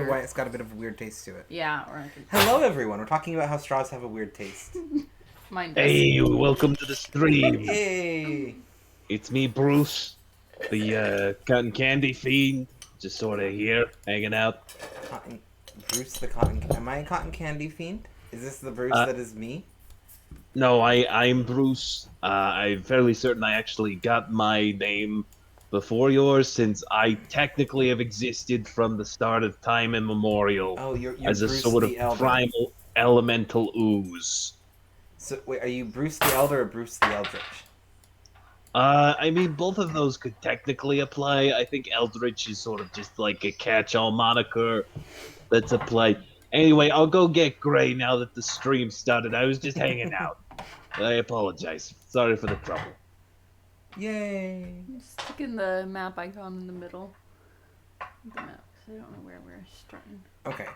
Why it's got a bit of a weird taste to it. Yeah. Hello, everyone. We're talking about how straws have a weird taste. Mine does. Hey, welcome to the stream. Yay! It's me, Bruce, the cotton candy fiend. Just sort of here, hanging out. Bruce the cotton. Am I a cotton candy fiend? Is this the Bruce that is me? No, I'm Bruce. I'm fairly certain I actually got my name before yours, since I technically have existed from the start of time immemorial Oh, you're as a Bruce sort of the Elder. primal elemental ooze. So wait, are you Bruce the Elder or Bruce the Eldritch? I mean, both of those could technically apply. I think Eldritch is sort of just like a catch-all moniker that's applied. Anyway, I'll go get Gray now that the stream started. I was just hanging out. I apologize. Sorry for the trouble. Yay! I'm sticking the map icon in the middle of the map, because I don't know where we're starting. Okay.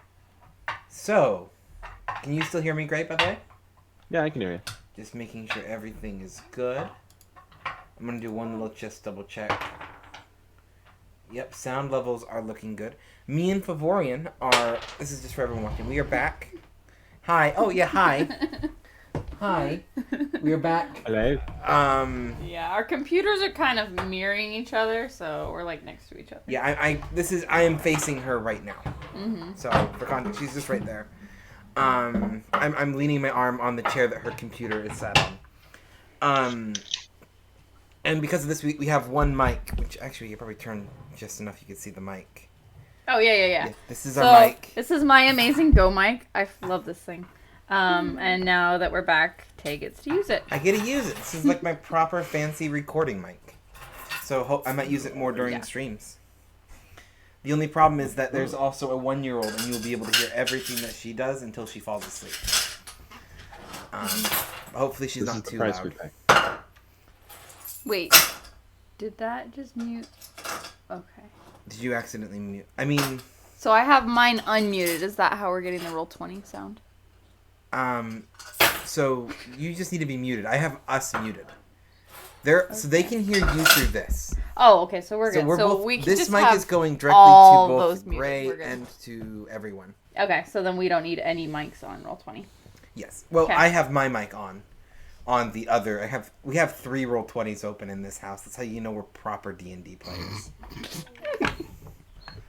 So, can you still hear me great, by the way? Yeah, I can hear you. Just making sure everything is good. I'm going to do one little just double check. Yep, sound levels are looking good. Me and Favorian are... This is just for everyone watching. We are back. Hi. Oh, yeah, hi. Hi. We are back. Hello. Yeah, our computers are kind of mirroring each other, so we're like next to each other. Yeah, I am facing her right now. Mm-hmm. So, for context, she's just right there. I'm leaning my arm on the chair that her computer is sat on. And because of this, we have one mic, which actually you probably turn just enough you can see the mic. Oh, yeah. This is our mic. This is my amazing Go mic. I love this thing. And now that we're back, Tay gets to use it. I get to use it. This is like my proper fancy recording mic. So I might use it more during streams. The only problem is that there's also a 1-year-old, and you will be able to hear everything that she does until she falls asleep. Hopefully she's not too loud. Wait, did that just mute? Okay. Did you accidentally mute? I mean... So I have mine unmuted. Is that how we're getting the Roll20 sound? So you just need to be muted. I have us muted. So they can hear you through this. Oh, okay. So we're good. So we can this just mic have is going directly all to those both muted. Ray and to everyone. Okay, so then we don't need any mics on Roll20. Yes. Well, Okay. I have my mic on the other. We have 3 Roll20s open in this house. That's how you know we're proper D&D players.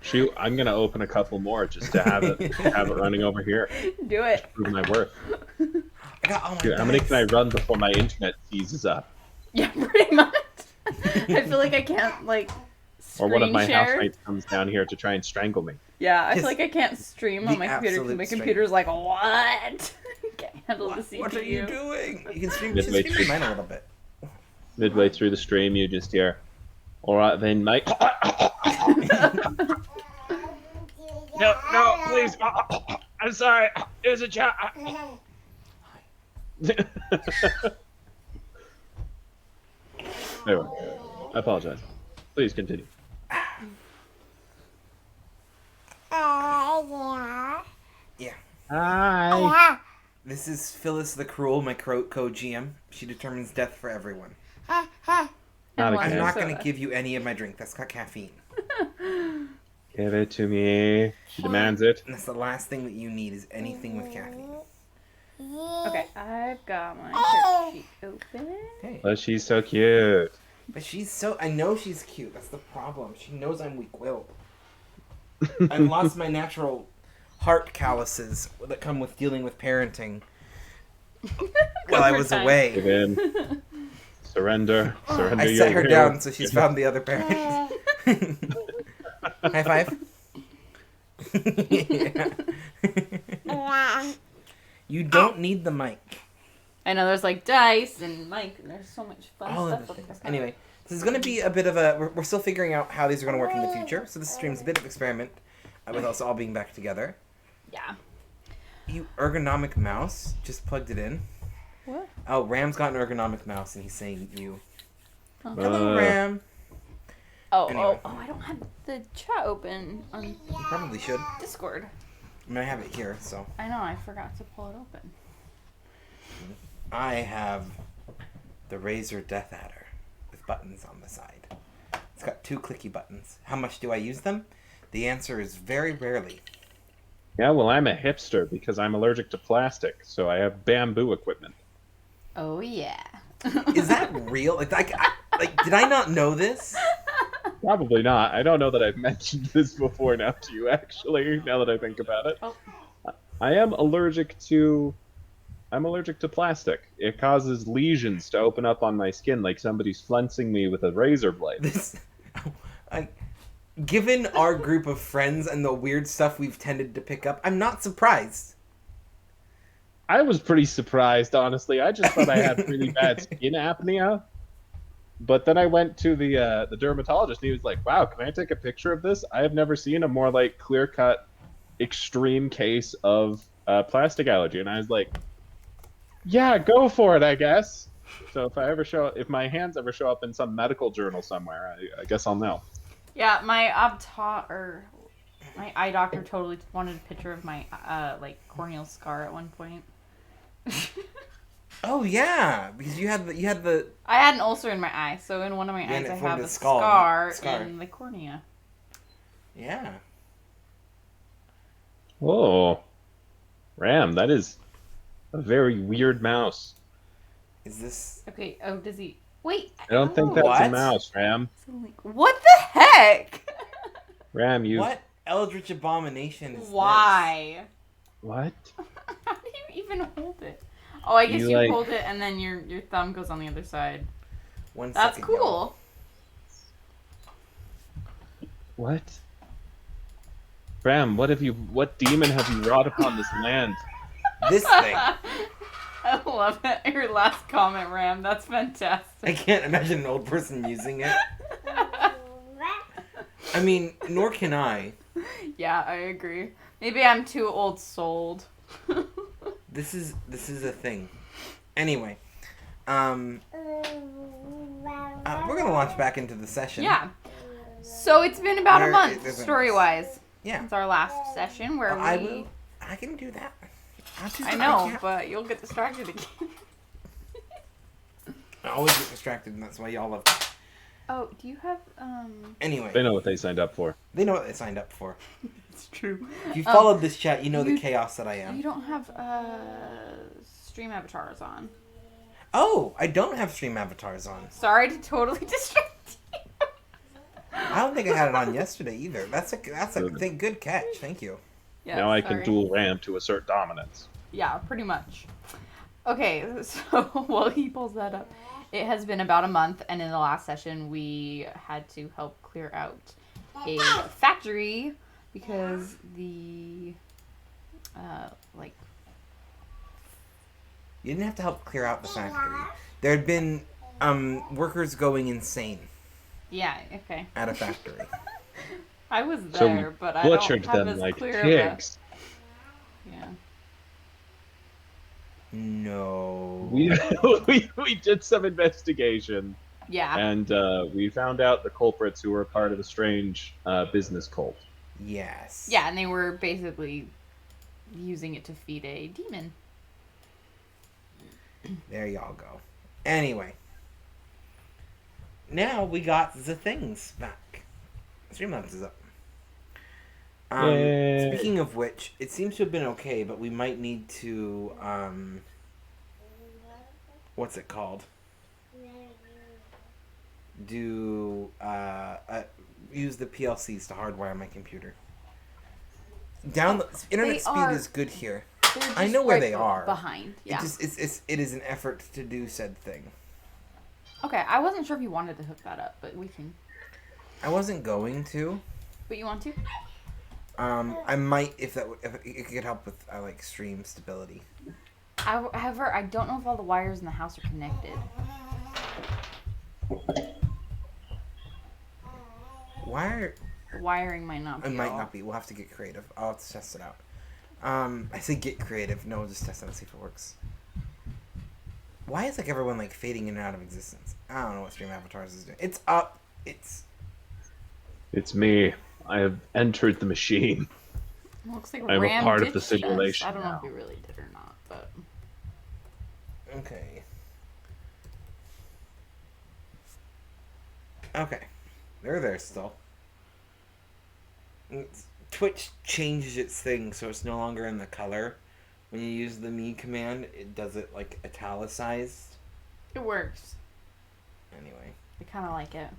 Shoot, I'm gonna open a couple more just to have it running over here. Do it. Prove my worth. I got all my Dude, how many can I run before my internet seizes up? Yeah, pretty much. I feel like I can't, like, Or one of my share. housemates comes down here to try and strangle me. Yeah, I feel like I can't stream on The my computer because absolute my computer's like, what? I can't handle the CPU. What are you doing? You can stream Midway just stream mine a little bit. Midway through the stream, you just hear, "Alright then, mate." No, please. I'm sorry. It was a joke. Anyway, I apologize. Please continue. Yeah. Hi. This is Phyllis the Cruel, my co-GM. She determines death for everyone. Not I'm again. not going to give you any of my drink. That's got caffeine. Give it to me. She demands it. And that's the last thing that you need is anything with caffeine. Okay, I've got my character sheet open. Okay. But she's so cute. But I know she's cute. That's the problem. She knows I'm weak-willed. I've lost my natural heart calluses that come with dealing with parenting while I was away. Give in. Surrender. Surrender. I set her down so she's found the other parent. High five. Yeah. You don't need the mic. I know there's like dice and mic, and there's so much fun All stuff of the up things. there. Anyway, this is going to be a bit of a... We're still figuring out how these are going to work in the future. So this stream's a bit of experiment with us all being back together. Yeah. You ergonomic mouse. Just plugged it in. What? Oh, Ram's got an ergonomic mouse, and he's saying you. Huh. Hello, Ram. Anyway. I don't have the chat open on You probably should. Discord. I mean, I have it here, so. I know, I forgot to pull it open. I have the Razer Death Adder with buttons on the side. It's got 2 clicky buttons. How much do I use them? The answer is very rarely. Yeah, well, I'm a hipster because I'm allergic to plastic, so I have bamboo equipment. Oh yeah. Is that real? Did I not know this? Probably not. I don't know that I've mentioned this before now to you, actually, now that I think about it. Oh. I am allergic to I'm allergic to plastic. It causes lesions to open up on my skin like somebody's flensing me with a razor blade. This, I, given our group of friends and the weird stuff we've tended to pick up, I'm not surprised. I was pretty surprised, honestly. I just thought I had really bad skin apnea. But then I went to the dermatologist, and he was like, "Wow, can I take a picture of this? I have never seen a more like clear cut, extreme case of plastic allergy." And I was like, "Yeah, go for it, I guess." So if my hands ever show up in some medical journal somewhere, I guess I'll know. Yeah, my my eye doctor totally wanted a picture of my like corneal scar at one point. Oh yeah, because you had the I had an ulcer in my eye, so in one of my Yeah, and eyes it I formed have a a scar. scar in the cornea. yeah. Oh, Ram, that is a very weird mouse. Is this Okay. Oh, does he? Wait. I don't think that's a What? mouse, Ram. What the heck? Ram, you what eldritch abomination is Why? what? How do you even hold it? Oh, I guess You, you like- hold it and then your thumb goes on the other side. this? One That's second, y'all. cool. What? Ram, what demon have you wrought upon this land? This thing. I love it. Your last comment, Ram. That's I fantastic. can't imagine an old person using it. I mean, nor can I. Yeah, I agree. Maybe I'm too old souled. This is a thing. Anyway, we're gonna launch back into the session. Yeah. So it's been about a Where month, it isn't. story-wise, Yeah. since our last session where I we... will. I can do that. I know, but you'll get distracted again. I always get distracted, and that's why y'all love me. Oh, do you have, Anyway, They know what they signed up for. they know what they signed up for. It's true. If you followed this chat, you know the you- chaos that I You am. don't have, stream avatars on. Oh, I don't have stream avatars on. Sorry to totally distract you. I don't think I had it on yesterday either. That's a good catch. Thank you. Yeah, Now I sorry. can dual ram to assert dominance. Yeah, pretty much. Okay, so while he pulls that up, it has been about a month, and in the last session, we had to help clear out a factory because the, like, You didn't have to help clear out the factory. There had been workers going insane yeah, okay. at a factory. I was So we there, but I don't butchered have them as like clear pigs. of a... Yeah. No. We did some investigation, Yeah. and we found out the culprits who were part of a strange business cult. Yes. Yeah, and they were basically using it to feed a demon. There y'all go. Anyway. Now we got the things back. Streamlabs is up. Yay. Speaking of which, it seems to have been okay, but we might need to what's it called? Do use the PLCs to hardwire my computer. Internet They speed are- is good here. They're I just know where right they are. Behind. Yeah. It is an effort to do said thing. Okay, I wasn't sure if you wanted to hook that up, but we can. I wasn't going to. But you want to? I might if it could help with like stream stability. However, I don't know if all the wires in the house are connected. The wiring might not be. It might all. not be. We'll have to get creative. I'll have to test it out. I say get creative. No, we'll just test it out and see if it works. Why is like everyone like fading in and out of existence? I don't know what Stream Avatars is doing. It's up. It's me. I have entered the machine. Looks like I'm a Ram part of the ditched us. simulation I don't know now. if he really did or not, but okay. Okay, they're there still. Twitch changes its thing so it's no longer in the color. When you use the me command, it does it like italicized. It works. Anyway, I kind of like it.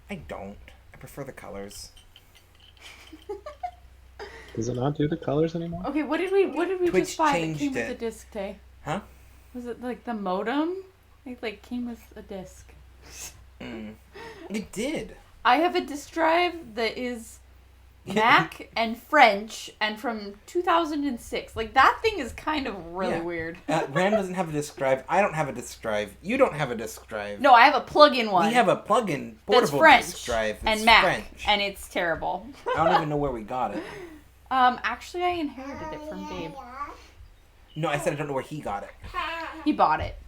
I don't. I prefer the colors. Does it not do the colors anymore? Okay, what did we Twitch just buy that changed came with it. the disc, Tay? Huh? Was it like the modem? It like came with a disc. It did. I have a disk drive that is Mac and French and from 2006. Like, that thing is kind of really Yeah. weird. Ram doesn't have a disk drive. I don't have a disk drive. You don't have a disk drive. No, I have a plug-in one. We have a plug-in that's portable French disk drive that's and Mac, French. and it's terrible. I don't even know where we got it. Actually, I inherited it from Gabe. No, I said I don't know where he got it. He bought it.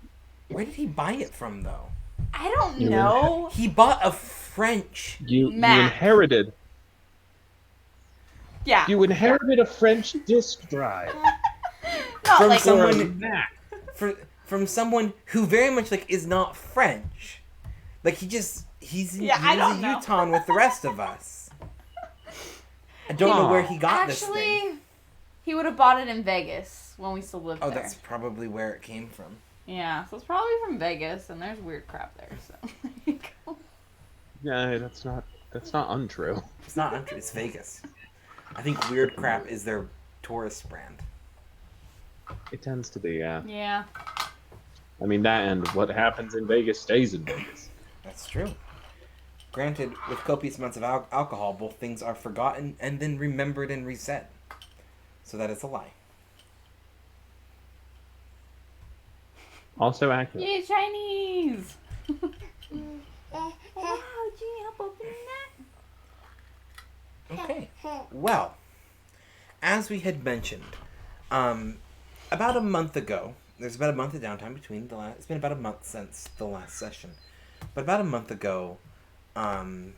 Where did he buy it from, though? I don't You know. He bought a French. You Mac. inherited. Yeah. You inherited a French disk drive. Not from like someone- Or a Mac. From someone who very much like is not French. Like he's Yeah, I he's don't a know. Utah with the rest of us. I don't know where he got this thing. Actually, he would have bought it in Vegas when we still lived Oh, there. that's probably where it came from. Yeah, so it's probably from Vegas, and there's weird crap there. So there you go. Yeah, that's not untrue. It's not untrue. It's Vegas. I think Weird Crap is their tourist brand. It tends to be, yeah. Yeah. I mean, that and what happens in Vegas stays in Vegas. That's true. Granted, with copious amounts of alcohol, both things are forgotten and then remembered and reset. So that is a lie. Also accurate. Yay, Chinese! Oh, wow, Genie, help open that. Okay. Well, as we had mentioned, about a month ago, there's about a month of downtime between the last. It's been about a month since the last session, but about a month ago, you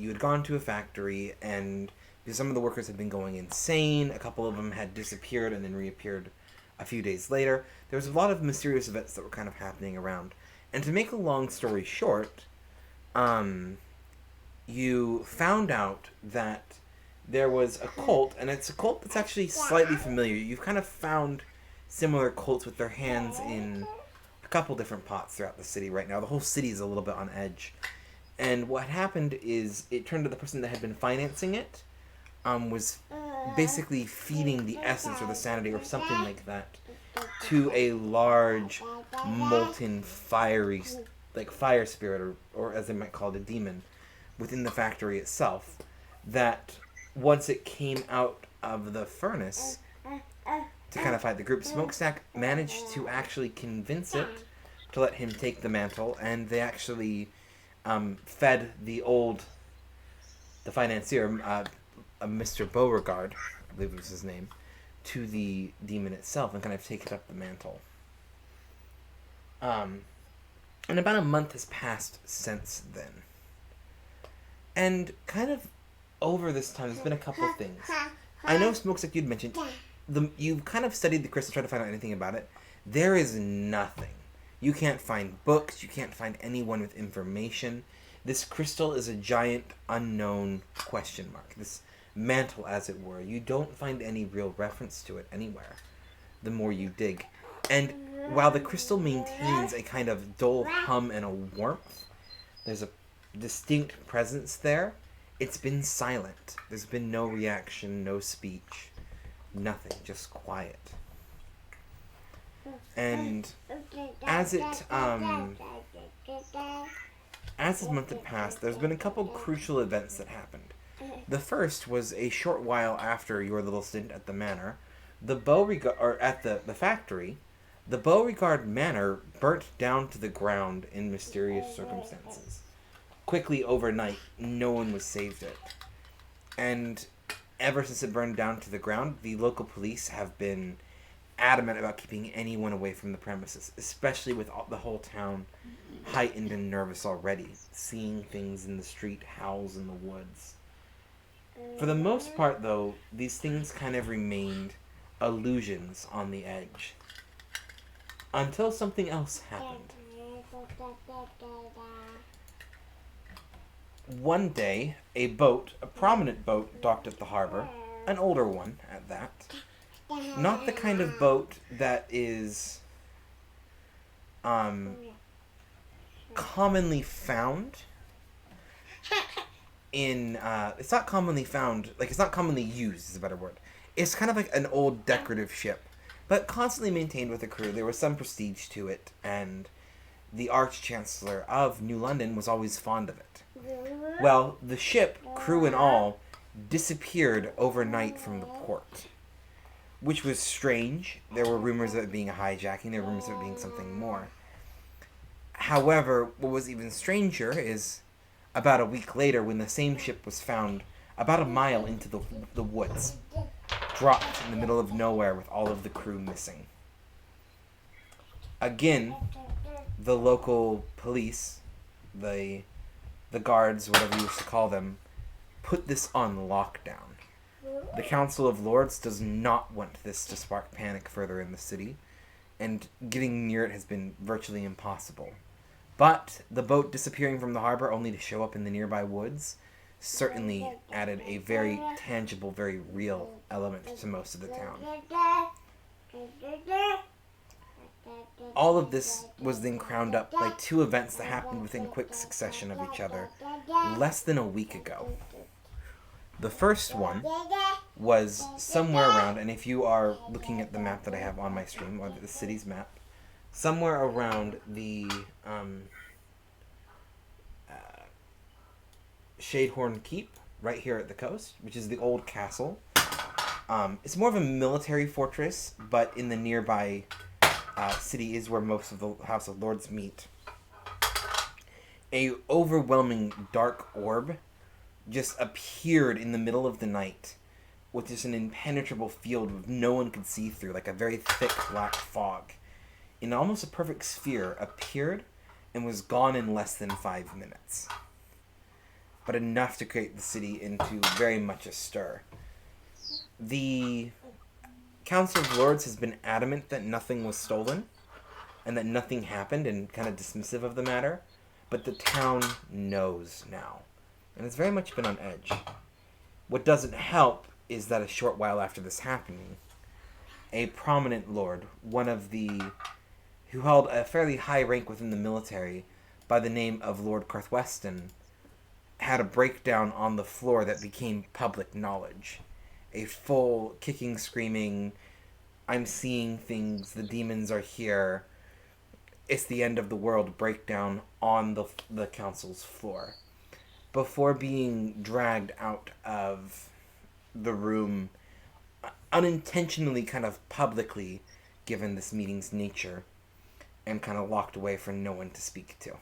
had gone to a factory, and because some of the workers had been going insane, a couple of them had disappeared and then reappeared a few days later. There was a lot of mysterious events that were kind of happening around, and to make a long story short, you found out that there was a cult, and it's a cult that's actually slightly familiar. You've kind of found similar cults with their hands in a couple different pots throughout the city right now. The whole city is a little bit on edge. And what happened is it turned out the person that had been financing it was basically feeding the essence or the sanity or something like that to a large, molten, fire spirit, or as they might call it, a demon, within the factory itself, that once it came out of the furnace to kind of fight the group, Smokestack managed to actually convince it to let him take the mantle, and they actually fed the financier, Mr. Beauregard, I believe was his name, to the demon itself and kind of taken up the mantle. And about a month has passed since then. And kind of over this time, there's been a couple of things. I know, Smokestack, you'd mentioned, you've kind of studied the crystal, tried to find out anything about it. There is nothing. You can't find books, you can't find anyone with information. This crystal is a giant unknown question mark. This mantle, as it were. You don't find any real reference to it anywhere, the more you dig. And while the crystal maintains a kind of dull hum and a warmth, there's a distinct presence there. It's been silent. There's been no reaction, no speech, nothing, just quiet. And as this month had passed, there's been a couple crucial events that happened. The first was a short while after your little stint at the manor, the factory. The Beauregard Manor burnt down to the ground in mysterious circumstances. Quickly overnight, no one was saved it. And ever since it burned down to the ground, the local police have been adamant about keeping anyone away from the premises, especially with the whole town heightened and nervous already, seeing things in the street, howls in the woods. For the most part, though, these things kind of remained illusions on the edge. Until something else happened. One day, a prominent boat, docked at the harbor, an older one at that. Not the kind of boat that is commonly found in it's not commonly found, like, it's not commonly used is a better word. It's kind of like an old decorative ship, but constantly maintained with a crew. There was some prestige to it, and the Arch-Chancellor of New London was always fond of it. Well, the ship, crew and all, disappeared overnight from the port, which was strange. There were rumors of it being a hijacking. There were rumors of it being something more. However, what was even stranger is about a week later, when the same ship was found about a mile into the woods, dropped in the middle of nowhere with all of the crew missing. Again, the local police, the guards, whatever you wish to call them, put this on lockdown. The Council of Lords does not want this to spark panic further in the city, and getting near it has been virtually impossible. But the boat disappearing from the harbor only to show up in the nearby woods certainly added a very tangible, very real element to most of the town. All of this was then crowned up by two events that happened within quick succession of each other less than a week ago. The first one was somewhere around, and if you are looking at the map that I have on my stream, or the city's map, somewhere around the Shadehorn Keep, right here at the coast, which is the old castle. It's more of a military fortress, but in the nearby city is where most of the House of Lords meet. A overwhelming dark orb just appeared in the middle of the night with just an impenetrable field no one could see through, like a very thick black fog. In almost a perfect sphere, appeared and was gone in less than 5 minutes. But enough to create the city into very much a stir. The Council of Lords has been adamant that nothing was stolen and that nothing happened, and kind of dismissive of the matter, but the town knows now, and it's very much been on edge. What doesn't help is that a short while after this happening, a prominent lord, who held a fairly high rank within the military by the name of Lord Carthweston, had a breakdown on the floor that became public knowledge. A full kicking, screaming, I'm seeing things, the demons are here, it's the end of the world breakdown on the council's floor. Before being dragged out of the room, unintentionally, kind of publicly, given this meeting's nature, and kind of locked away for no one to speak to.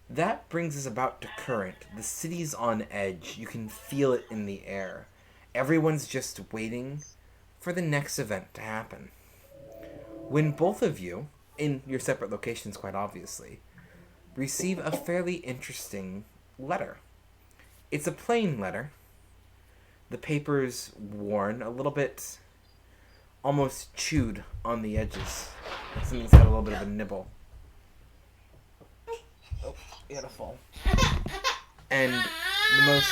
That brings us about to current. The city's on edge. You can feel it in the air. Everyone's just waiting for the next event to happen. When both of you, in your separate locations quite obviously, receive a fairly interesting letter. It's a plain letter. The paper's worn, a little bit almost chewed on the edges. Something's had a little bit of a nibble. Oh, beautiful. And the most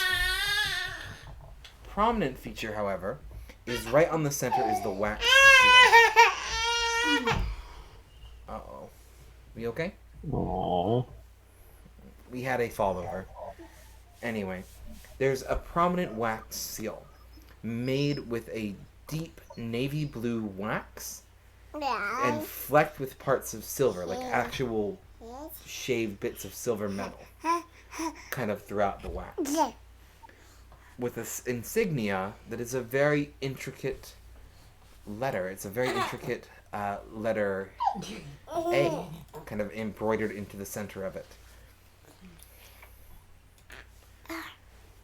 prominent feature, however, is right on the center is the wax seal. Uh-oh. We okay? Aww. We had a fallover. Anyway, there's a prominent wax seal made with a deep navy blue wax and flecked with parts of silver, like actual shaved bits of silver metal, kind of throughout the wax. With this insignia that is a very intricate letter. It's a very intricate letter A, kind of embroidered into the center of it.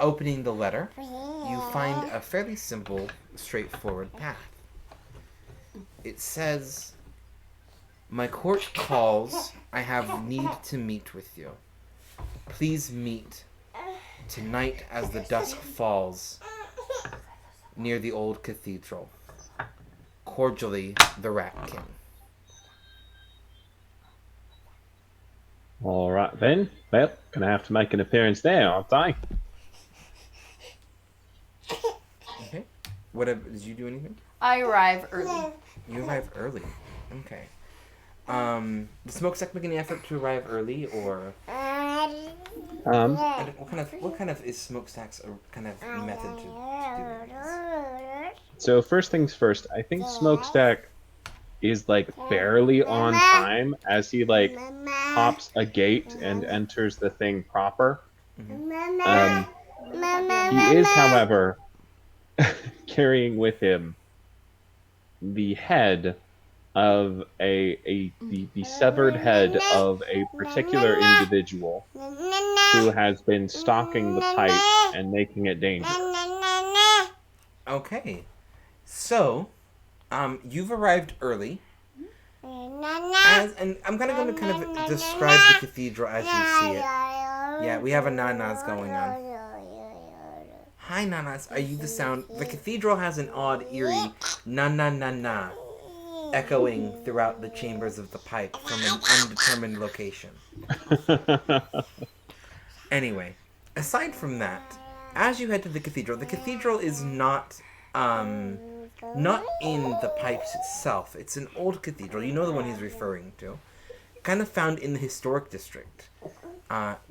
Opening the letter, you find a fairly simple, straightforward path. It says, "My court calls. I have need to meet with you. Please meet tonight as the dusk falls near the old cathedral. Cordially, the Rat King." All right then. Well, gonna have to make an appearance there, aren't I? Okay. Did you do anything? I arrive early. You arrive early. Okay. Did Smokestack make any effort to arrive early, or Um, what kind of is Smokestack's kind of method to doing this? so first things first, I think Smokestack is like barely on time as he like hops a gate and enters the thing proper. Um, he is, however, carrying with him the head of the severed head of a particular individual who has been stalking the pipe and making it dangerous. Okay. So, you've arrived early. And I'm going to kind of describe the cathedral as you see it. Yeah, we have a nanas going on. Hi, nanas. Are you the sound? The cathedral has an odd, eerie na na na na echoing throughout the chambers of the pipe from an undetermined location. Anyway, aside from that, as you head to the cathedral is not in the pipes itself. It's an old cathedral. You know the one he's referring to. Kind of found in the historic district.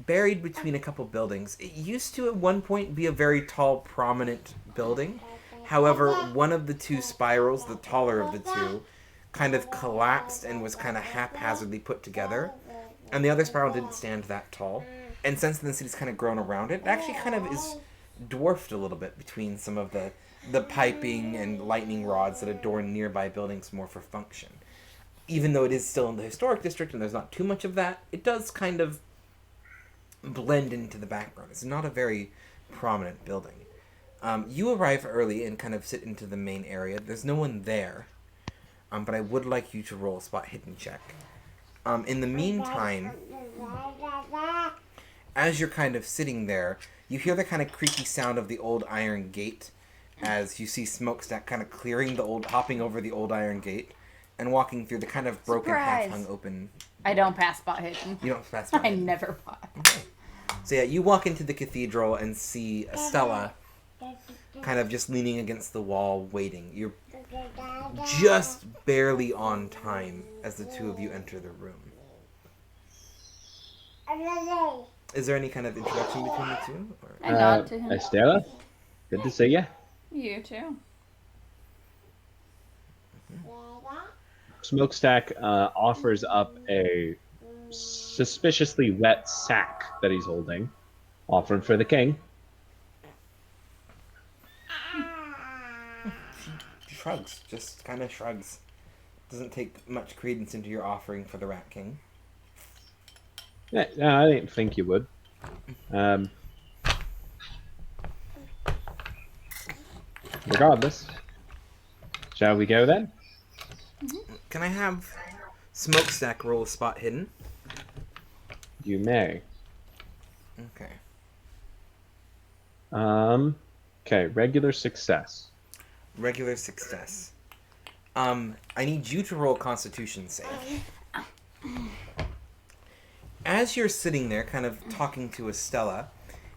Buried between a couple buildings. It used to at one point be a very tall, prominent building. However, one of the two spirals, the taller of the two, kind of collapsed and was kind of haphazardly put together. And the other spiral didn't stand that tall. And since then the city's kind of grown around it, it actually kind of is dwarfed a little bit between some of the piping and lightning rods that adorn nearby buildings more for function. Even though it is still in the historic district and there's not too much of that, it does kind of blend into the background. It's not a very prominent building. You arrive early and kind of sit into the main area. There's no one there, but I would like you to roll a spot hidden check. In the meantime, as you're kind of sitting there, you hear the kind of creaky sound of the old iron gate as you see Smokestack kind of hopping over the old iron gate and walking through the kind of broken, half-hung open. I don't pass spot hidden. You don't pass spot I hidden. never pass. Okay. So yeah, you walk into the cathedral and see Estella kind of just leaning against the wall waiting. You're just barely on time as the two of you enter the room. Is there any kind of introduction between the two? Or? I nod to him. Estella, good to see you. You too. Smokestack offers up a suspiciously wet sack that he's holding, offering for the king. Shrugs, just kind of shrugs. Doesn't take much credence into your offering for the Rat King. Yeah, no, I didn't think you would. Regardless, shall we go then? Can I have Smokestack roll a spot hidden? You may. Okay. Okay, regular success. Regular success. I need you to roll a Constitution save. As you're sitting there, kind of talking to Estella,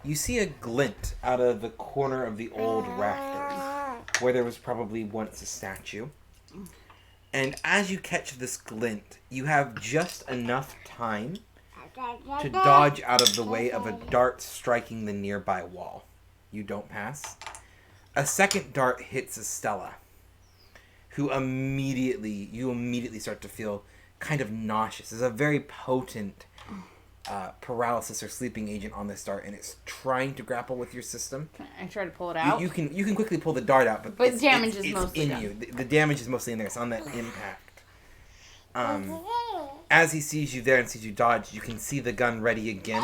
you see a glint out of the corner of the old rafters, where there was probably once a statue. And as you catch this glint, you have just enough time to dodge out of the way of a dart striking the nearby wall. You don't pass. A second dart hits Estella, who you immediately start to feel kind of nauseous. There's a very potent paralysis or sleeping agent on this dart, and it's trying to grapple with your system. Can I try to pull it out? You can quickly pull the dart out, but the damage is mostly in done. you. The damage is mostly in there. It's on that impact. As he sees you there and sees you dodge, you can see the gun ready again,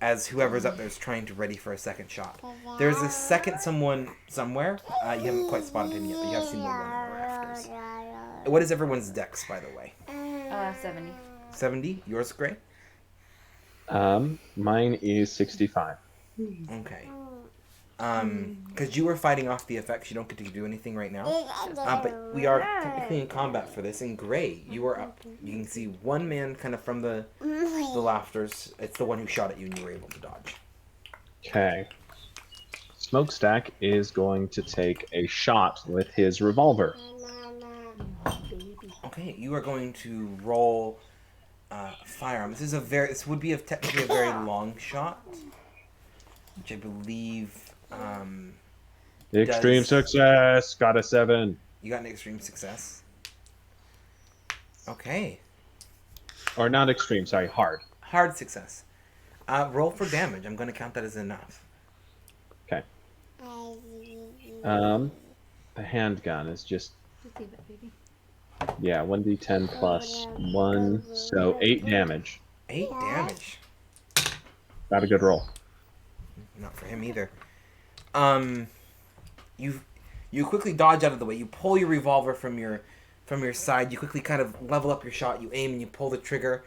as whoever's up there is trying to ready for a second shot. There's a second someone somewhere. You haven't quite spotted him yet, but you have seen the one in the rafters. What is everyone's dex, by the way? 70. 70? Yours, Gray? Mine is 65. Okay. Because you were fighting off the effects, you don't get to do anything right now. But we are technically in combat for this. In gray, you are up. You can see one man kind of from the laughters. It's the one who shot at you, and you were able to dodge. Okay. Smokestack is going to take a shot with his revolver. Okay, you are going to roll firearm. This would be technically a very long shot, which I believe. Extreme success. Got a 7. You got an extreme success. Okay. Or not extreme, sorry, hard. Hard success. Roll for damage. I'm going to count that as enough. Okay. The handgun is just... Yeah, 1d10 plus 1, so 8 damage. 8 damage. Not a good roll. Not for him either. You quickly dodge out of the way. You pull your revolver from your side. You quickly kind of level up your shot. You aim and you pull the trigger.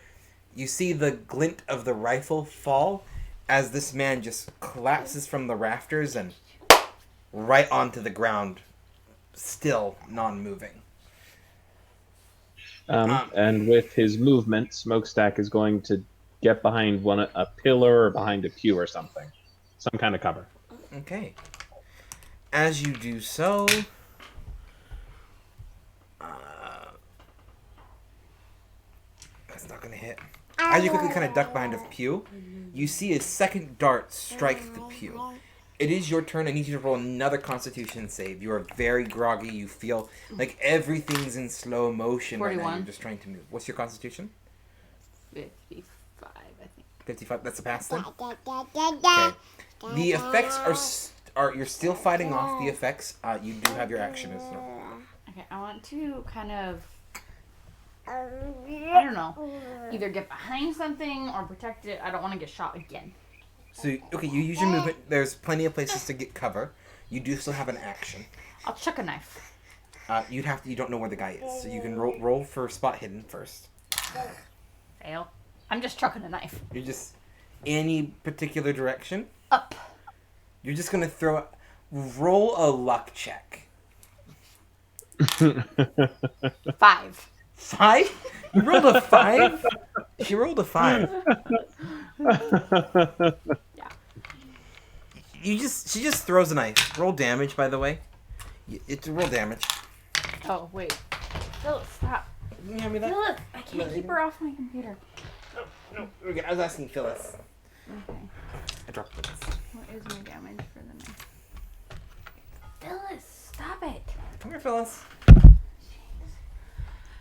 You see the glint of the rifle fall as this man just collapses from the rafters and right onto the ground, still non-moving. And with his movement, Smokestack is going to get behind a pillar or behind a pew or something. Some kind of cover. Okay. As you do so, that's not going to hit. As you quickly kind of duck behind a pew, you see a second dart strike the pew. It is your turn. I need you to roll another Constitution save. You are very groggy. You feel like everything's in slow motion right now. 41. You're just trying to move. What's your Constitution? 55, I think. 55. That's a pass then. Okay. The effects are you're still fighting off the effects. You do have your action as normal. Okay, I want to kind of, I don't know, either get behind something or protect it. I don't want to get shot again. So, okay, you use your movement. There's plenty of places to get cover. You do still have an action. I'll chuck a knife. You don't know where the guy is, so you can roll for spot hidden first. Fail. I'm just chucking a knife. You're just any particular direction. Up. You're just gonna roll a luck check. 5. 5? You rolled a 5? She rolled a 5. Yeah. She just throws a knife. Roll damage, by the way. It's roll damage. Oh, wait. Phyllis, stop. Can you hand me that? Phyllis, I can't keep her off my computer. No. Okay, I was asking Phyllis. Okay. I dropped Phyllis. What is my damage for the knife? Phyllis, stop it. Come here, Phyllis.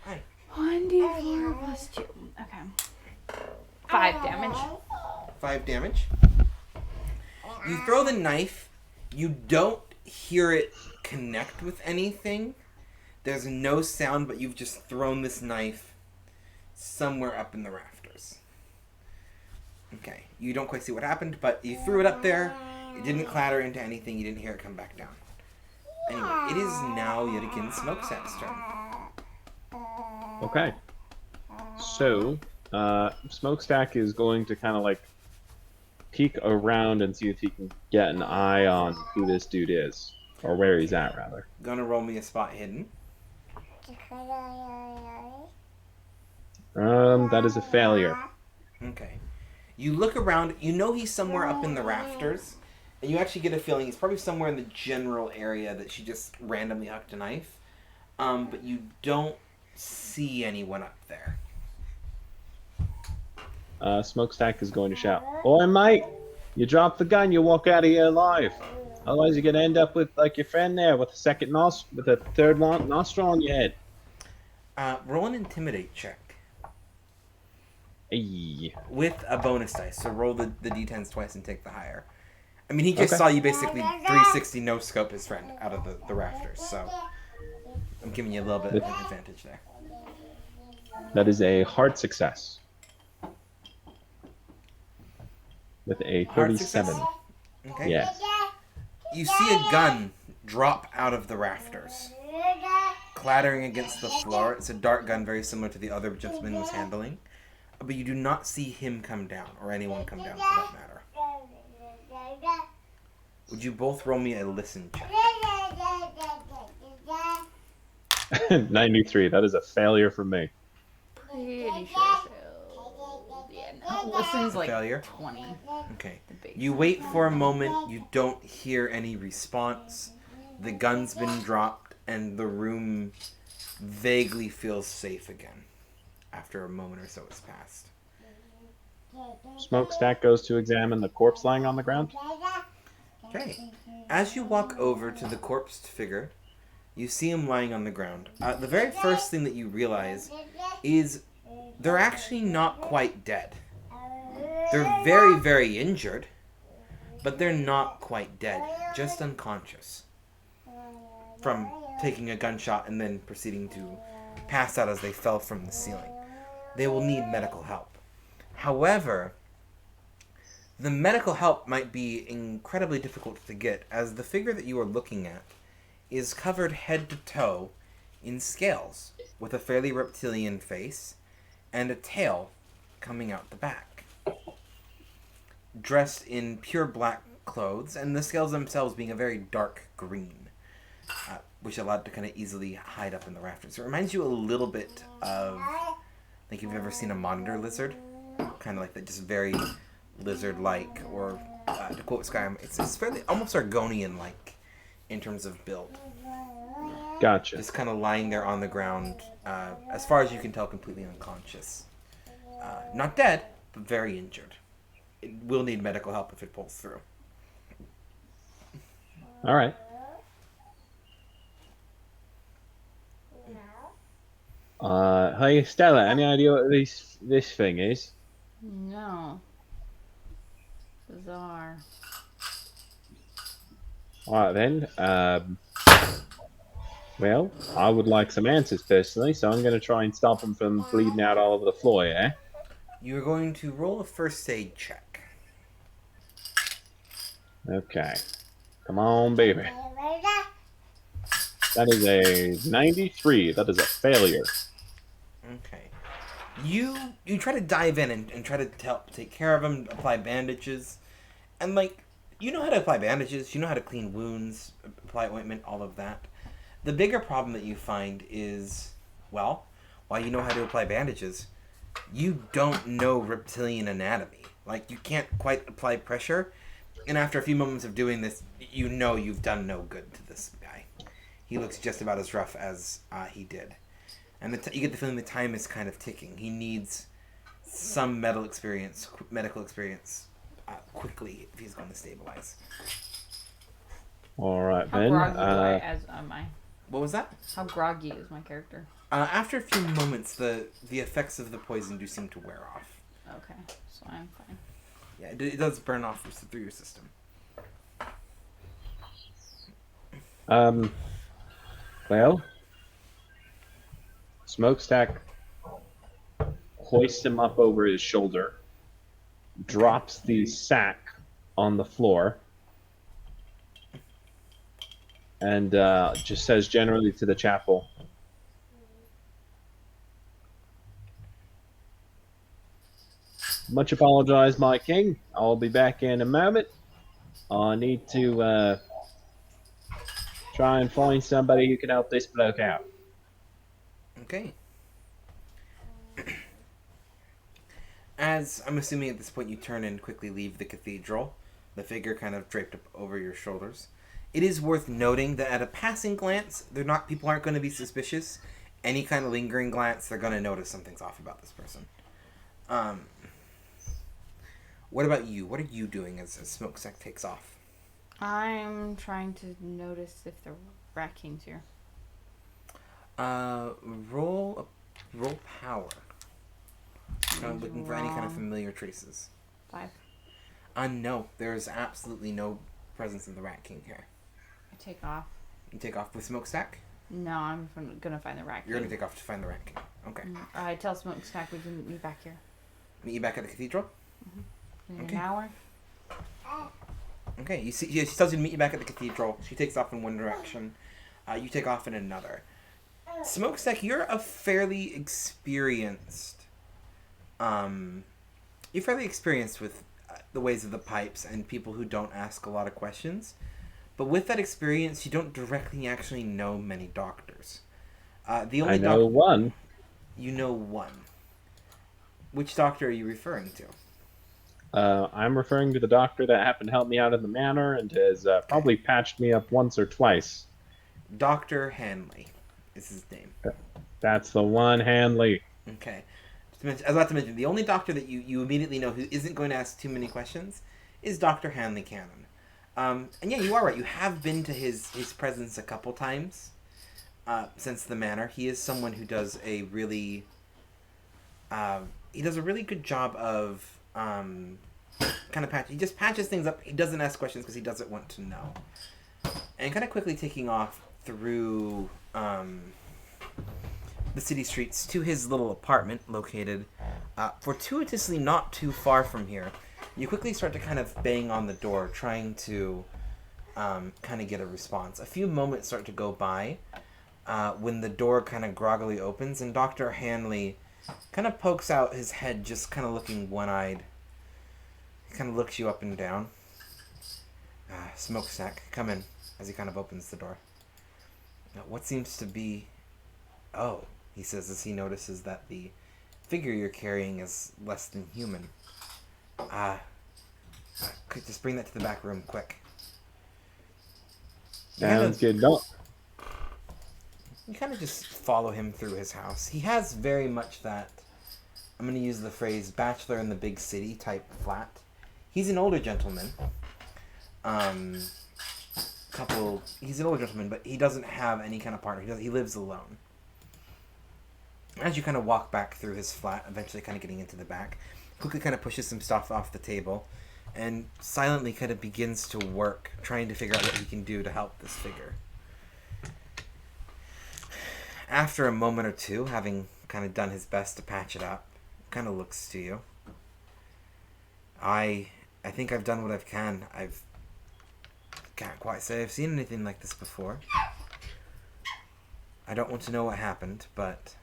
Hi. 1d4 plus 2. Okay. 5 damage. 5 damage. You throw the knife. You don't hear it connect with anything. There's no sound, but you've just thrown this knife somewhere up in the rafters. Okay. You don't quite see what happened, but you threw it up there. It didn't clatter into anything. You didn't hear it come back down. Anyway, it is now yet again Smokestack's turn. Okay. So, Smokestack is going to kind of like peek around and see if he can get an eye on who this dude is. Or where he's at, rather. Gonna roll me a spot hidden. That is a failure. Okay. You look around, you know he's somewhere up in the rafters, and you actually get a feeling he's probably somewhere in the general area that she just randomly hucked a knife. But you don't see anyone up there. Smokestack is going to shout, "Oi, mate! You drop the gun, you walk out of here alive. Otherwise, you're gonna end up with like your friend there, with with a third nostril on your head." Roll an intimidate check Hey. with a bonus dice. So roll the d10s twice and take the higher. I mean, he just saw you basically 360 no scope his friend out of the rafters. So I'm giving you a little bit of an advantage there. That is a hard success. With a Hard 37. success? Okay. Yes. You see a gun drop out of the rafters, clattering against the floor. It's a dart gun, very similar to the other gentleman was handling. But you do not see him come down, or anyone come down for that matter. Would you both roll me a listen check? 93. That is a failure for me. Pretty sure I failed. Yeah, no. Listen's like Failure? 20. Okay. The base. You wait for a moment. You don't hear any response. The gun's been dropped, and the room vaguely feels safe again after a moment or so has passed. Smokestack goes to examine the corpse lying on the ground. Okay. As you walk over to the corpse figure, you see him lying on the ground. The very first thing that you realize is they're actually not quite dead. They're very, very injured, but they're not quite dead, just unconscious from taking a gunshot and then proceeding to pass out as they fell from the ceiling. They will need medical help. However, the medical help might be incredibly difficult to get, as the figure that you are looking at is covered head to toe in scales, with a fairly reptilian face and a tail coming out the back. Dressed in pure black clothes, and the scales themselves being a very dark green, which allowed to kind of easily hide up in the rafters. It reminds you a little bit of, like, you've ever seen a monitor lizard, kind of like that, just very lizard-like, or to quote Skyrim, it's fairly almost Argonian-like in terms of build. Gotcha. Just kind of lying there on the ground, as far as you can tell, completely unconscious. Not dead, but very injured. It will need medical help if it pulls through. All right. Hey Stella, any idea what this thing is? No. Bizarre. All right then. Well, I would like some answers personally, so I'm going to try and stop him from bleeding out all over the floor. Yeah. You're going to roll a first aid check. Okay. Come on, baby. That is a 93. That is a failure. Okay. You try to dive in and try to help take care of him, apply bandages, and like you know how to apply bandages, you know how to clean wounds, apply ointment, all of that. The bigger problem that you find is, well, while you know how to apply bandages, you don't know reptilian anatomy. Like you can't quite apply pressure, and after a few moments of doing this, you know you've done no good to this guy. He looks just about as rough as he did. And you get the feeling the time is kind of ticking. He needs some medical experience quickly if he's going to stabilize. All right How then. groggy am I? What was that? How groggy is my character? After a few moments, the effects of the poison do seem to wear off. Okay, so I'm fine. Yeah, it does burn off through your system. Well, Smokestack hoists him up over his shoulder, drops the sack on the floor, and just says generally to the chapel, "Much apologize, my king. I'll be back in a moment. I need to try and find somebody who can help this bloke out." Okay. As I'm assuming at this point you turn and quickly leave the cathedral, the figure kind of draped up over your shoulders. It is worth noting that at a passing glance, people aren't going to be suspicious. Any kind of lingering glance, they're going to notice something's off about this person. What about you? What are you doing as Smokestack takes off? I'm trying to notice if the Rat King's here. Roll power. I'm looking for any kind of familiar traces. 5. No, there's absolutely no presence of the Rat King here. I take off. You take off with Smokestack? No, I'm gonna find the Rat King. You're gonna take off to find the Rat King. Okay. I tell Smokestack we can meet back here. Meet you back at the cathedral? In Okay. an hour. Okay, she tells you to meet you back at the cathedral. She takes off in one direction. You take off in another. Smokestack, you're a fairly experienced... you're fairly experienced with the ways of the pipes and people who don't ask a lot of questions. But with that experience, you don't directly actually know many doctors. The only I know one. You know one. Which doctor are you referring to? I'm referring to the doctor that happened to help me out in the manor and has probably patched me up once or twice. Dr. Hanley is his name. That's the one, Hanley. Okay. I was about to mention, the only doctor that you immediately know who isn't going to ask too many questions is Dr. Hanley Cannon. And yeah, you are right. You have been to his presence a couple times since the manor. He is someone who does a really good job of kind of patch. He just patches things up. He doesn't ask questions because he doesn't want to know. And kind of quickly taking off through the city streets to his little apartment located fortuitously not too far from here. You quickly start to kind of bang on the door, trying to kind of get a response. A few moments start to go by when the door kind of groggily opens, and Dr. Hanley kind of pokes out his head, just kind of looking one-eyed. He kind of looks you up and down. Smokestack, come in, as he kind of opens the door. Now, what seems to be... Oh, he says as he notices that the figure you're carrying is less than human. Just bring that to the back room, quick. Sounds good. No. You kind of just follow him through his house. He has very much that, I'm going to use the phrase, bachelor in the big city type flat. He's an older gentleman. He's an older gentleman, but he doesn't have any kind of partner. He lives alone. As you kind of walk back through his flat, eventually kind of getting into the back, quickly kind of pushes some stuff off the table and silently kind of begins to work, trying to figure out what he can do to help this figure. After a moment or two, having kind of done his best to patch it up, kind of looks to you. I think I've done what I can. Can't quite say I've seen anything like this before. I don't want to know what happened, but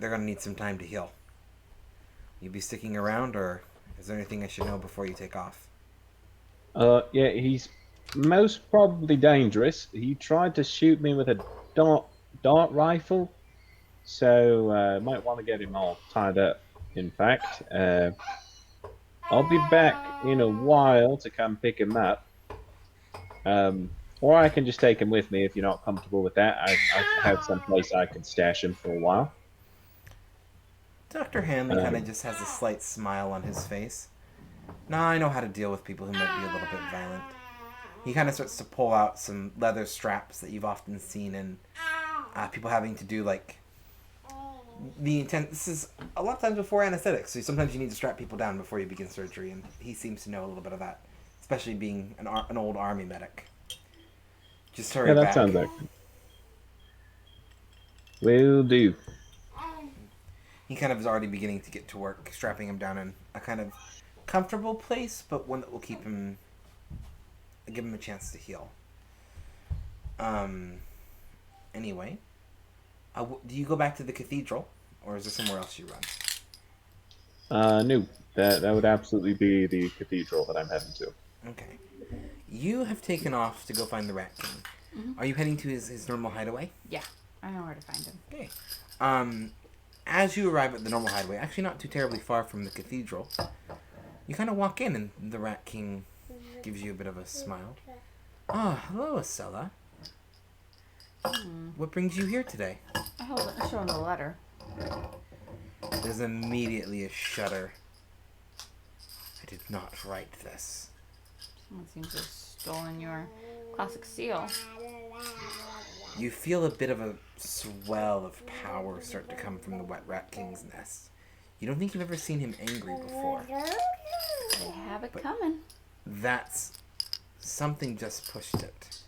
they're going to need some time to heal. You be sticking around, or is there anything I should know before you take off? Yeah, he's most probably dangerous. He tried to shoot me with a dart rifle, so might want to get him all tied up. In fact, I'll be back in a while to come pick him up. Or I can just take him with me if you're not comfortable with that. I have some place I can stash him for a while. Dr. Hanley kind of just has a slight smile on his face. Nah, I know how to deal with people who might be a little bit violent. He kind of starts to pull out some leather straps that you've often seen in people having to do, like, the intent. This is a lot of times before anesthetics, so sometimes you need to strap people down before you begin surgery, and he seems to know a little bit of that, especially being an old army medic. Just hurry back. Yeah, that sounds like it. Will do. He kind of is already beginning to get to work, strapping him down in a kind of comfortable place, but one that will give him a chance to heal. Anyway, do you go back to the cathedral, or is there somewhere else you run? No, that would absolutely be the cathedral that I'm heading to. Okay. You have taken off to go find the Rat King. Mm-hmm. Are you heading to his normal hideaway? Yeah, I know where to find him. Okay. As you arrive at the normal hideaway, actually not too terribly far from the cathedral, you kind of walk in and the Rat King gives you a bit of a smile. Ah, hello, Estella. What brings you here today? I showed him the letter. There's immediately a shudder. I did not write this. Someone seems to have stolen your classic seal. You feel a bit of a swell of power start to come from the Wet Rat King's nest. You don't think you've ever seen him angry before. They have it coming. That's... something just pushed it.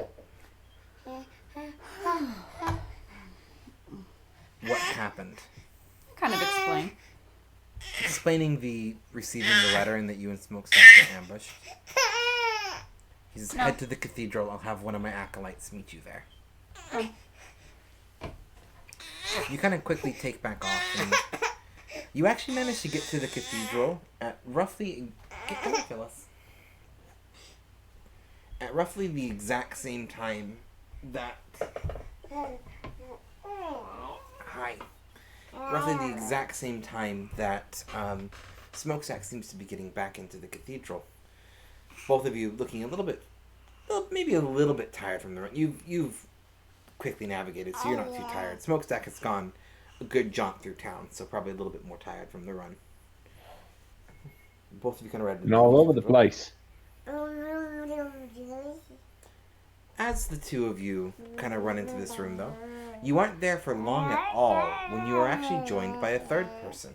What happened? Kind of explain. Explaining the receiving the letter and that you and Smokestack were ambushed. He says, head to the cathedral. I'll have one of my acolytes meet you there. You kind of quickly take back off, and You actually managed to get to the cathedral at roughly... Get down, Phyllis. At roughly the exact same time that... Hi. Roughly the exact same time that Smokestack seems to be getting back into the cathedral. Both of you looking a little bit... Well, maybe a little bit tired from the run. You've quickly navigated, so you're not too tired. Smokestack has gone a good jaunt through town, so probably a little bit more tired from the run. Both of you kind of read And all over the place. As the two of you kind of run into this room, though, you aren't there for long at all when you are actually joined by a third person.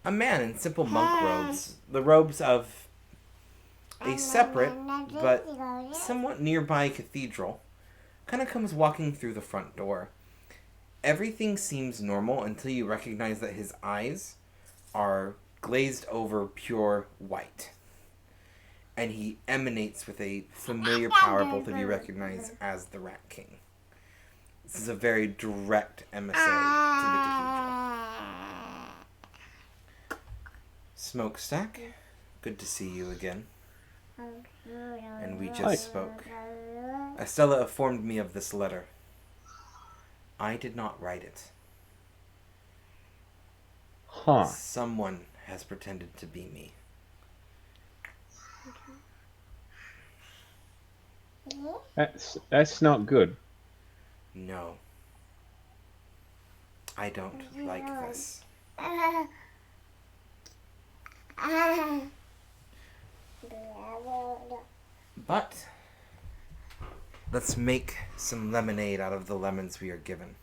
A man in simple monk robes, the robes of a separate but somewhat nearby cathedral, kind of comes walking through the front door. Everything seems normal until you recognize that his eyes are glazed over pure white. And he emanates with a familiar power both of you recognize as the Rat King. This is a very direct emissary to the cathedral. Smokestack, good to see you again. And we just spoke. Estella informed me of this letter. I did not write it. Huh. Someone has pretended to be me. That's not good. No. I don't like this. But let's make some lemonade out of the lemons we are given.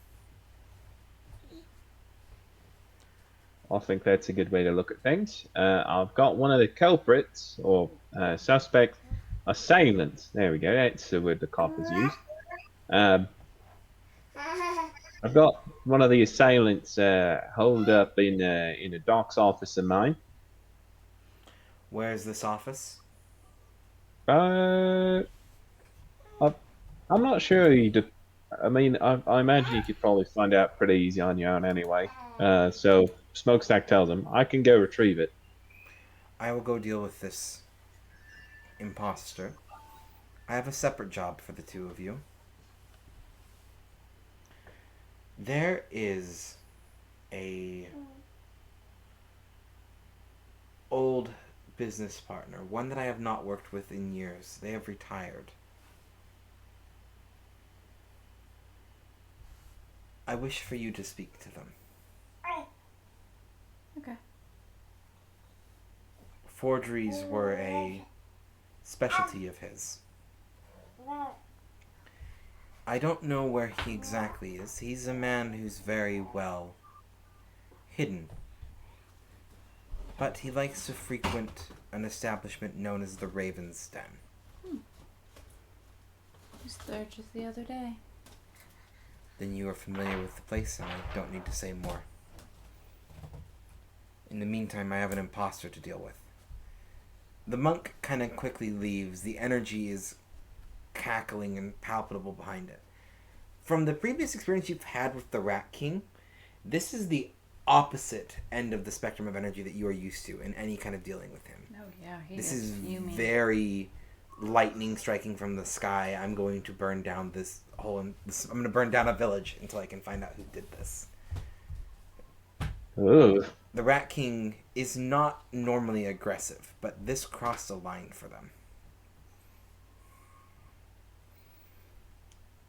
I think that's a good way to look at things. I've got one of the culprits, or suspect assailants. There we go. That's the word the cop has used. I've got one of the assailants holed up in a doc's office of mine. Where's this office? I'm not sure I mean, I imagine you could probably find out pretty easy on your own anyway. So Smokestack tells him, I can go retrieve it. I will go deal with this imposter. I have a separate job for the two of you. There is a old business partner, one that I have not worked with in years. They have retired. I wish for you to speak to them. Okay. Forgeries were a specialty of his. I don't know where he exactly is. He's a man who's very well hidden. But he likes to frequent an establishment known as the Raven's Den. I was there just the other day. Then you are familiar with the place, and I don't need to say more. In the meantime, I have an imposter to deal with. The monk kind of quickly leaves. The energy is cackling and palpable behind it. From the previous experience you've had with the Rat King, this is the opposite end of the spectrum of energy that you are used to in any kind of dealing with him. Oh yeah, This is very lightning striking from the sky. I'm going to burn down this whole... I'm going to burn down a village until I can find out who did this. Ugh. The Rat King is not normally aggressive, but this crossed a line for them.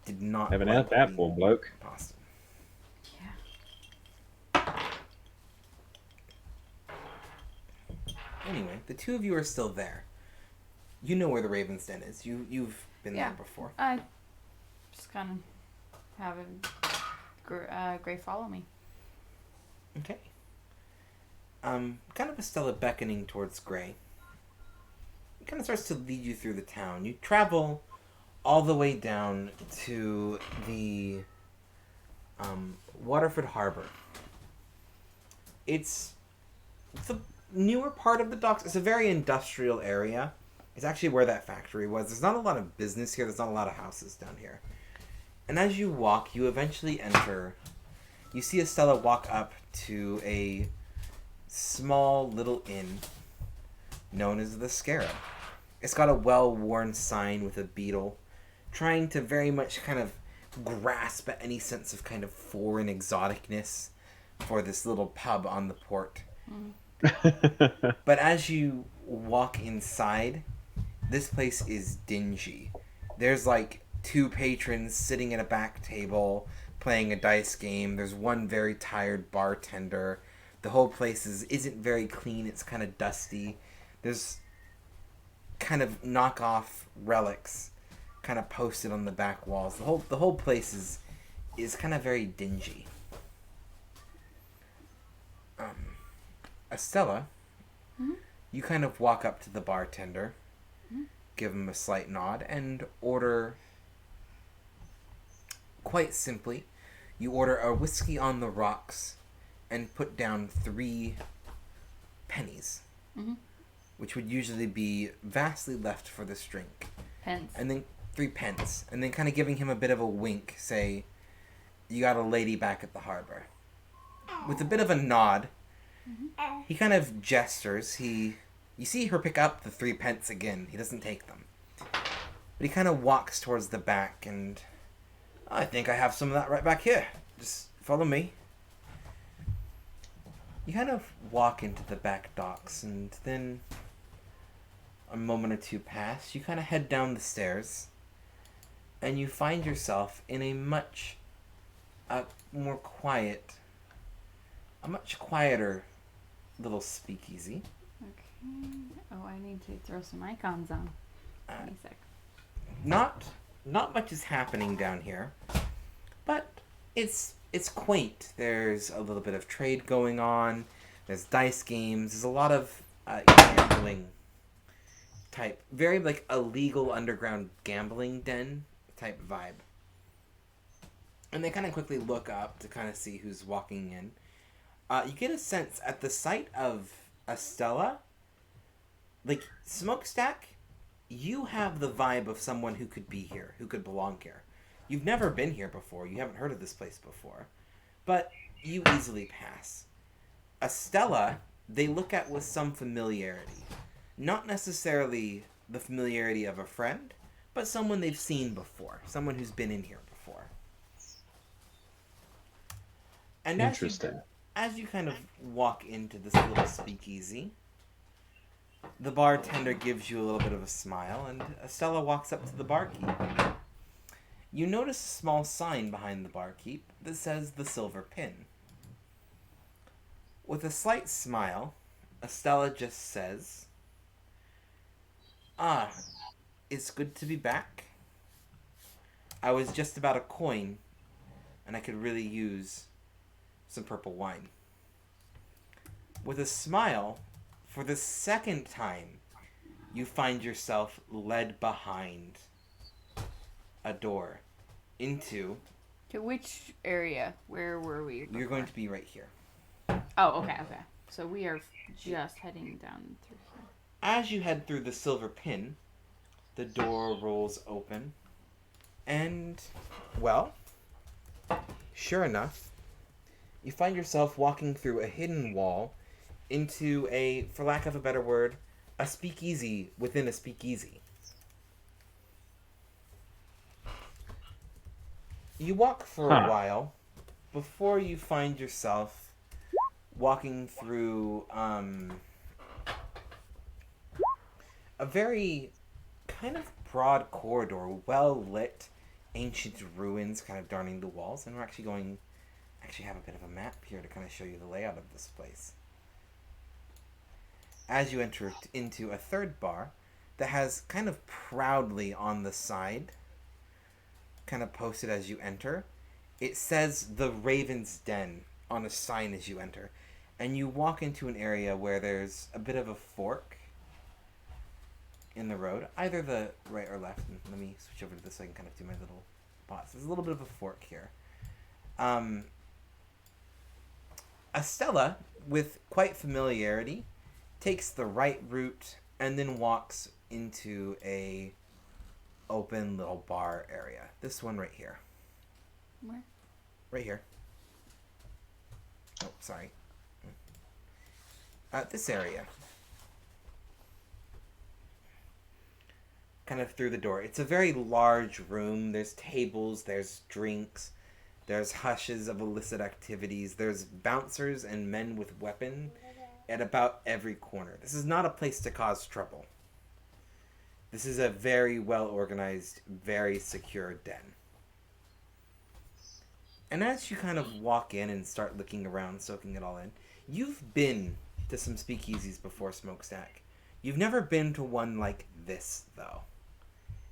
Did not Haven't like had that being for, bloke. imposter. Yeah. Anyway, the two of you are still there. You know where the Raven's Den is. You've been Yeah. there before. I just kind of have Gray follow me. Okay. Kind of Estella beckoning towards Gray. It kind of starts to lead you through the town. You travel all the way down to the Waterford Harbor. It's the newer part of the docks. It's a very industrial area. It's actually where that factory was. There's not a lot of business here. There's not a lot of houses down here. And as you walk, you eventually enter... You see Estella walk up to a small little inn known as the Scarab. It's got a well-worn sign with a beetle, trying to very much kind of grasp at any sense of kind of foreign exoticness for this little pub on the port. But as you walk inside, this place is dingy. There's like 2 patrons sitting at a back table playing a dice game. There's one very tired bartender. The whole place isn't very clean. It's kind of dusty. There's kind of knockoff relics kind of posted on the back walls. The whole place is kind of very dingy. Estella, you kind of walk up to the bartender, give him a slight nod, and order, quite simply, you order a whiskey on the rocks and put down 3 pennies, which would usually be vastly left for this drink. Pence. And then 3 pence. And then kind of giving him a bit of a wink, say, you got a lady back at the harbor. With a bit of a nod, he kind of gestures. You see her pick up the 3 pence again. He doesn't take them. But he kind of walks towards the back and, I think I have some of that right back here. Just follow me. You kind of walk into the back docks, and then a moment or 2 pass. You kind of head down the stairs, and you find yourself in a much quieter little speakeasy. Okay. Oh, I need to throw some icons on. Give me a sec. Not much is happening down here, but it's quaint. There's a little bit of trade going on. There's dice games. There's a lot of gambling type, very like a legal underground gambling den type vibe. And they kind of quickly look up to kind of see who's walking in. You get a sense at the sight of Estella, like Smokestack, you have the vibe of someone who could be here, who could belong here. You've never been here before. You haven't heard of this place before. But you easily pass. Estella, they look at with some familiarity. Not necessarily the familiarity of a friend, but someone they've seen before. Someone who's been in here before. And Interesting. As you kind of walk into this little speakeasy, the bartender gives you a little bit of a smile, and Estella walks up to the barkeep. You notice a small sign behind the barkeep that says the Silver Pin. With a slight smile, Estella just says, it's good to be back. I was just about a coin, and I could really use some purple wine. With a smile, for the second time, you find yourself led behind a door into... To which area? Where were we before? You're going to be right here. Oh, okay. So we are just heading down through here. As you head through the Silver Pin, the door rolls open, and, well, sure enough, you find yourself walking through a hidden wall into a, for lack of a better word, a speakeasy within a speakeasy. You walk for a while before you find yourself walking through a very kind of broad corridor, well lit, ancient ruins kind of darning the walls, and we're actually have a bit of a map here to kind of show you the layout of this place. As you enter into a third bar that has kind of proudly on the side, kind of posted as you enter, it says the Raven's Den on a sign as you enter. And you walk into an area where there's a bit of a fork in the road, either the right or left. And let me switch over to this so I can kind of do my little spots. There's a little bit of a fork here. Estella, with quite familiarity, takes the right route and then walks into a open little bar area. This one right here. Where? Right here. Oh, sorry. This area. Kind of through the door. It's a very large room. There's tables, there's drinks, there's hushes of illicit activities, there's bouncers and men with weapons at about every corner. This is not a place to cause trouble. This is a very well organized, very secure den. And as you kind of walk in and start looking around, soaking it all in, you've been to some speakeasies before, Smokestack. You've never been to one like this, though.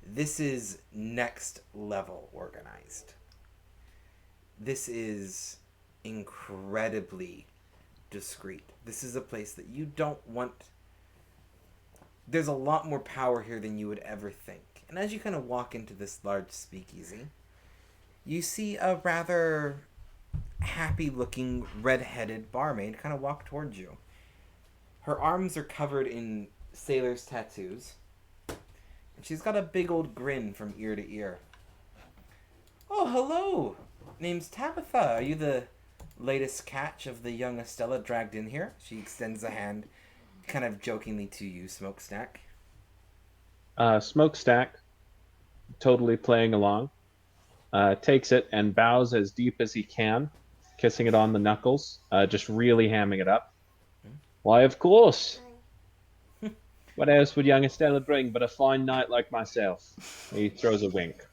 This is next level organized. This is incredibly discreet. This is a place that you don't want. There's a lot more power here than you would ever think. And as you kind of walk into this large speakeasy, you see a rather happy-looking, red-headed barmaid kind of walk towards you. Her arms are covered in sailor's tattoos, and she's got a big old grin from ear to ear. Oh, hello! Name's Tabitha. Are you the latest catch of the young Estella dragged in here? She extends a hand, kind of jokingly to you, Smokestack. Smokestack, totally playing along, takes it and bows as deep as he can, kissing it on the knuckles, just really hamming it up. Why, of course. What else would young Estella bring but a fine knight like myself? He throws a wink.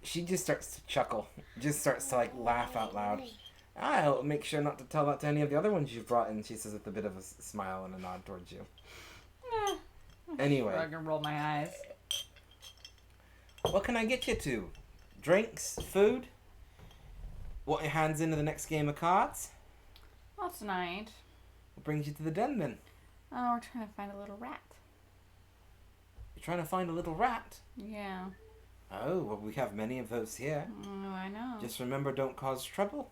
She just starts to chuckle. Just starts to, laugh out loud. I'll make sure not to tell that to any of the other ones you've brought in, she says with a bit of a smile and a nod towards you. Anyway. I can roll my eyes. What can I get you to? Drinks? Food? Want your hands into the next game of cards? Not tonight. What brings you to the den, then? Oh, we're trying to find a little rat. You're trying to find a little rat? Yeah. Oh, well, we have many of those here. Oh, I know. Just remember, don't cause trouble.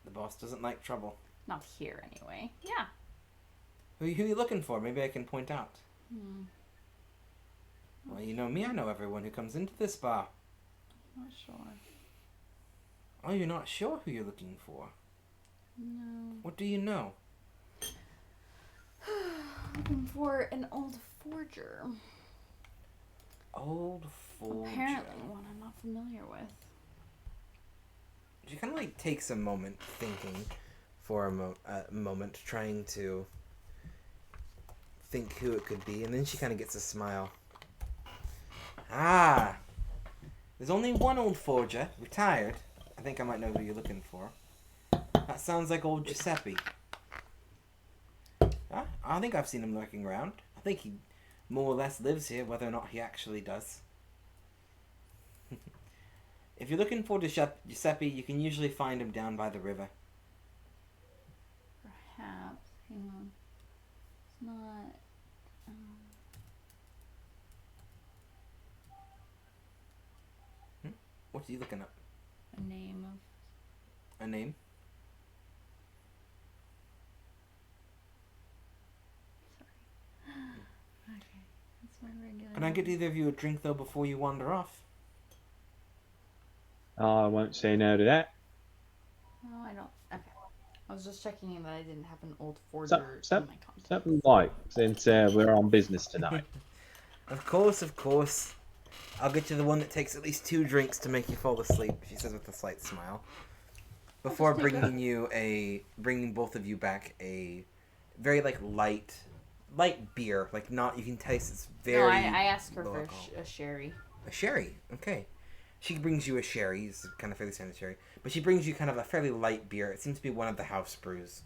The boss doesn't like trouble. Not here, anyway. Yeah. Who are you looking for? Maybe I can point out. Well, you know me. I know everyone who comes into this bar. Not sure. Oh, you're not sure who you're looking for? No. What do you know? Looking for an old forger. Old forger. Apparently one I'm not familiar with. She kind of takes a moment thinking for a moment, trying to think who it could be, and then she kind of gets a smile. Ah! There's only one old forger, retired. I think I might know who you're looking for. That sounds like old Giuseppe. I think I've seen him lurking around. I think he more or less lives here, whether or not he actually does. If you're looking for Giuseppe, you can usually find him down by the river. Perhaps. Hang on. It's not... What are you looking up? a name of... A name? Okay. That's my regular... Can I get either of you a drink, though, before you wander off? I won't say no to that. No, I don't... Okay. I was just checking that I didn't have an old forger in my contact. Something light, since we're on business tonight. Of course, of course. I'll get you the one that takes at least 2 drinks to make you fall asleep, she says with a slight smile. Before bringing both of you back a very, light beer. Not, you can taste it's very... No, I asked her low for alcohol. a sherry. A sherry, okay. She brings you a sherry, it's kind of fairly standard sherry, but she brings you kind of a fairly light beer. It seems to be one of the house brews.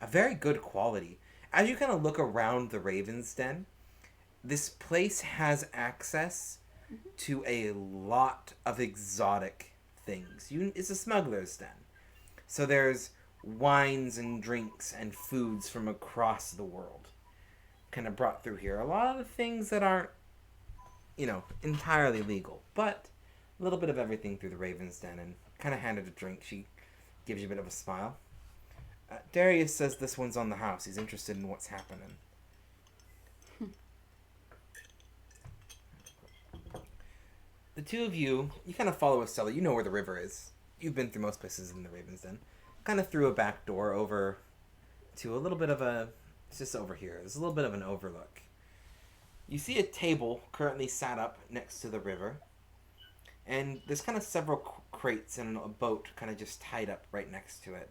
A very good quality. As you kind of look around the Raven's Den, this place has access to a lot of exotic things. It's a smuggler's den. So there's wines and drinks and foods from across the world kind of brought through here. A lot of things that aren't, entirely legal, but a little bit of everything through the Raven's Den. And kind of handed a drink. She gives you a bit of a smile. Darius says this one's on the house. He's interested in what's happening. The two of you kind of follow Estella. You know where the river is. You've been through most places in the Raven's Den. Kind of through a back door over to a little bit of a It's just over here. There's a little bit of an overlook. You see a table currently sat up next to the river. And there's kind of several crates and a boat kind of just tied up right next to it.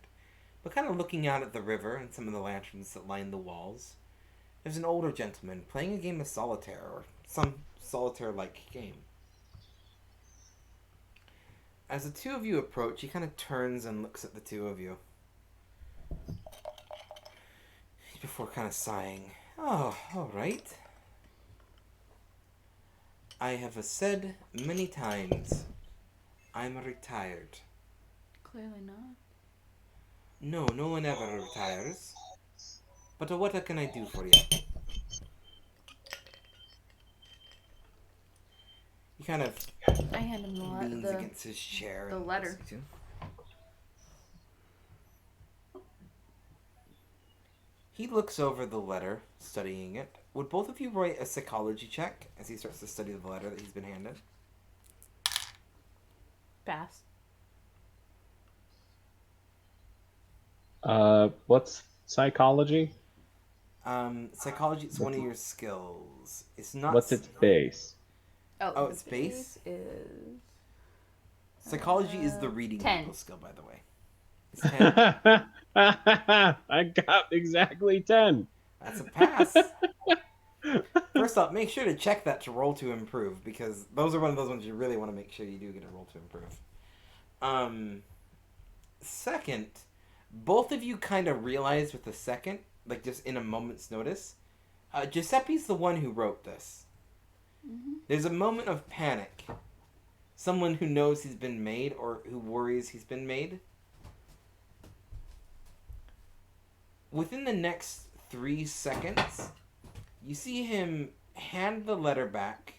But kind of looking out at the river and some of the lanterns that line the walls, there's an older gentleman playing a game of solitaire or some solitaire-like game. As the two of you approach, he kind of turns and looks at the two of you. Before kind of sighing, "Oh, all right. I have said many times, I'm retired." Clearly not. "No, no one ever retires. But what can I do for you?" He kind of I hand him leans the against his chair. the and letter. looks at you. He looks over the letter, studying it. Would both of you write a psychology check as he starts to study the letter that he's been handed? Pass. What's psychology? Psychology is one of your skills. It's not. What's its base? Oh, it's base? Is Psychology is the reading 10. people skill, by the way. It's 10. I got exactly 10. That's a pass. First off, make sure to check that to roll to improve, because those are one of those ones you really want to make sure you do get a roll to improve. Second, both of you kind of realize with the second, like just in a moment's notice, Giuseppe's the one who wrote this. Mm-hmm. There's a moment of panic. Someone who knows he's been made or who worries he's been made. Within the next 3 seconds, you see him hand the letter back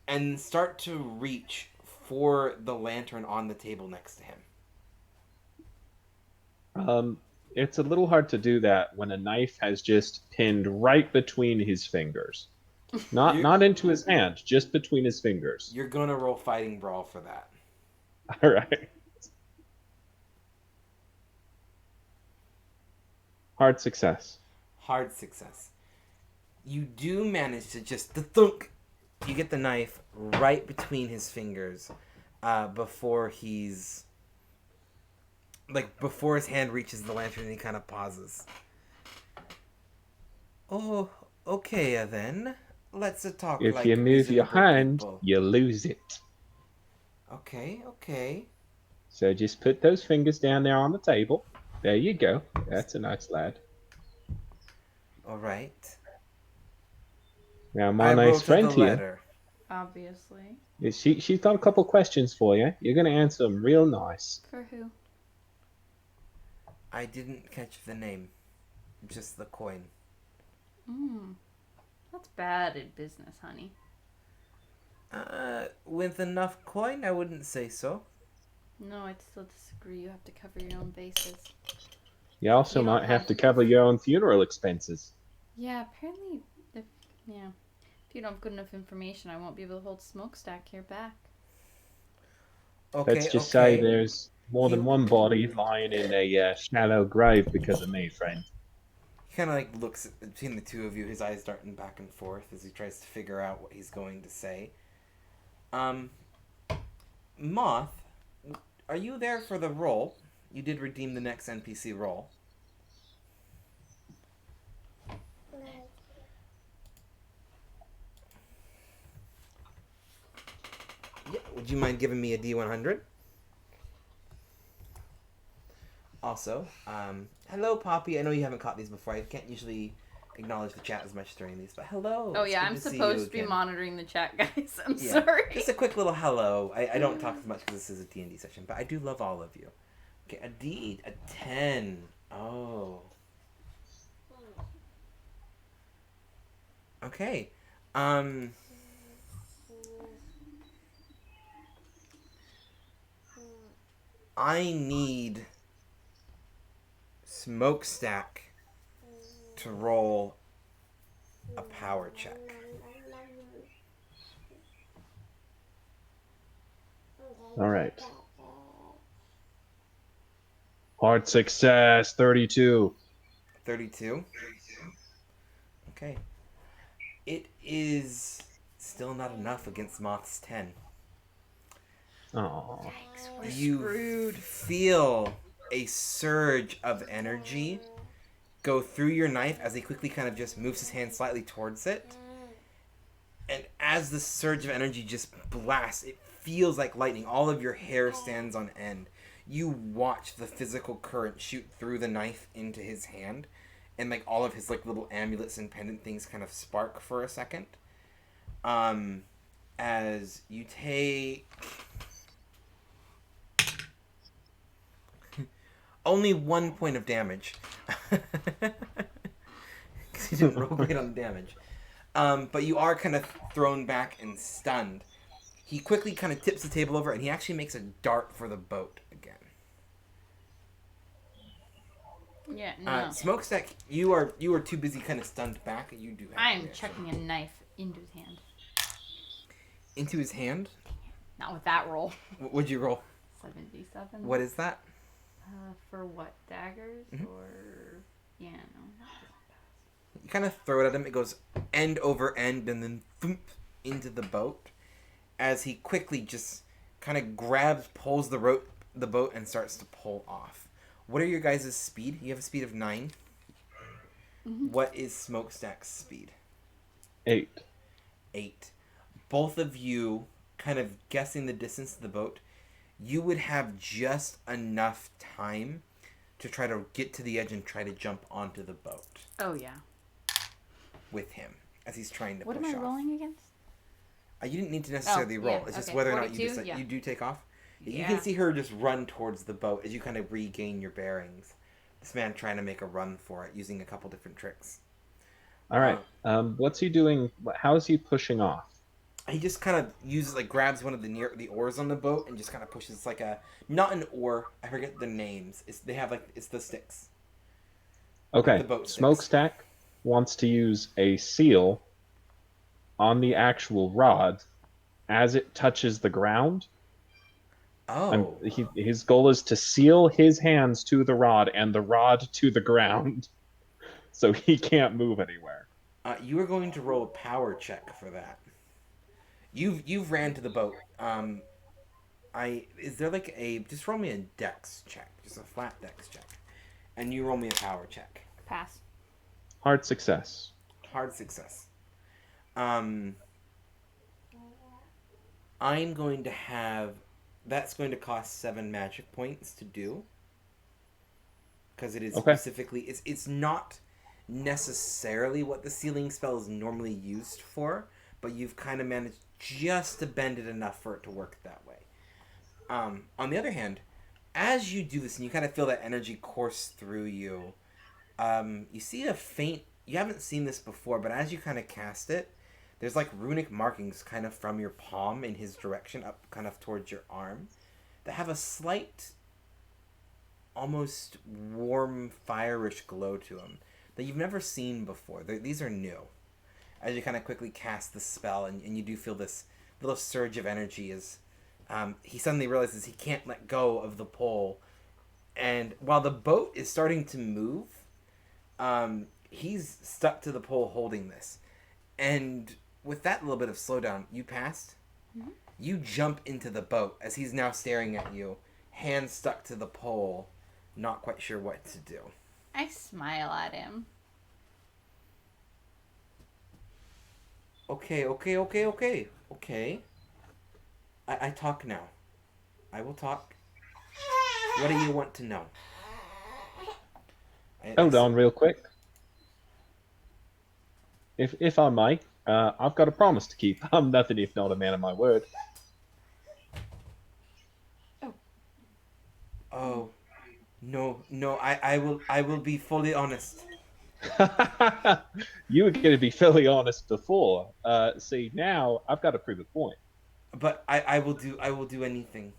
and start to reach for the lantern on the table next to him. It's a little hard to do that when a knife has just pinned right between his fingers. Not into his hand, just between his fingers. You're gonna roll Fighting Brawl for that. All right. Hard success. Hard success. You do manage to just thunk. You get the knife right between his fingers, before his hand reaches the lantern, and he kind of pauses. "Oh, okay then. Let's talk. If like you move your reasonable hand, people." you lose it. Okay. So just put those fingers down there on the table. There you go. That's a nice lad. All right. Now, my I nice wrote friend the here, letter. Obviously. she's got a couple questions for you. You're going to answer them real nice. For who? I didn't catch the name. Just the coin. That's bad at business, honey. With enough coin, I wouldn't say so. No, I'd still disagree. You have to cover your own bases. You also You don't might have have- to cover your own funeral expenses. Yeah, apparently, if you don't have good enough information, I won't be able to hold Smokestack here back. Okay, Let's just say there's more than one body lying in a shallow grave because of me, friend. He kind of like looks between the two of you, his eyes darting back and forth as he tries to figure out what he's going to say. Moth, are you there for the roll? You did redeem the next NPC roll. Yeah, would you mind giving me a D100? Also, hello, Poppy. I know you haven't caught these before. I can't usually acknowledge the chat as much during these, but hello. Oh It's yeah, good I'm to see supposed you to be again. monitoring the chat, guys. I'm Yeah, sorry. just a quick little hello. I don't talk as much because this is a D&D session, but I do love all of you. Okay, a D, a 10. Oh. Okay. I need Smokestack to roll a power check. All right. Hard success, 32. 32. Okay. It is still not enough against Moth's 10. Oh. Yikes, we're You screwed. feel a surge of energy go through your knife as he quickly kind of just moves his hand slightly towards it. And as the surge of energy just blasts, it feels like lightning. All of your hair stands on end. You watch the physical current shoot through the knife into his hand, and like all of his like little amulets and pendant things kind of spark for a second. As you take only 1 point of damage. Because you didn't roll great on damage. But you are kind of thrown back and stunned. He quickly kind of tips the table over, and he actually makes a dart for the boat again. Yeah, no. Smokestack, you are too busy kind of stunned back. You do have I am reaction. chucking a knife into his hand. Into his hand? Not with that roll. What'd you roll? 77. What is that? For what? Daggers? Mhm. Or... Yeah, no. You kind of throw it at him. It goes end over end and then thump into the boat. As he quickly just kind of pulls the boat and starts to pull off. What are your guys' speed? You have a speed of 9. Mm-hmm. What is Smokestack's speed? 8. 8. Both of you kind of guessing the distance to the boat. You would have just enough time to try to get to the edge and try to jump onto the boat Oh, yeah. with him as he's trying to What push am I off. rolling against? You didn't need to necessarily roll. yeah, It's just okay. whether or not 42? you decide Yeah. you do take off. You Yeah. can see her just run towards the boat as you kind of regain your bearings. This man trying to make a run for it using a couple different tricks. All right. What's he doing? How is he pushing off? He just kind of grabs one of the oars on the boat and just kind of pushes. It's like not an oar. I forget the names. It's the sticks. Okay. The boat sticks. Smokestack wants to use a seal on the actual rod as it touches the ground. Oh. His goal is to seal his hands to the rod and the rod to the ground, so he can't move anywhere. You are going to roll a power check for that. You've ran to the boat. Is there just roll me a dex check, just a flat dex check, and you roll me a power check. Pass. Hard success. Hard success. I'm going to have. That's going to cost 7 magic points to do. Because it is Okay. specifically. It's not necessarily what the sealing spell is normally used for, but you've kind of managed just to bend it enough for it to work that way. On the other hand, as you do this and you kind of feel that energy course through you, you see a faint. You haven't seen this before, but as you kind of cast it, there's like runic markings kind of from your palm in his direction up kind of towards your arm that have a slight, almost warm, fire-ish glow to them that you've never seen before. These are new. As you kind of quickly cast the spell and you do feel this little surge of energy as he suddenly realizes he can't let go of the pole. And while the boat is starting to move, he's stuck to the pole holding this. And with that little bit of slowdown, you passed. Mm-hmm. You jump into the boat as he's now staring at you, hands stuck to the pole, not quite sure what to do. I smile at him. Okay. I talk now. I will talk. What do you want to know? Hold on real quick. If I may, I've got a promise to keep. I'm nothing if not a man of my word. Oh, no, I will be fully honest. You were going to be fairly honest before. See, now I've got to prove a point. But I will do anything.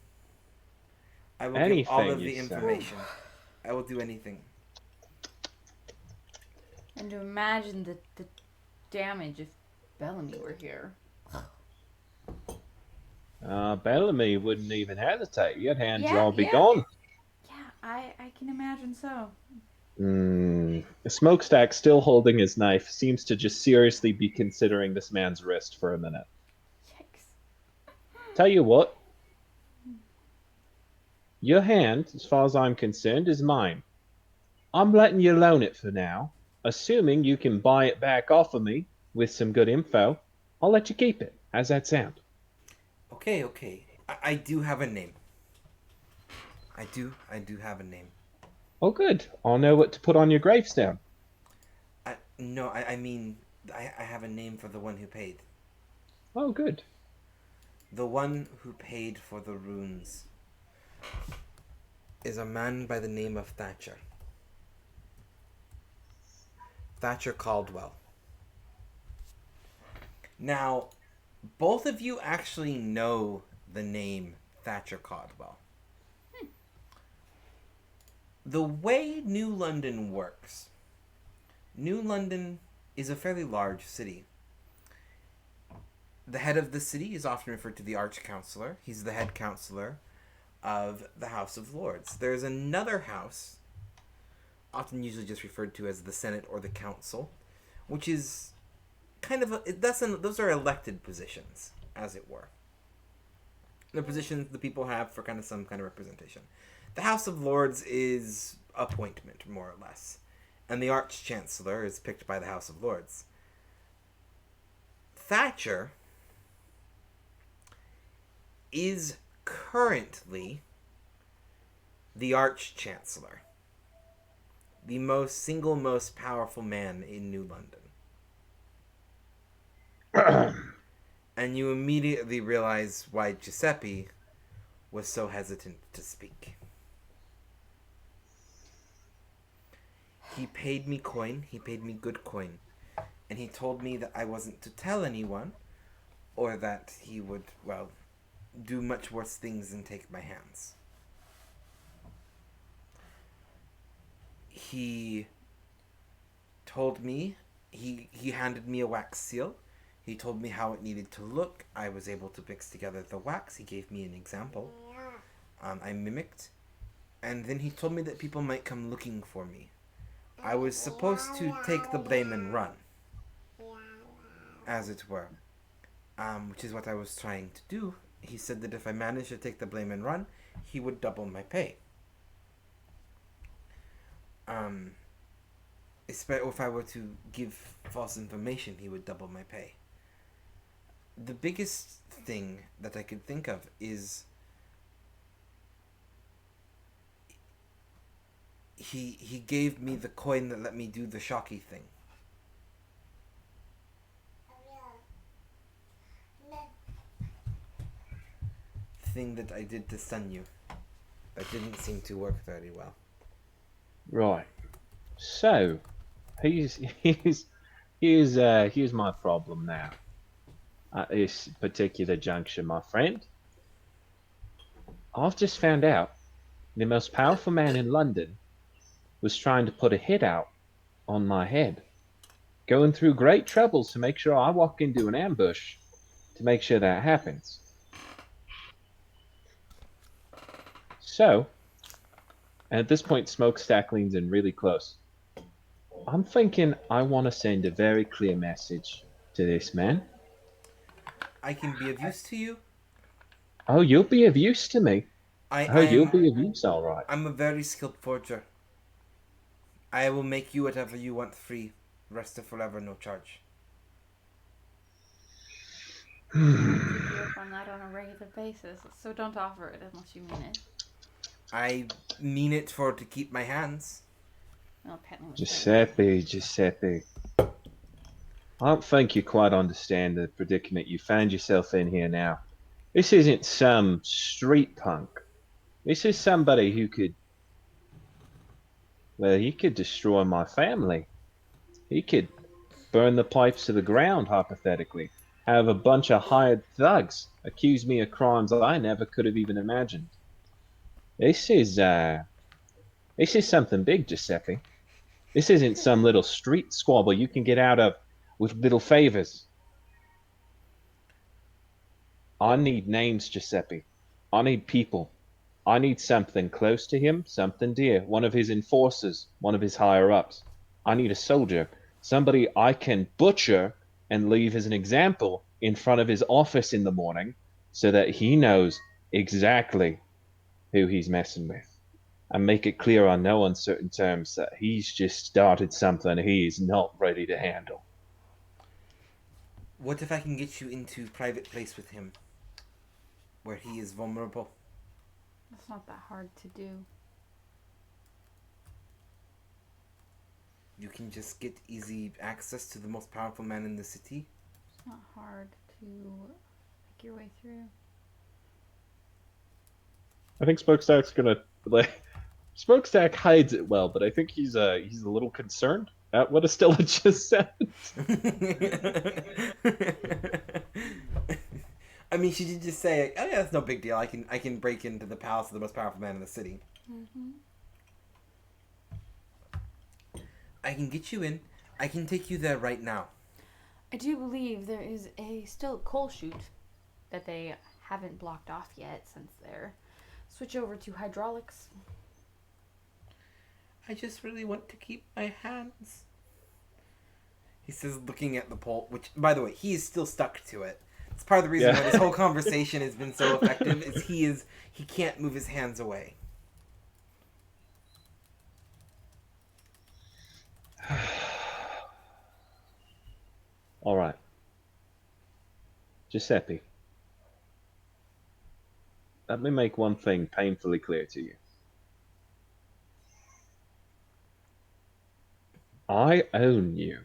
I will give Anything, all of you the say? information. I will do anything. And to imagine the damage if Bellamy were here. Bellamy wouldn't even hesitate. Your hands Yeah, all be yeah. gone. Yeah, I can imagine so. The smokestack, still holding his knife, seems to just seriously be considering this man's wrist for a minute. Yikes. Tell you what, your hand, as far as I'm concerned, is mine. I'm letting you loan it for now. Assuming you can buy it back off of me with some good info, I'll let you keep it. How's that sound? Okay, okay. I do have a name. I do have a name. Oh, good. I'll know what to put on your gravestone. No, I mean, I have a name for the one who paid. Oh, good. The one who paid for the runes is a man by the name of Thatcher. Thatcher Caldwell. Now, both of you actually know the name Thatcher Caldwell. The way New London works, New London is a fairly large city. The head of the city is often referred to the Arch-Councillor. He's the head councillor of the House of Lords. There's another house, often usually just referred to as the Senate or the Council, which is kind of those are elected positions, as it were. The positions the people have for kind of some kind of representation. The House of Lords is appointment, more or less, and the Arch-Chancellor is picked by the House of Lords. Thatcher is currently the Arch-Chancellor, the most powerful man in New London. And you immediately realize why Giuseppe was so hesitant to speak. He paid me coin, he paid me good coin, and he told me that I wasn't to tell anyone, or that he would, well, do much worse things than take my hands. He told me, he handed me a wax seal. He told me how it needed to look. I was able to mix together the wax. He gave me an example. I mimicked. And then he told me that people might come looking for me. I was supposed to take the blame and run, as it were, which is what I was trying to do. He said that if I managed to take the blame and run, he would double my pay. If I were to give false information, he would double my pay. The biggest thing that I could think of is he gave me the coin that let me do the shocky thing. Thing that I did to stun you. That didn't seem to work very well. Right. So, here's my problem now. At this particular juncture, my friend. I've just found out the most powerful man in London was trying to put a hit out on my head. Going through great troubles to make sure I walk into an ambush to make sure that happens. So, at this point, Smokestack leans in really close. I'm thinking I want to send a very clear message to this man. I can be of use to you. Oh, you'll be of use to me. You'll I'm be of use, all right. a very skilled forger. I will make you whatever you want free. Rest of forever, no charge. Take you up on that on a regular basis, so don't offer it unless you mean it. I mean it for to keep my hands. Well, Giuseppe. I don't think you quite understand the predicament you found yourself in here now. This isn't some street punk. This is somebody who could... Well, he could destroy my family. He could burn the pipes to the ground, hypothetically. Have a bunch of hired thugs accuse me of crimes I never could have even imagined. This is something big, Giuseppe. This isn't some little street squabble you can get out of with little favors. I need names, Giuseppe. I need people. I need something close to him, something dear, one of his enforcers, one of his higher ups. I need a soldier, somebody I can butcher and leave as an example in front of his office in the morning so that he knows exactly who he's messing with. And make it clear on no uncertain terms that he's just started something he's not ready to handle. What if I can get you into private place with him, where he is vulnerable? It's not that hard to do. You can just get easy access to the most powerful man in the city. It's not hard to make your way through. I think Smokestack's gonna like Smokestack hides it well, but I think he's a little concerned at what Estella just said. I mean, she did just say, "Oh yeah, that's no big deal. I can break into the palace of the most powerful man in the city. Mm-hmm. I can get you in. I can take you there right now." I do believe there is a still coal chute that they haven't blocked off yet since they're switch over to hydraulics. I just really want to keep my hands. He says, looking at the pole, which, by the way, he is still stuck to it. It's part of the reason why this whole conversation has been so effective. He can't move his hands away. All right, Giuseppe. Let me make one thing painfully clear to you. I own you.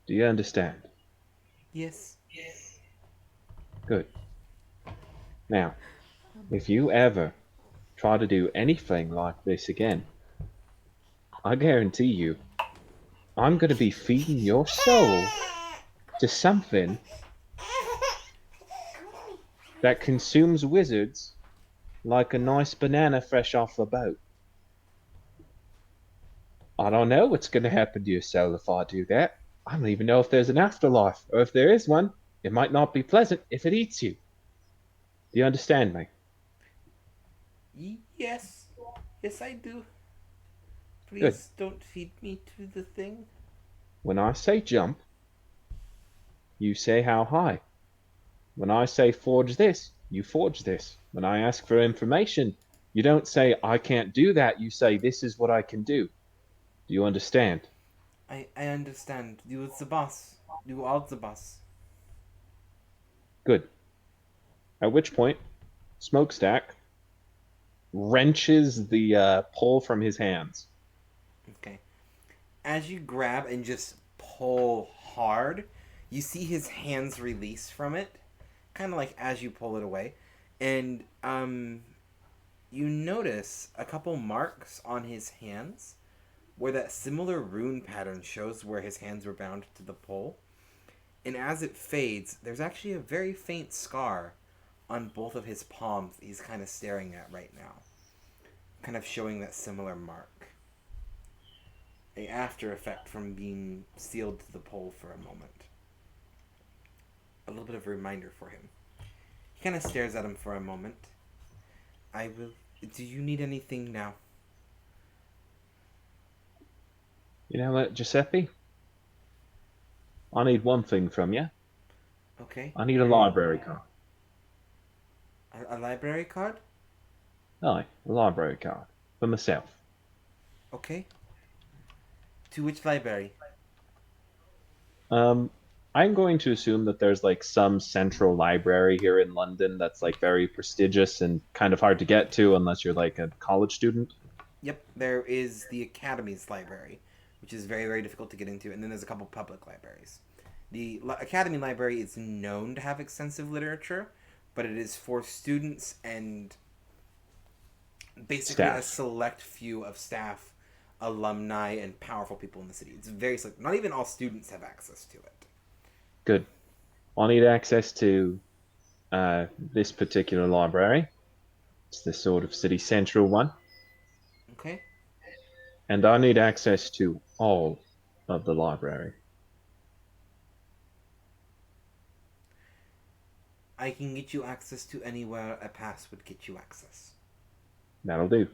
Do you understand? Yes. Good. Now, if you ever try to do anything like this again, I guarantee you, I'm going to be feeding your soul to something that consumes wizards like a nice banana fresh off the boat. I don't know what's going to happen to your soul if I do that. I don't even know if there's an afterlife, or if there is one, it might not be pleasant if it eats you. Do you understand me? Yes. Yes, I do. Please Good. don't feed me to the thing. When I say jump, you say how high. When I say forge this, you forge this. When I ask for information, you don't say I can't do that, you say this is what I can do. Do you understand? I understand. You are the boss. You are the boss. Good. At which point, Smokestack wrenches the pole from his hands. Okay. As you grab and just pull hard, you see his hands release from it, kind of like as you pull it away, and you notice a couple marks on his hands where that similar rune pattern shows where his hands were bound to the pole. And as it fades, there's actually a very faint scar on both of his palms he's kind of staring at right now, kind of showing that similar mark. A after effect from being sealed to the pole for a moment. A little bit of a reminder for him. He kind of stares at him for a moment. I will... Do you need anything now? You know what, Giuseppe? I need one thing from you. Okay. I need a library card. A library card? Aye, a library card. For myself. Okay. To which library? I'm going to assume that there's like some central library here in London that's like very prestigious and kind of hard to get to unless you're like a college student. Yep, there is the Academy's library, which is very, very difficult to get into, and then there's a couple public libraries. The Academy Library is known to have extensive literature, but it is for students and basically Staff. a select few of staff, alumni, and powerful people in the city. It's very select. Not even all students have access to it. Good. I'll need access to this particular library. It's the sort of city central one. Okay? And I need access to all of the library. I can get you access to anywhere a pass would get you access. That'll do.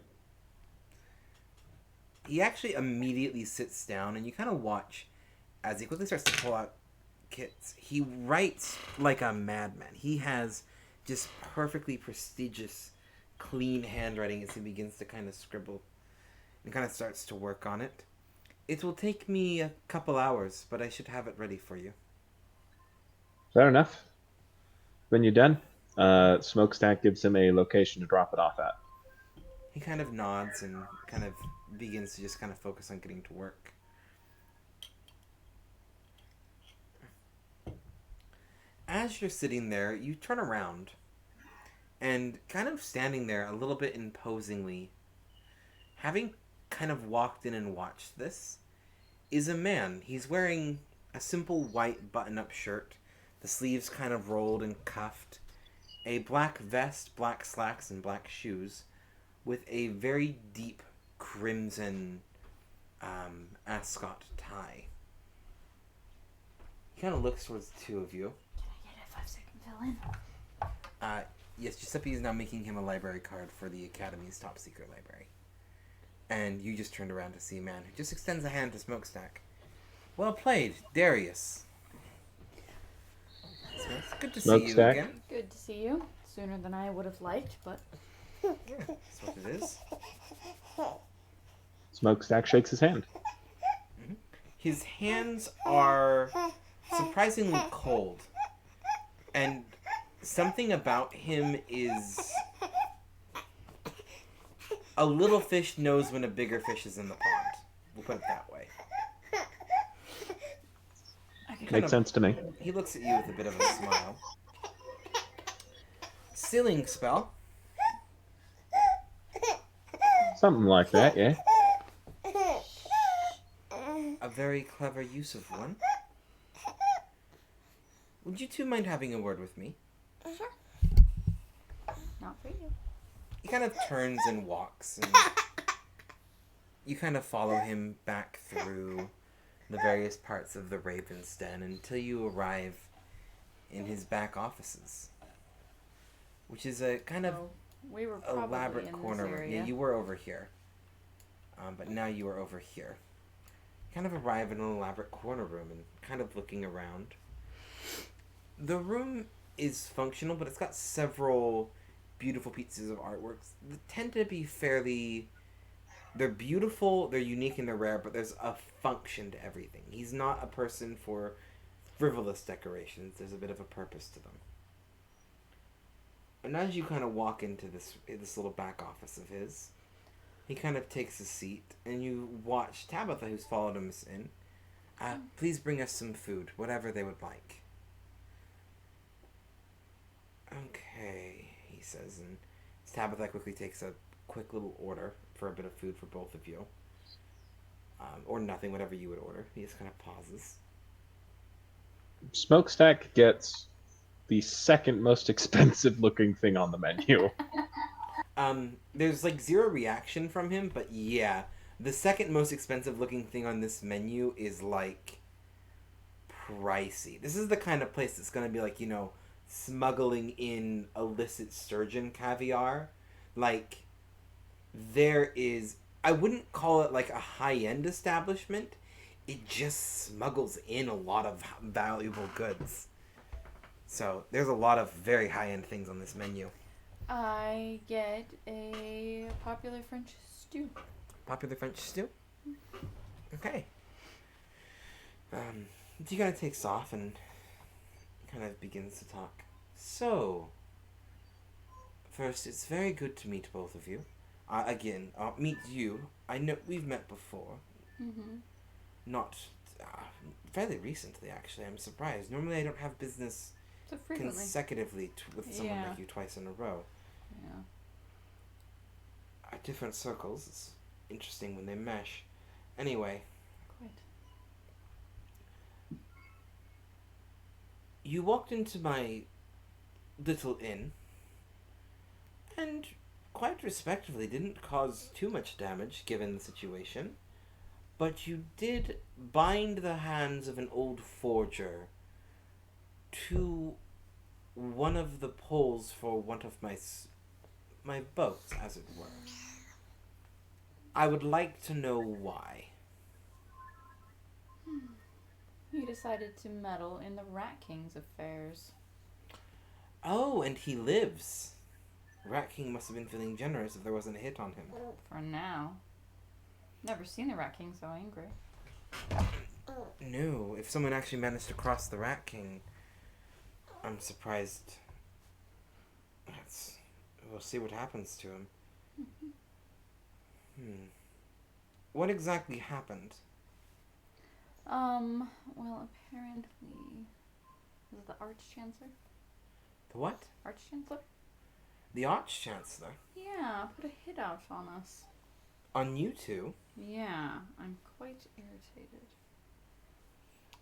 He actually immediately sits down, and you kind of watch as he quickly starts to pull out kits. He writes like a madman. He has just perfectly prestigious, clean handwriting as he begins to kind of scribble and kind of starts to work on it. It will take me a couple hours, but I should have it ready for you. Fair enough. When you're done, Smokestack gives him a location to drop it off at. He kind of nods and kind of begins to just kind of focus on getting to work. As you're sitting there, you turn around and kind of standing there a little bit imposingly, having kind of walked in and watched this, is a man. He's wearing a simple white button-up shirt, the sleeves kind of rolled and cuffed, a black vest, black slacks, and black shoes, with a very deep crimson ascot tie. He kind of looks towards the two of you. Can I get a 5-second fill-in? Yes, Giuseppe is now making him a library card for the Academy's top secret library. And you just turned around to see a man who just extends a hand to Smokestack. Well played, Darius. So it's good to see you Smokestack. again. Good to see you. Sooner than I would have liked, but Yeah, that's what it is. Smokestack shakes his hand. His hands are surprisingly cold. And something about him is... A little fish knows when a bigger fish is in the pond. We'll put it that way. Makes sense to me. He looks at you with a bit of a smile. Sealing spell. Something like that, yeah. A very clever use of one. Would you two mind having a word with me? not for you. He kind of turns and walks, and you kind of follow him back through the various parts of the Raven's Den until you arrive in his back offices, which is a kind of We were probably elaborate in corner. this area. Yeah, you were over here, but now you are over here. Kind of arrive in an elaborate corner room and kind of looking around. The room is functional, but it's got several beautiful pieces of artworks that tend to be fairly... They're beautiful, they're unique, and they're rare, but there's a function to everything. He's not a person for frivolous decorations. There's a bit of a purpose to them. And as you kind of walk into this little back office of his, he kind of takes a seat, and you watch Tabitha, who's followed him in. Please bring us some food, whatever they would like. Okay, he says, and Tabitha quickly takes a quick little order for a bit of food for both of you. Or nothing, whatever you would order. He just kind of pauses. Smokestack gets the second most expensive looking thing on the menu. There's like zero reaction from him, but yeah, the second most expensive looking thing on this menu is like pricey. This is the kind of place that's gonna be like, you know, smuggling in illicit sturgeon caviar. Like, there is... I wouldn't call it like a high-end establishment. It just smuggles in a lot of valuable goods. So, there's a lot of very high-end things on this menu. I get a popular French stew. Popular French stew? Okay. He kind of takes off and kind of begins to talk. So, first, it's very good to meet both of you. Again, meet you. I know we've met before. Mm-hmm. Not fairly recently, actually. I'm surprised. Normally, I don't have business So frequently. consecutively with someone Yeah. like you twice in a row. Yeah. Different circles. It's interesting when they mesh. Anyway, Quite. you walked into my little inn, and quite respectively didn't cause too much damage given the situation, but you did bind the hands of an old forger to one of the poles for one of my boats, as it were. I would like to know why. You decided to meddle in the Rat King's affairs. Oh, and he lives. Rat King must have been feeling generous if there wasn't a hit on him. For now. Never seen the Rat King so angry. No, if someone actually managed to cross the Rat King, I'm surprised. We'll see what happens to him. What exactly happened? Well, apparently... Is it the Arch-Chancellor? The what? Arch-Chancellor? The Arch-Chancellor? Yeah, put a hit out on us. On you two? Yeah, I'm quite irritated.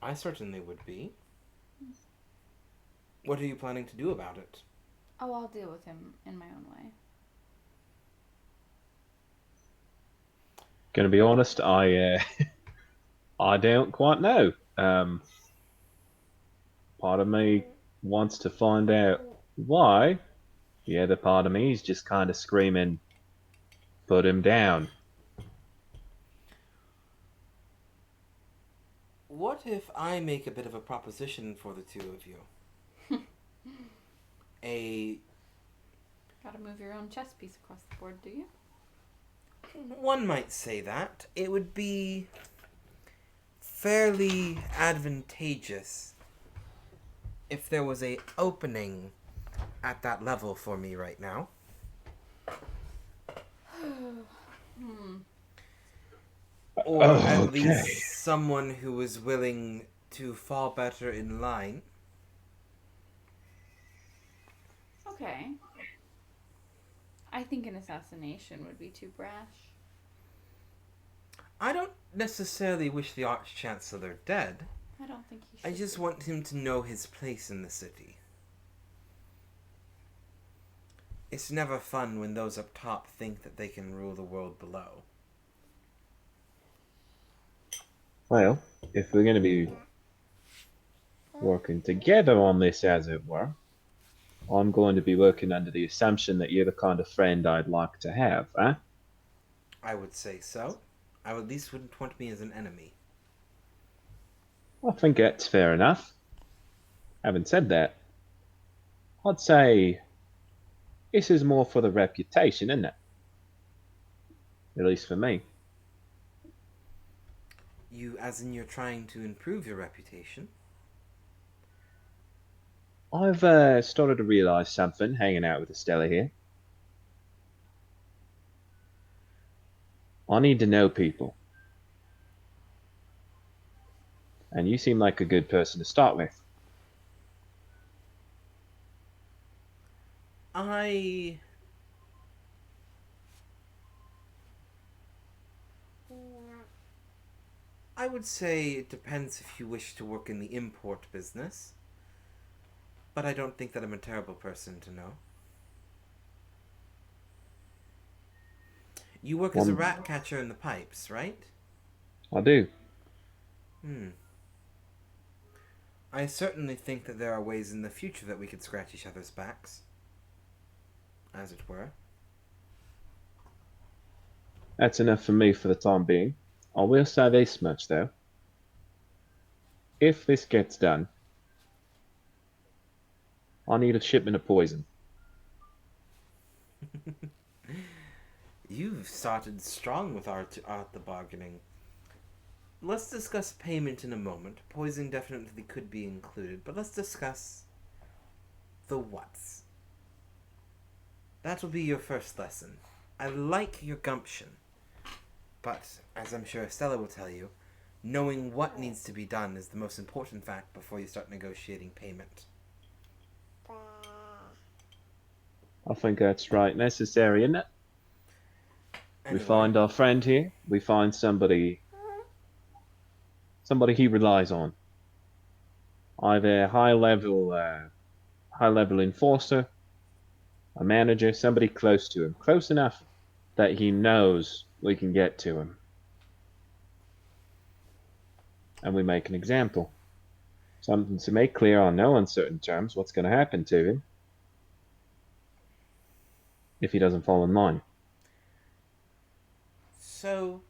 I certainly would be. What are you planning to do about it? Oh, I'll deal with him in my own way. Gonna be honest, I don't quite know. Part of me wants to find out why. The other part of me is just kind of screaming, "Put him down." What if I make a bit of a proposition for the two of you? Gotta move your own chess piece across the board, do you? One might say that. It would be fairly advantageous if there was a opening at that level for me right now. Or at least someone who is willing to fall better in line. Okay. I think an assassination would be too brash. I don't necessarily wish the Arch-Chancellor dead. I don't think he should. I just want him to know his place in the city. It's never fun when those up top think that they can rule the world below. Well, if we're going to be working together on this, as it were, I'm going to be working under the assumption that you're the kind of friend I'd like to have, eh? I would say so. I at least wouldn't want me as an enemy. I think that's fair enough. Having said that, I'd say this is more for the reputation, isn't it? At least for me. You, as in you're trying to improve your reputation? I've started to realise something hanging out with Estella here. I need to know people. And you seem like a good person to start with. I would say it depends if you wish to work in the import business. But I don't think that I'm a terrible person to know. You work as a rat catcher in the pipes, right? I do. I certainly think that there are ways in the future that we could scratch each other's backs. As it were. That's enough for me for the time being. I will say this much, though. If this gets done, I need a shipment of poison. You've started strong with the bargaining. Let's discuss payment in a moment. Poison definitely could be included, but let's discuss the whats. That will be your first lesson. I like your gumption, but as I'm sure Estella will tell you, knowing what needs to be done is the most important fact before you start negotiating payment. I think that's right. Necessary, isn't it? Anyway, We find our friend here. We find somebody he relies on. Either a high level enforcer, a manager, somebody close to him, close enough that he knows we can get to him, and we make an example. Something to make clear on no uncertain terms what's going to happen to him if he doesn't fall in line. So,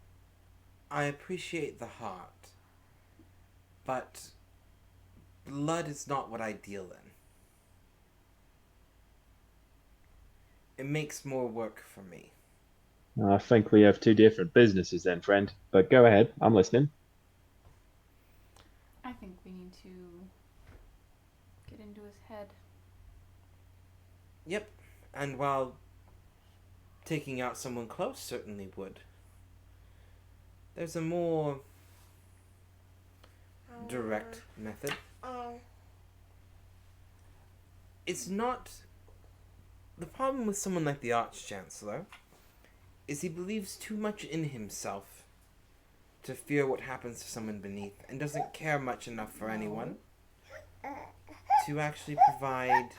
I appreciate the heart, but blood is not what I deal in. It makes more work for me. I think we have two different businesses then, friend. But go ahead, I'm listening. I think we need to get into his head. Yep, and while taking out someone close certainly would, there's a more direct method. It's not... The problem with someone like the Arch-Chancellor is he believes too much in himself to fear what happens to someone beneath, and doesn't care much enough for anyone to actually provide...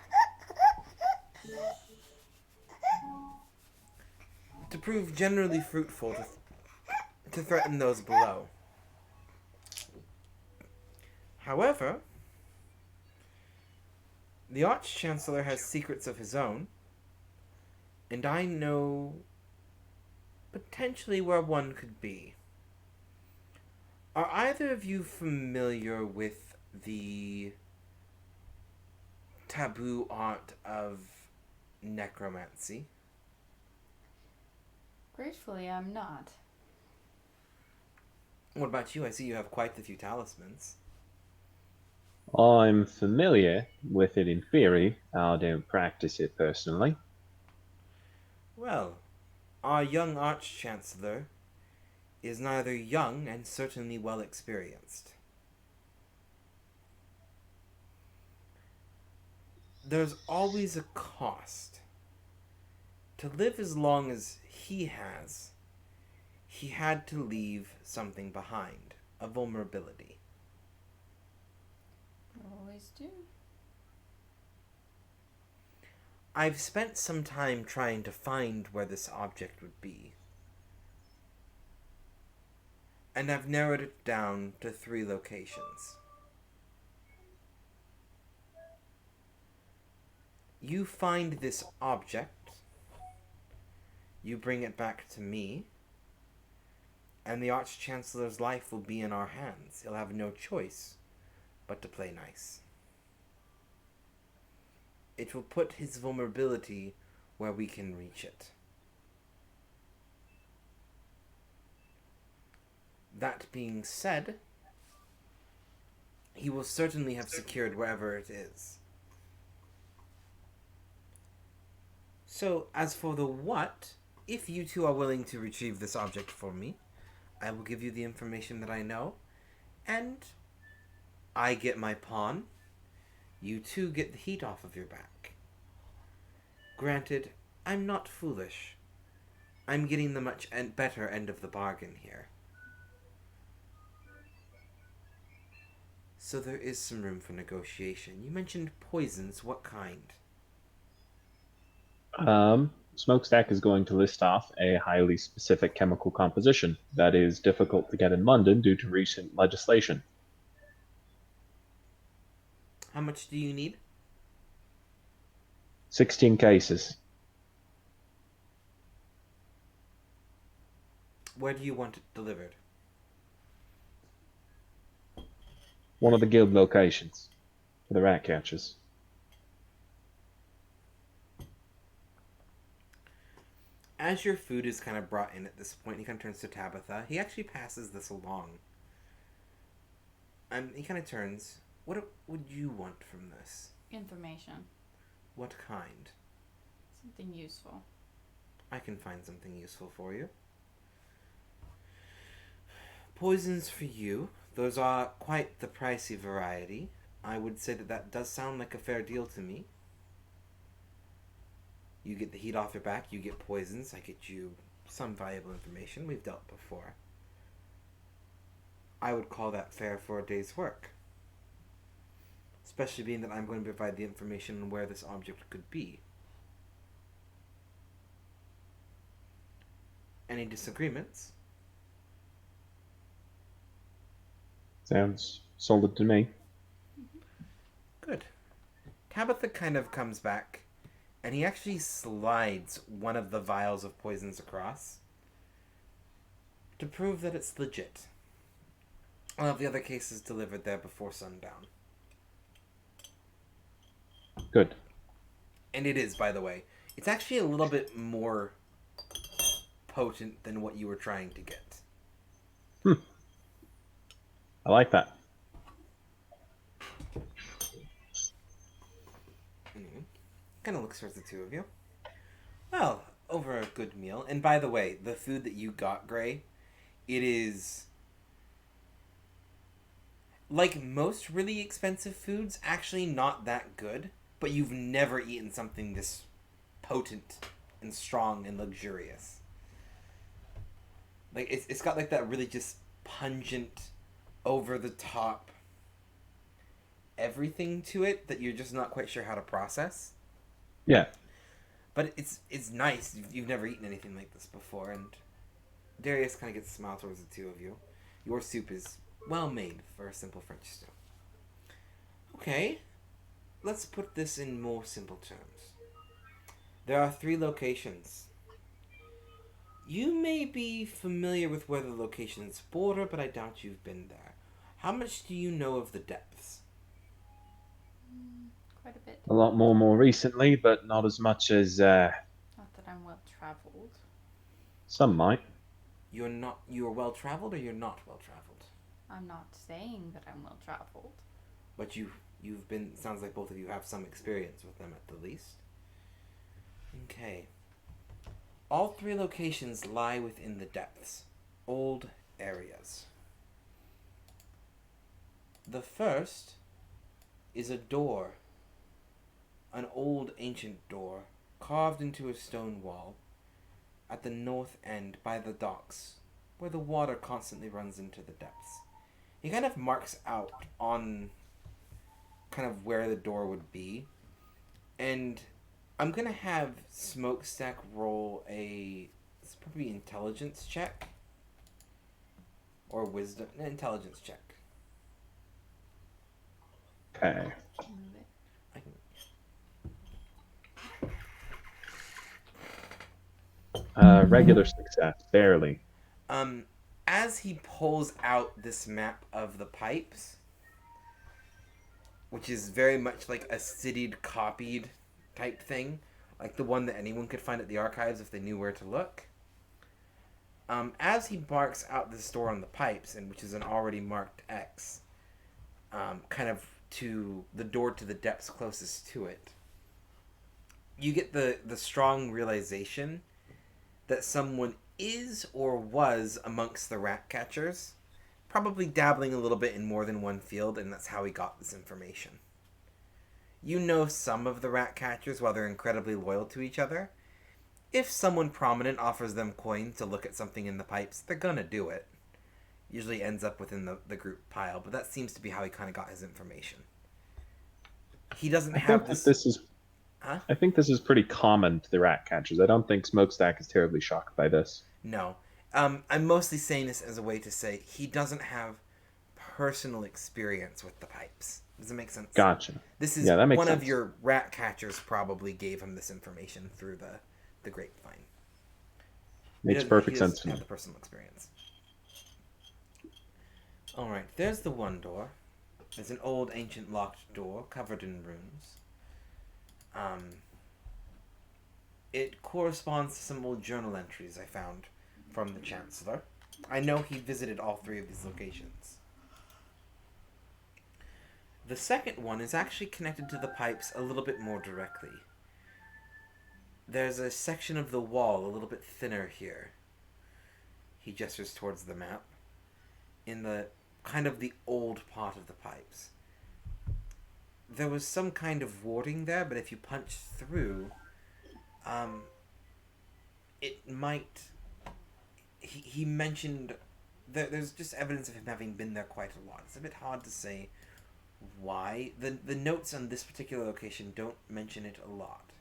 to prove generally fruitful to threaten those below. However, the Arch-Chancellor has secrets of his own, and I know potentially where one could be. Are either of you familiar with the taboo art of necromancy? Gratefully, I'm not. What about you? I see you have quite the few talismans. I'm familiar with it in theory. I don't practice it personally. Well, our young Arch-Chancellor is neither young and certainly well experienced. There's always a cost. To live as long as he has, he had to leave something behind, a vulnerability. Always do. I've spent some time trying to find where this object would be, and I've narrowed it down to 3 locations. You find this object, you bring it back to me, and the Arch-Chancellor's life will be in our hands. He'll have no choice but to play nice. It will put his vulnerability where we can reach it. That being said, he will certainly have secured wherever it is. So, as for the what, if you two are willing to retrieve this object for me, I will give you the information that I know, and I get my pawn. You two get the heat off of your back. Granted, I'm not foolish. I'm getting the much better end of the bargain here. So there is some room for negotiation. You mentioned poisons. What kind? Smokestack is going to list off a highly specific chemical composition that is difficult to get in London due to recent legislation. How much do you need? 16 cases. Where do you want it delivered? One of the guild locations for the rat catchers. As your food is kind of brought in at this point, he kind of turns to Tabitha. He actually passes this along. He kind of turns. What would you want from this? Information. What kind? Something useful. I can find something useful for you. Poisons for you. Those are quite the pricey variety. I would say that does sound like a fair deal to me. You get the heat off your back, you get poisons, I get you some valuable information. We've dealt before. I would call that fair for a day's work. Especially being that I'm going to provide the information on where this object could be. Any disagreements? Sounds solid to me. Good. Tabitha kind of comes back, and he actually slides one of the vials of poisons across to prove that it's legit. I'll have the other cases delivered there before sundown. Good. And it is, by the way. It's actually a little bit more potent than what you were trying to get. I like that. Anyway, kind of looks towards the two of you. Well, over a good meal. And by the way, the food that you got, Gray, it is... like most really expensive foods, actually not that good, but you've never eaten something this potent and strong and luxurious. Like, it's got like that really just pungent, over the top everything to it that you're just not quite sure how to process. Yeah. But it's nice. You've never eaten anything like this before, and Darius kind of gets a smile towards the two of you. Your soup is well made for a simple French stew. Okay, let's put this in more simple terms. There are 3 locations. You may be familiar with where the locations border, but I doubt you've been there. How much do you know of the depths? Quite a bit. A lot more recently, but not as much as Not that I'm well traveled. some might. You're well traveled, or you're not well traveled? I'm not saying that I'm well traveled. But you've been, sounds like both of you have some experience with them at the least. Okay. All 3 locations lie within the depths. Old areas. The first is a door. An old ancient door, carved into a stone wall, at the north end by the docks, where the water constantly runs into the depths. He kind of marks out on kind of where the door would be, and I'm gonna have Smokestack roll it's probably intelligence check or wisdom, intelligence check. Okay. Move it. I can, Regular success, barely. as he pulls out this map of the pipes, which is very much like a citied, copied type thing, like the one that anyone could find at the archives if they knew where to look. As he marks out this door on the pipes, and which is an already marked X, kind of to the door to the depths closest to it, you get the strong realization that someone is or was amongst the rat catchers, probably dabbling a little bit in more than one field, and that's how he got this information. You know some of the rat catchers, while they're incredibly loyal to each other. If someone prominent offers them coin to look at something in the pipes, they're gonna do it. Usually ends up within the group pile, but that seems to be how he kind of got his information. He doesn't have this... This is. Huh? I think this is pretty common to the rat catchers. I don't think Smokestack is terribly shocked by this. No. I'm mostly saying this as a way to say he doesn't have personal experience with the pipes. Does it make sense? Gotcha. This is that makes one sense. of your rat catchers probably gave him this information through the grapevine. Makes perfect sense to Have me. the personal experience. All right, there's the one door. There's an old ancient locked door covered in runes. It corresponds to some old journal entries I found from the Chancellor. I know he visited all 3 of these locations. The second one is actually connected to the pipes a little bit more directly. There's a section of the wall a little bit thinner here. He gestures towards the map. In the kind of the old part of the pipes. There was some kind of warding there, but if you punch through, it might... He mentioned... There's just evidence of him having been there quite a lot. It's a bit hard to say why. The notes on this particular location don't mention it a lot.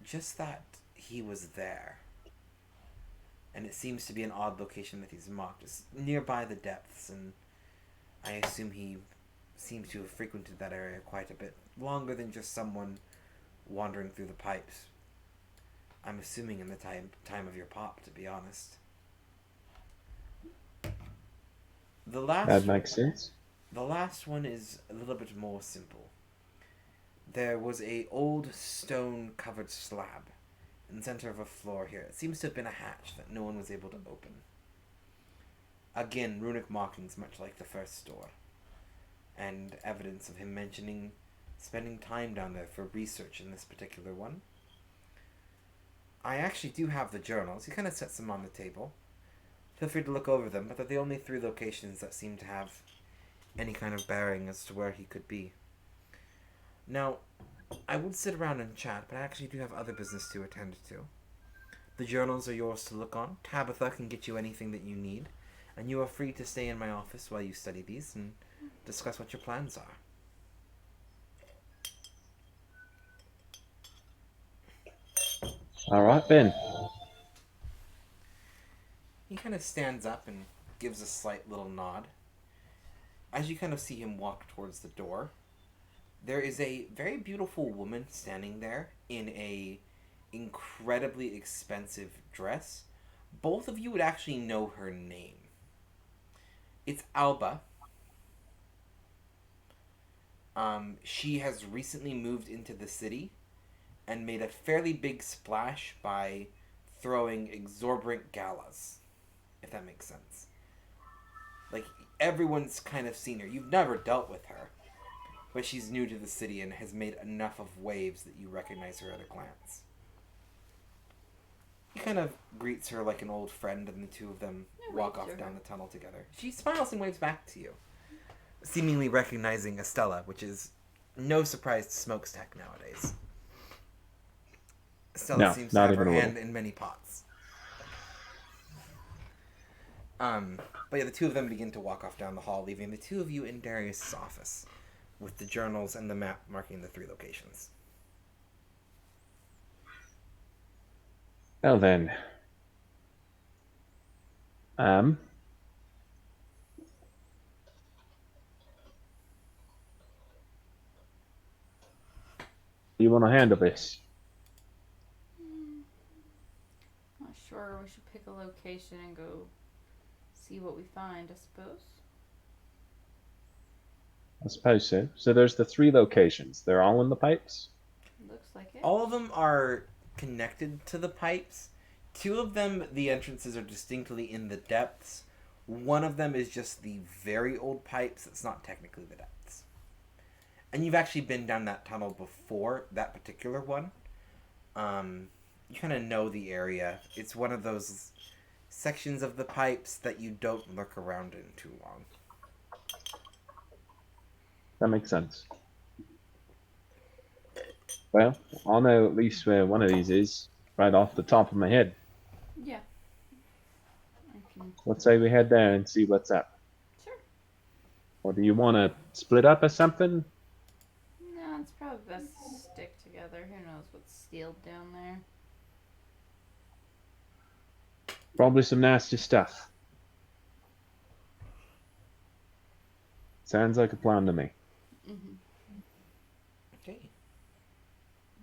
Just that he was there. And it seems to be an odd location that he's marked. It's nearby the depths, and I assume he seems to have frequented that area quite a bit longer than just someone wandering through the pipes. I'm assuming in the time of your pop, to be honest. The last That makes sense. The last one is a little bit more simple. There was a old stone covered slab in the center of a floor here. It seems to have been a hatch that no one was able to open. Again, runic markings much like the first door. And evidence of him mentioning spending time down there for research in this particular one. I actually do have the journals. He kind of sets them on the table. Feel free to look over them, but they're the only 3 locations that seem to have any kind of bearing as to where he could be. Now, I would sit around and chat, but I actually do have other business to attend to. The journals are yours to look on. Tabitha can get you anything that you need, and you are free to stay in my office while you study these and discuss what your plans are. All right, Ben. He kind of stands up and gives a slight little nod. As you kind of see him walk towards the door, there is a very beautiful woman standing there in a incredibly expensive dress. Both of you would actually know her name. It's Alba. She has recently moved into the city and made a fairly big splash by throwing exorbitant galas, if that makes sense. Like, everyone's kind of seen her. You've never dealt with her, but she's new to the city and has made enough of waves that you recognize her at a glance. He kind of greets her like an old friend, and the two of them walk off down the tunnel together. She smiles and waves back to you, seemingly recognizing Estella, which is no surprise to Smokestack nowadays. Estella seems to have her hand in many pots. But yeah, the two of them begin to walk off down the hall, leaving the two of you in Darius' office, with the journals and the map marking the 3 locations. Well then. You want to handle this? Not sure. We should pick a location and go see what we find, I suppose. I suppose so. So there's the 3 locations. They're all in the pipes? Looks like it. All of them are connected to the pipes. 2 of them, the entrances are distinctly in the depths. One of them is just the very old pipes. It's not technically the depths. And you've actually been down that tunnel before, that particular one. You kind of know the area. It's one of those sections of the pipes that you don't look around in too long. That makes sense. Well, I'll know at least where one of these is, right off the top of my head. Yeah. I can. Let's say we head there and see what's up. Sure. Or do you want to split up or something? No, it's probably best to stick together. Who knows what's sealed down there? Probably some nasty stuff. Sounds like a plan to me. Mm-hmm. Okay.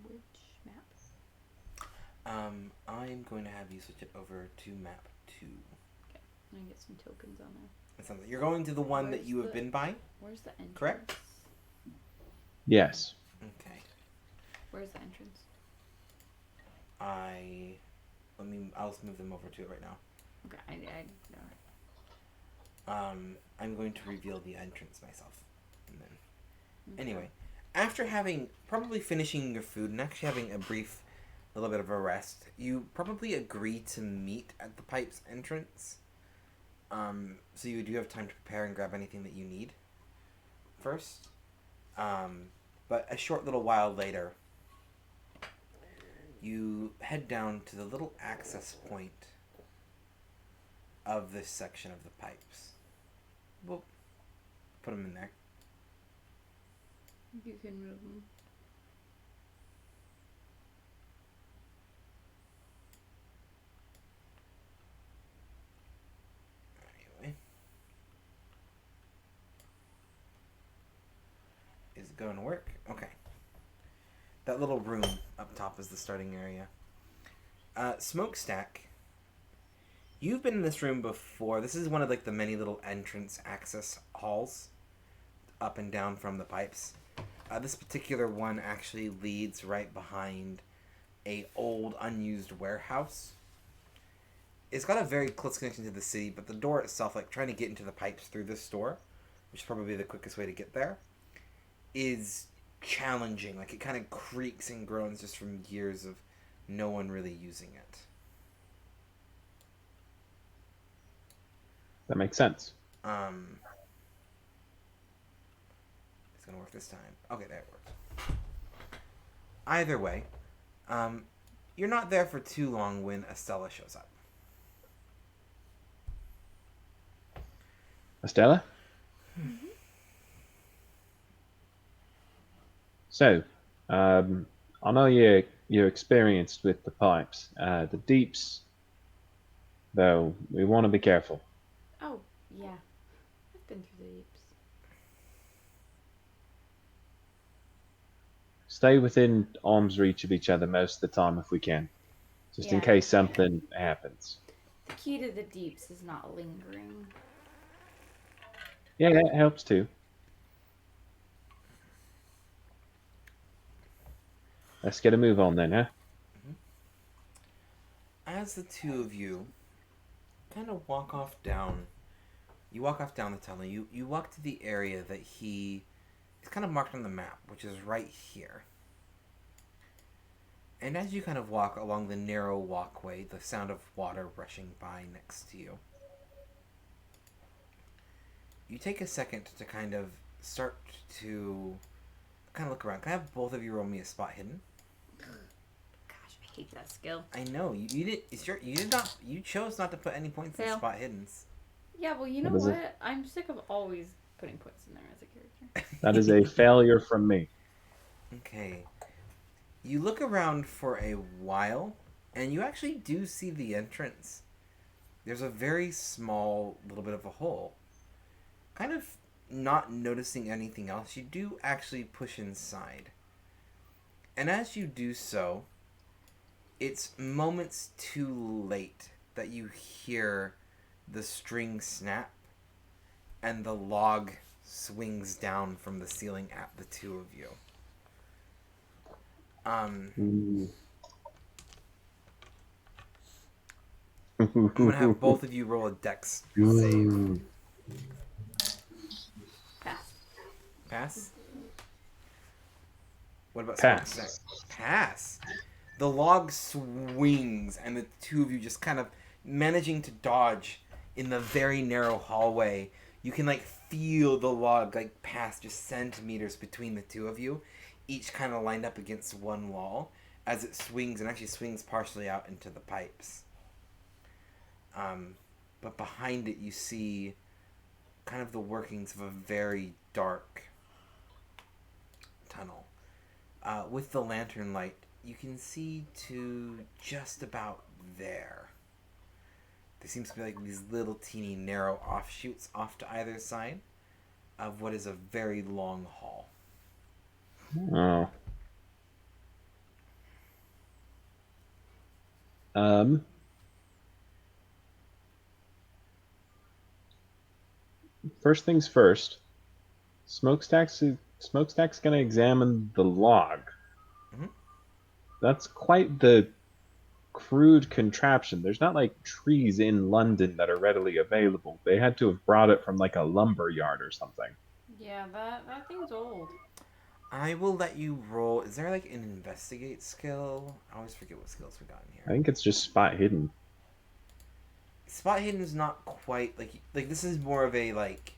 Which map? I'm going to have you switch it over to map 2. Okay. I'm gonna get some tokens on there. It sounds like you're going to the one that you have been by? Where's the entrance? Correct? Yes. Okay. Where's the entrance? I'll move them over to it right now. Okay, I know. I'm going to reveal the entrance myself. And then, Okay. anyway, after probably finishing your food and actually having a brief little bit of a rest, you probably agree to meet at the pipe's entrance. So you do have time to prepare and grab anything that you need first. But a short little while later, you head down to the little access point of this section of the pipes. We'll put them in there. You can move them. Anyway. it going to work? Okay. That little room up top is the starting area. Smokestack. You've been in this room before. This is one of like the many little entrance access halls up and down from the pipes. This particular one actually leads right behind a old unused warehouse. It's got a very close connection to the city, but the door itself, like trying to get into the pipes through this door, which is probably the quickest way to get there, is challenging. Like it kind of creaks and groans just from years of no one really using it. That makes sense. It's gonna work this time. Okay, there it worked. Either way, you're not there for too long when Estella shows up. Estella? Mm-hmm. So, I know you're experienced with the pipes. The deeps, though, we want to be careful. Oh, yeah. I've been through the deeps. Stay within arm's reach of each other most of the time if we can, just in Yeah. case something happens. The key to the deeps is not lingering. Yeah, that helps too. Let's get a move on then, huh? As the two of you kind of walk off down, you walk off down the tunnel. You walk to the area that he's kind of marked on the map, which is right here. And as you kind of walk along the narrow walkway, the sound of water rushing by next to you, you take a second to kind of start to kind of look around. Can I have both of you roll me a spot hidden? Gosh, I hate that skill. I know you chose not to put any points in Fail. spot hiddens. Yeah, well, you know What is it? what? I'm sick of always putting points in there as a character. That is a failure from me. Okay. You look around for a while, and you actually do see the entrance. There's a very small little bit of a hole. Kind of not noticing anything else, you do actually push inside. And as you do so, it's moments too late that you hear the string snap and the log swings down from the ceiling at the two of you. Ooh. I'm gonna have both of you roll a dex save. Ooh. Pass. Pass? What about Pass. Smokestack? Pass. The log swings, and the two of you just kind of managing to dodge in the very narrow hallway. You can like feel the log like pass just centimeters between the two of you, each kind of lined up against one wall as it swings and actually swings partially out into the pipes. But behind it you see kind of the workings of a very dark tunnel. With the lantern light, you can see to just about there. There seems to be like these little teeny narrow offshoots off to either side of what is a very long hall. Oh. First things first. Smokestack's gonna examine the log. Mhm. That's quite the crude contraption. There's not like trees in London that are readily available. They had to have brought it from like a lumber yard or something. Yeah, that thing's old. I will let you roll. Is there like an investigate skill? I always forget what skills we got in I here. think it's just spot hidden. Spot hidden is not quite like this is more of a like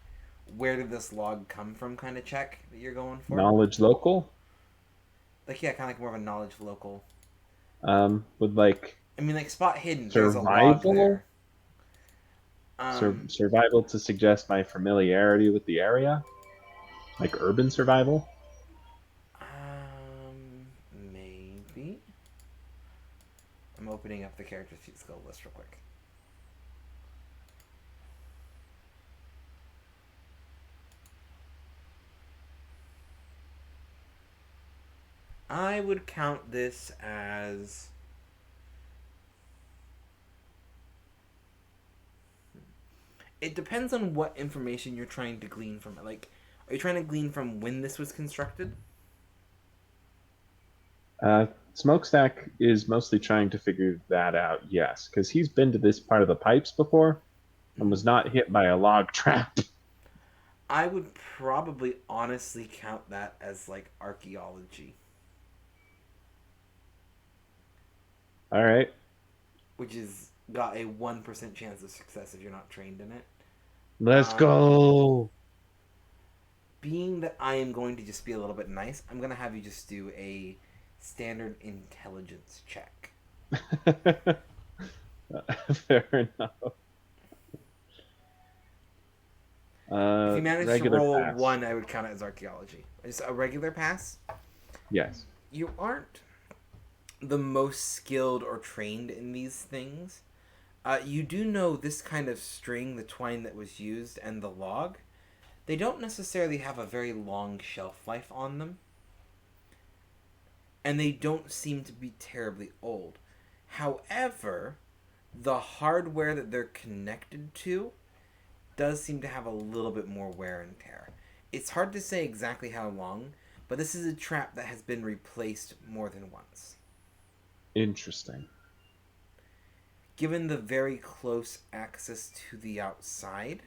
where did this log come from kind of check that you're going for. Knowledge local. Like yeah, kind of like more of a knowledge local. With like I mean like spot hidden. There's a log survival. there. Survival to suggest my familiarity with the area, like urban survival. Maybe. I'm opening up the character sheet skill list real quick. I would count this as... It depends on what information you're trying to glean from it. Like, are you trying to glean from when this was constructed? Smokestack is mostly trying to figure that out, yes, because he's been to this part of the pipes before and was not hit by a log trap. I would probably honestly count that as, like, archaeology. All right. Which is got a 1% chance of success if you're not trained in it. Let's Um, go. Being that I am going to just be a little bit nice, I'm going to have you just do a standard intelligence check. Fair enough. If you manage to Regular roll a pass. 1, I would count it as archaeology. It's a regular pass. Yes. You aren't the most skilled or trained in these things. You do know this kind of string, the twine that was used, and the log. They don't necessarily have a very long shelf life on them. And they don't seem to be terribly old. However, the hardware that they're connected to does seem to have a little bit more wear and tear. It's hard to say exactly how long, but this is a trap that has been replaced more than once. Interesting. Given the very close access to the outside,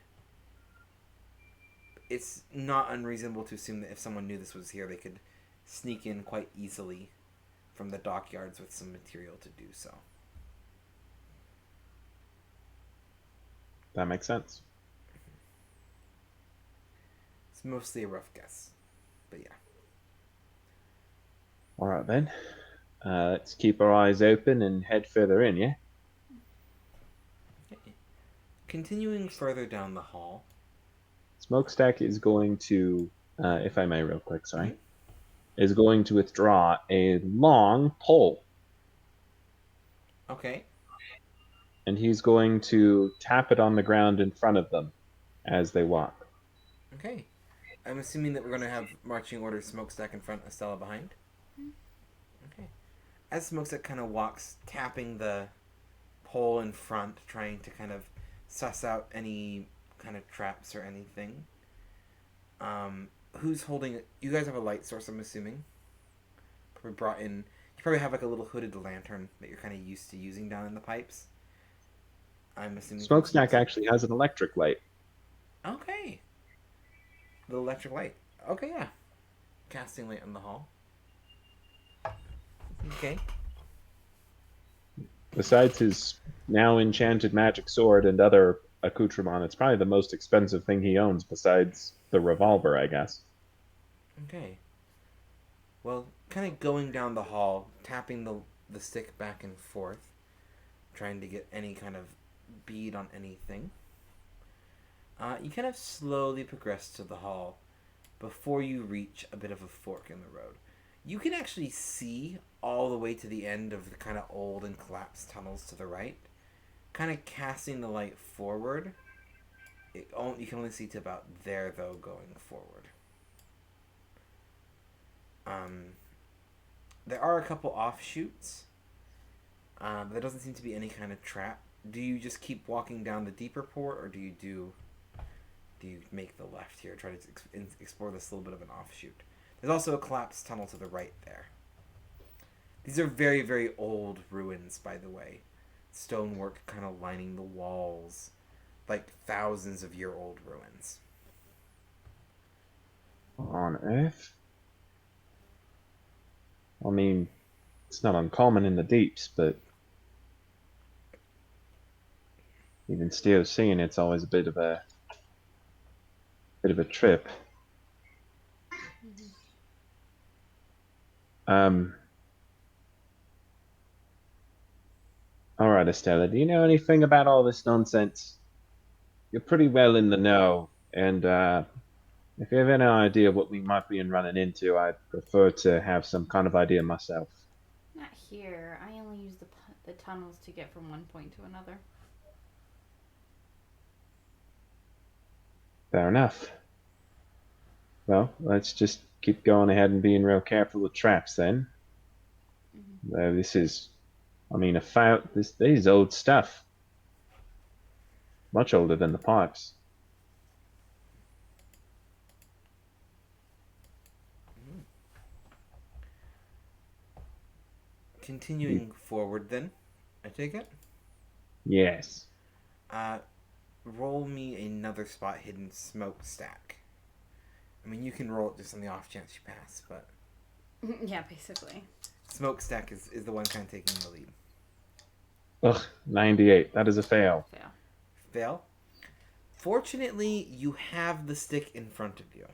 it's not unreasonable to assume that if someone knew this was here, they could sneak in quite easily from the dockyards with some material to do so. That makes sense. It's mostly a rough guess, but yeah. All right, then. Let's keep our eyes open and head further in, yeah? Okay. Continuing further down the hall. Smokestack is going to, if I may, real quick, sorry, is going to withdraw a long pole. Okay. And he's going to tap it on the ground in front of them as they walk. Okay. I'm assuming that we're going to have marching order Smokestack in front, Estella behind. Okay. As Smokestack kind of walks, tapping the pole in front, trying to kind of suss out any kind of traps or anything. Who's holding it? You guys have a light source, I'm assuming. Probably brought in. You probably have like a little hooded lantern that you're kind of used to using down in the pipes. I'm assuming. Smokestack actually has an electric light. Okay. The electric light. Okay, yeah. Casting light in the hall. Okay. Besides his now enchanted magic sword and other accoutrement, it's probably the most expensive thing he owns besides the revolver, I guess. Okay. Well, kind of going down the hall, tapping the stick back and forth, trying to get any kind of bead on anything. You kind of slowly progress to the hall before you reach a bit of a fork in the road. You can actually see all the way to the end of the kind of old and collapsed tunnels to the right. Kind of casting the light forward. You can only see to about there, though, going forward. There are a couple offshoots. There doesn't seem to be any kind of trap. Do you just keep walking down the deeper port, or do you make the left here, try to explore this little bit of an offshoot? There's also a collapsed tunnel to the right there. These are very, very old ruins, by the way. Stonework kind of lining the walls, like thousands of year old ruins. On Earth? I mean, it's not uncommon in the deeps, but even still seeing it's always a bit of a trip. All right, Estella, do you know anything about all this nonsense? You're pretty well in the know, and if you have any idea what we might be running into, I'd prefer to have some kind of idea myself. Not here. I only use the tunnels to get from one point to another. Fair enough. Well, let's just keep going ahead and being real careful with traps then. This is, I mean, this is old stuff. Much older than the pipes. Continuing forward, then, I take it. Yes. Roll me another spot hidden smokestack. I mean, you can roll it just on the off chance you pass, but Yeah, basically. smokestack is the one kind of taking the lead. Ugh, 98. That is a fail. Fail. Fail. Fortunately, you have the stick in front of you.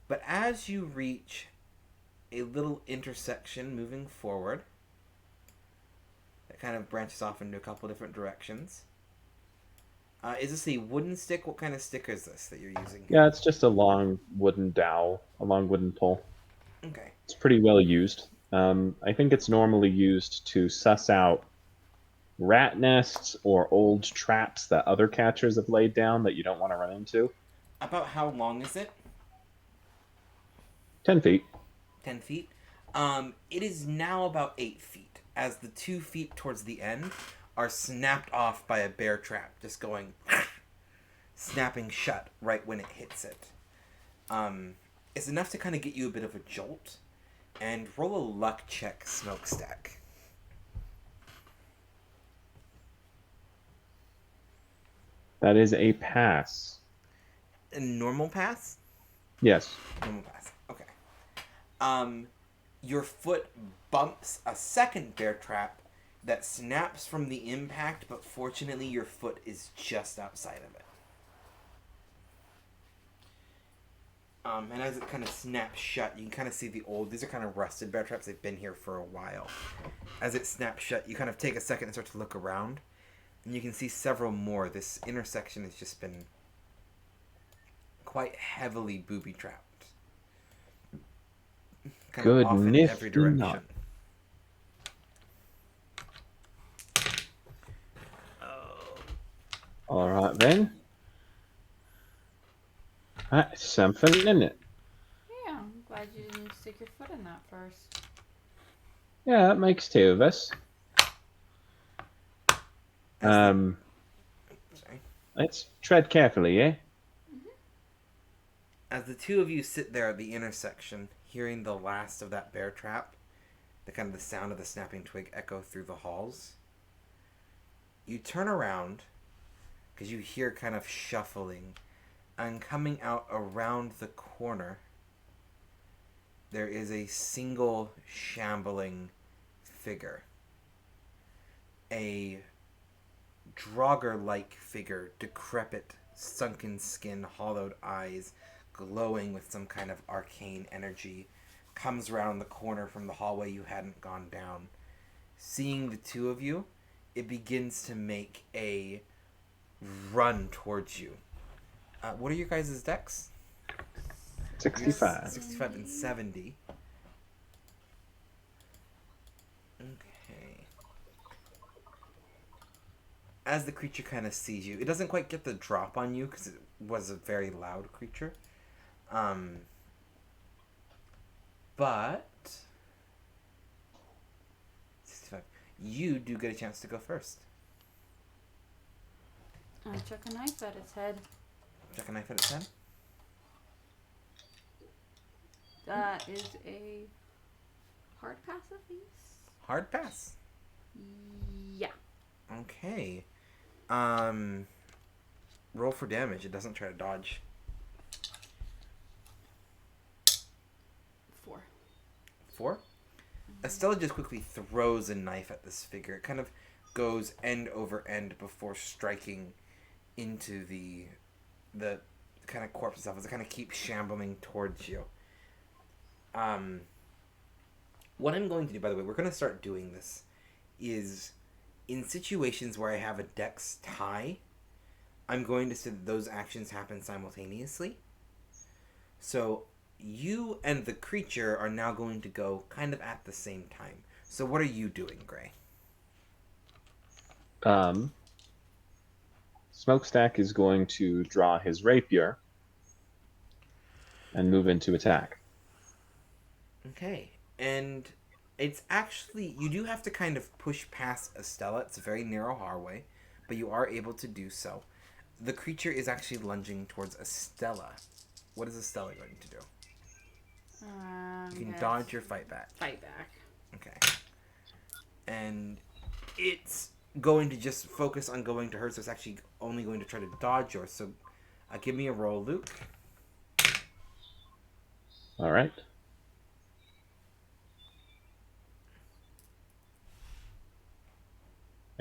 But as you reach a little intersection moving forward, that kind of branches off into a couple different directions. Is this a wooden stick? What kind of stick is this that you're using? Yeah, it's just a long wooden dowel, a long wooden pole. Okay. It's pretty well used. I think it's normally used to suss out rat nests or old traps that other catchers have laid down that you don't want to run into. About how long is it? 10 feet. 10 feet. It is now about 8 feet, as the 2 feet towards the end are snapped off by a bear trap, just going snapping shut right when it hits it. It's enough to kind of get you a bit of a jolt, and roll a luck check, smokestack. That is a pass. A normal pass? Yes. Normal pass. Okay. Your foot bumps a second bear trap that snaps from the impact, but fortunately your foot is just outside of it. And as it kind of snaps shut, you can kind of see these are kind of rusted bear traps. They've been here for a while. As it snaps shut, you kind of take a second and start to look around, and you can see several more. This intersection has just been quite heavily booby-trapped. Kind Good of off in nifty every direction. knot. All right then. That's something, isn't it? Yeah, I'm glad you didn't stick your foot in that first. Yeah, that makes two of us. Sorry. Let's tread carefully, eh? As the two of you sit there at the intersection, hearing the last of that bear trap, the sound of the snapping twig echo through the halls, you turn around because you hear kind of shuffling, and coming out around the corner, there is a single shambling figure. A Draugr-like figure, decrepit, sunken skin, hollowed eyes, glowing with some kind of arcane energy, comes around the corner from the hallway you hadn't gone down. Seeing the two of you, it begins to make a run towards you. What are your guys' decks? 65. 65 and 70. Okay. As the creature kind of sees you, it doesn't quite get the drop on you because it was a very loud creature. But 65. You do get a chance to go first. I chuck a knife at its head. Chuck a knife at its head. That is a hard pass at least. Hard pass. Yeah. Okay. Roll for damage. It doesn't try to dodge. 4. 4? Estella just quickly throws a knife at this figure. It kind of goes end over end before striking into the kind of corpse itself as it kind of keeps shambling towards you. What I'm going to do, by the way, we're going to start doing this, is in situations where I have a dex tie, I'm going to say that those actions happen simultaneously. So you and the creature are now going to go kind of at the same time. So what are you doing, Gray? Smokestack is going to draw his rapier and move into attack. Okay. And It's actually, you do have to kind of push past Estella. It's a very narrow hallway, but you are able to do so. The creature is actually lunging towards Estella. What is Estella going to do? You can dodge or fight back. Fight back. Okay. And it's going to just focus on going to her, so it's actually only going to try to dodge yours. So give me a roll, Luke. All right.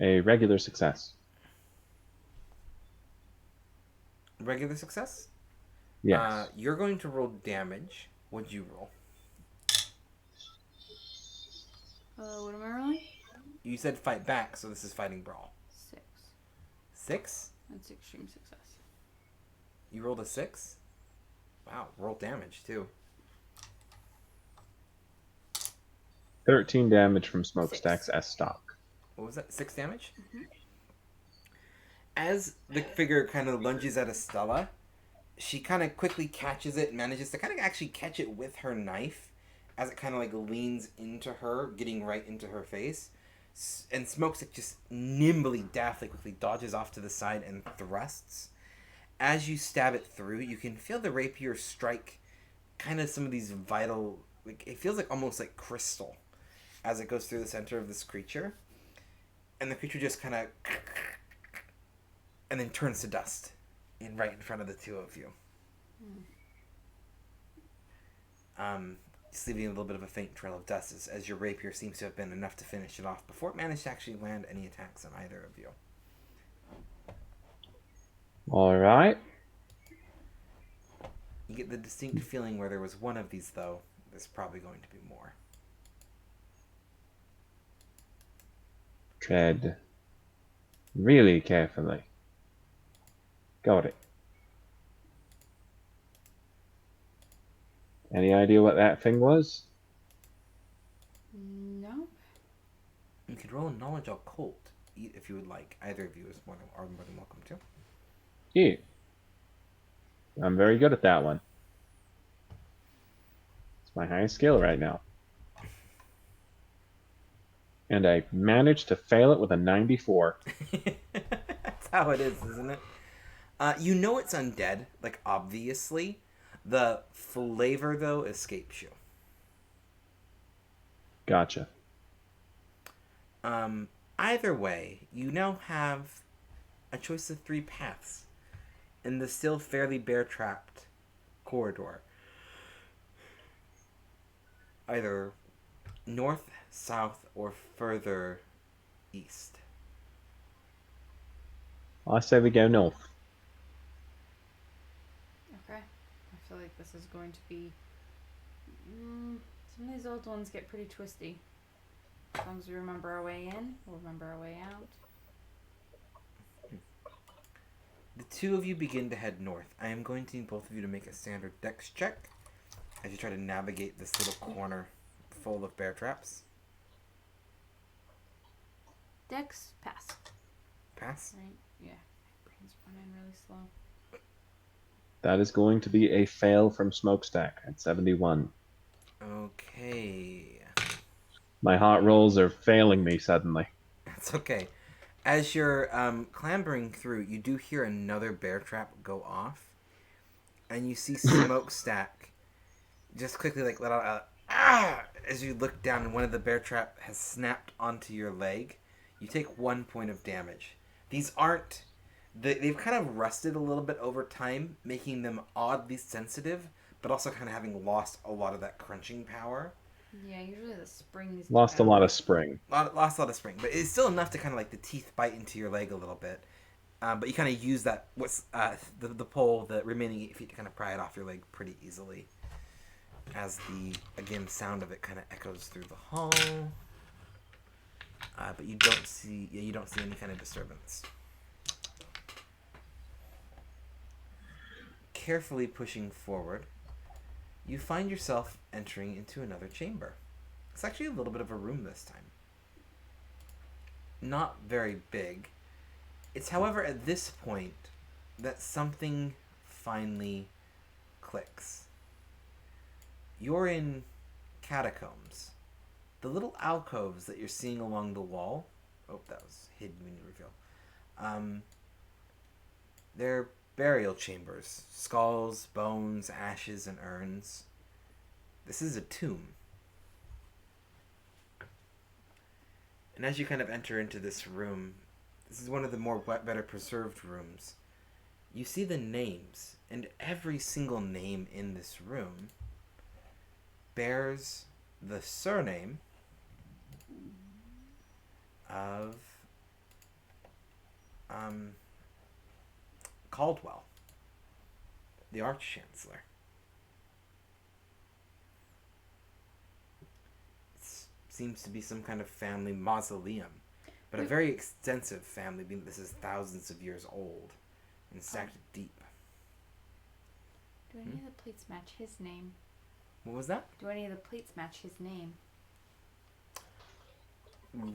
A regular success. Regular success? Yes. You're going to roll damage. What'd you roll? What am I rolling? You said fight back, so this is fighting brawl. 6. 6? That's extreme success. You rolled a 6? Wow, roll damage too. 13 damage from Smokestack's S-Stock. What was that? 6 damage? Mm-hmm. As the figure kind of lunges at Estella, she kind of quickly catches it and manages to kind of actually catch it with her knife as it kind of like leans into her, getting right into her face. And Smokestack just nimbly, daftly, quickly dodges off to the side and thrusts. As you stab it through, you can feel the rapier strike kind of some of these vital, like it feels like almost like crystal as it goes through the center of this creature. And the creature just kind of and then turns to dust right in front of the two of you. Just leaving a little bit of a faint trail of dust as your rapier seems to have been enough to finish it off before it managed to actually land any attacks on either of you. All right. You get the distinct feeling where there was one of these, though, there's probably going to be more. Tread really carefully. Got it. Any idea what that thing was? No. You could roll a knowledge occult if you would like. Either of you is more than welcome to. Yeah. I'm very good at that one. It's my highest skill right now. And I managed to fail it with a 94. That's how it is, isn't it? You know it's undead, like obviously. The flavor, though, escapes you. Gotcha. Either way, you now have a choice of 3 paths in the still fairly bear-trapped corridor. Either north, south, or further east. I say we go north. Okay. I feel like this is going to be... some of these old ones get pretty twisty. As long as we remember our way in, we'll remember our way out. The two of you begin to head north. I am going to need both of you to make a standard dex check as you try to navigate this little corner full of bear traps. Dex, pass. Pass? Right? Yeah. My brain's running really slow. That is going to be a fail from Smokestack at 71. Okay. My hot rolls are failing me suddenly. That's okay. As you're clambering through, you do hear another bear trap go off. And you see Smokestack just quickly like let out a as you look down and one of the bear trap has snapped onto your leg. You take 1 point of damage. These aren't... They've kind of rusted a little bit over time, making them oddly sensitive, but also kind of having lost a lot of that crunching power. Yeah, usually the springs... Lost a lot of spring. Lost a lot of spring, but it's still enough to kind of like the teeth bite into your leg a little bit. But you kind of use that, the pole, the remaining 8 feet to kind of pry it off your leg pretty easily. As the, again, sound of it kind of echoes through the hall. But you don't see any kind of disturbance. Carefully pushing forward, you find yourself entering into another chamber. It's actually a little bit of a room this time. Not very big. It's, however, at this point that something finally clicks. You're in catacombs. The little alcoves that you're seeing along the wall. Oh, that was hidden when you reveal. They're burial chambers. Skulls, bones, ashes, and urns. This is a tomb. And as you kind of enter into this room, this is one of the more better preserved rooms. You see the names, and every single name in this room bears the surname of Caldwell, the Arch-Chancellor. Seems to be some kind of family mausoleum, but a very extensive family, being this is thousands of years old and stacked deep. Do any of the plates match his name? What was that? Do any of the plates match his name?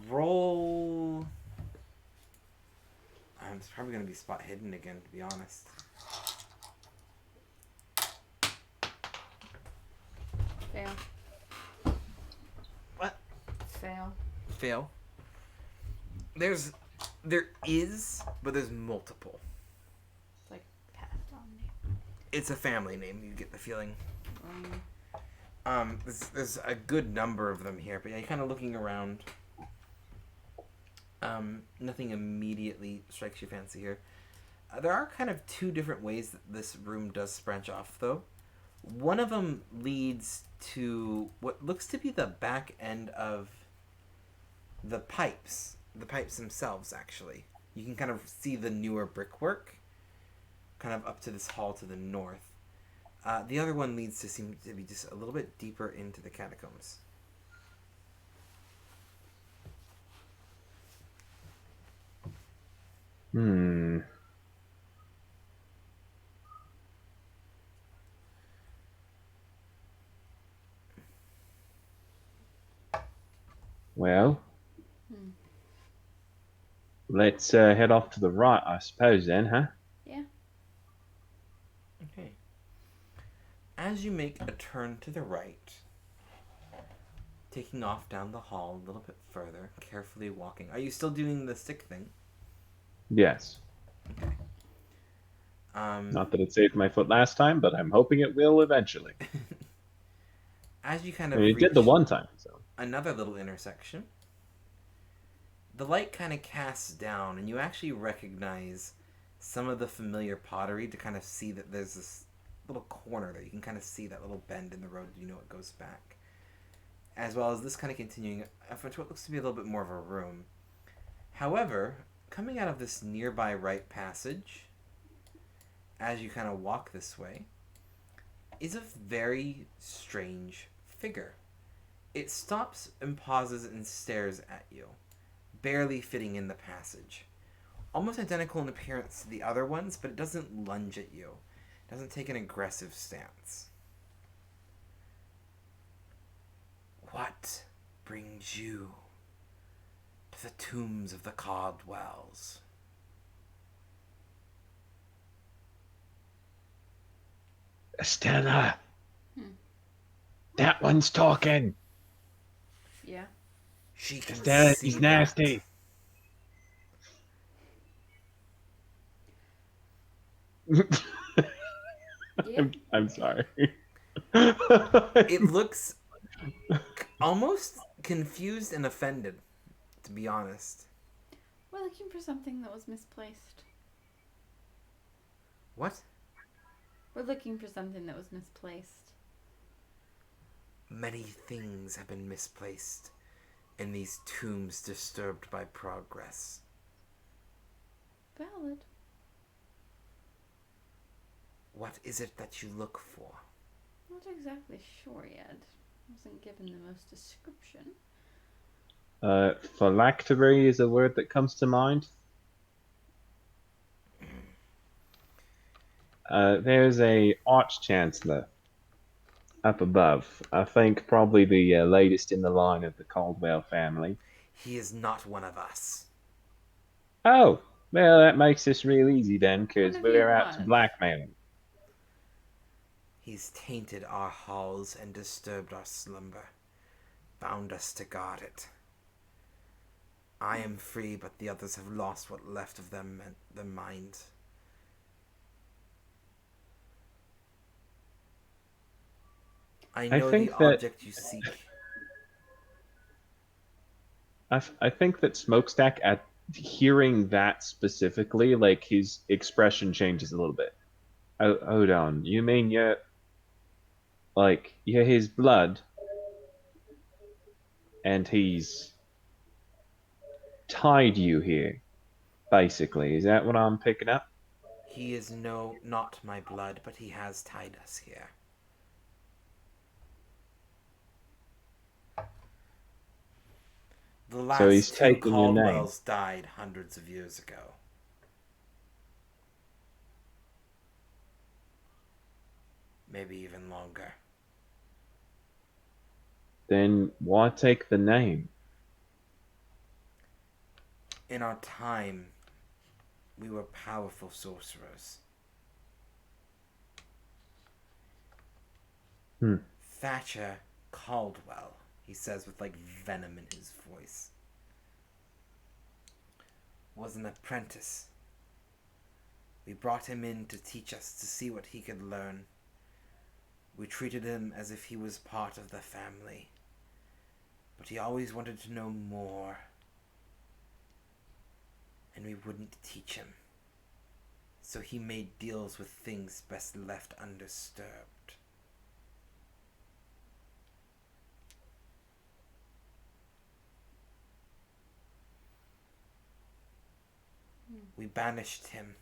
Roll. It's probably going to be spot hidden again, to be honest. Fail. What? Fail. Fail. There is, but there's multiple. It's like passed on name. It's a family name. You get the feeling. There's a good number of them here, but yeah, you're kind of looking around. Nothing immediately strikes your fancy here. There are kind of two different ways that this room does branch off, though. One of them leads to what looks to be the back end of the pipes themselves, actually. You can kind of see the newer brickwork kind of up to this hall to the north. The other one leads to seem to be just a little bit deeper into the catacombs. Well, let's head off to the right, I suppose, then, huh? Yeah. Okay. As you make a turn to the right, taking off down the hall a little bit further, carefully walking. Are you still doing the stick thing? Yes. Okay. Not that it saved my foot last time, but I'm hoping it will eventually. As you kind I of mean, it did the one time, so. another little intersection, the light kind of casts down, and you actually recognize some of the familiar pottery to kind of see that there's this little corner there. You can kind of see that little bend in the road. You know it goes back. As well as this kind of continuing to what looks to be a little bit more of a room. However, coming out of this nearby right passage, as you kind of walk this way, is a very strange figure. It stops and pauses and stares at you, barely fitting in the passage. Almost identical in appearance to the other ones, but it doesn't lunge at you. It doesn't take an aggressive stance. What brings you to the tombs of the Caldwells? Estella! That one's talking! Yeah. She can Estella, see he's that. nasty! Yeah. I'm sorry. It looks almost confused and offended, to be honest. We're looking for something that was misplaced. What? We're looking for something that was misplaced. Many things have been misplaced in these tombs disturbed by progress. Valid. What is it that you look for? Not exactly sure yet. Wasn't given the most description. Phylactery is a word that comes to mind. There's a Arch-Chancellor up above. I think probably the latest in the line of the Caldwell family. He is not one of us. Oh, well, that makes this real easy then, because One of we're you out to was. blackmail him. He's tainted our halls and disturbed our slumber bound us to guard it. I am free, but the others have lost what left of them and their minds. I know think the that- object you seek. I think that Smokestack, at hearing that specifically, like his expression changes a little bit. Oh, hold on. You mean you're his blood, and he's tied you here, basically. Is that what I'm picking up? He is not my blood, but he has tied us here. The So he's last two taking your name. Caldwells died hundreds of years ago. Maybe even longer. Then why take the name? In our time, we were powerful sorcerers. Thatcher Caldwell, he says with like venom in his voice, was an apprentice. We brought him in to teach us, to see what he could learn. We treated him as if he was part of the family. But he always wanted to know more. And we wouldn't teach him. So he made deals with things best left undisturbed. We banished him.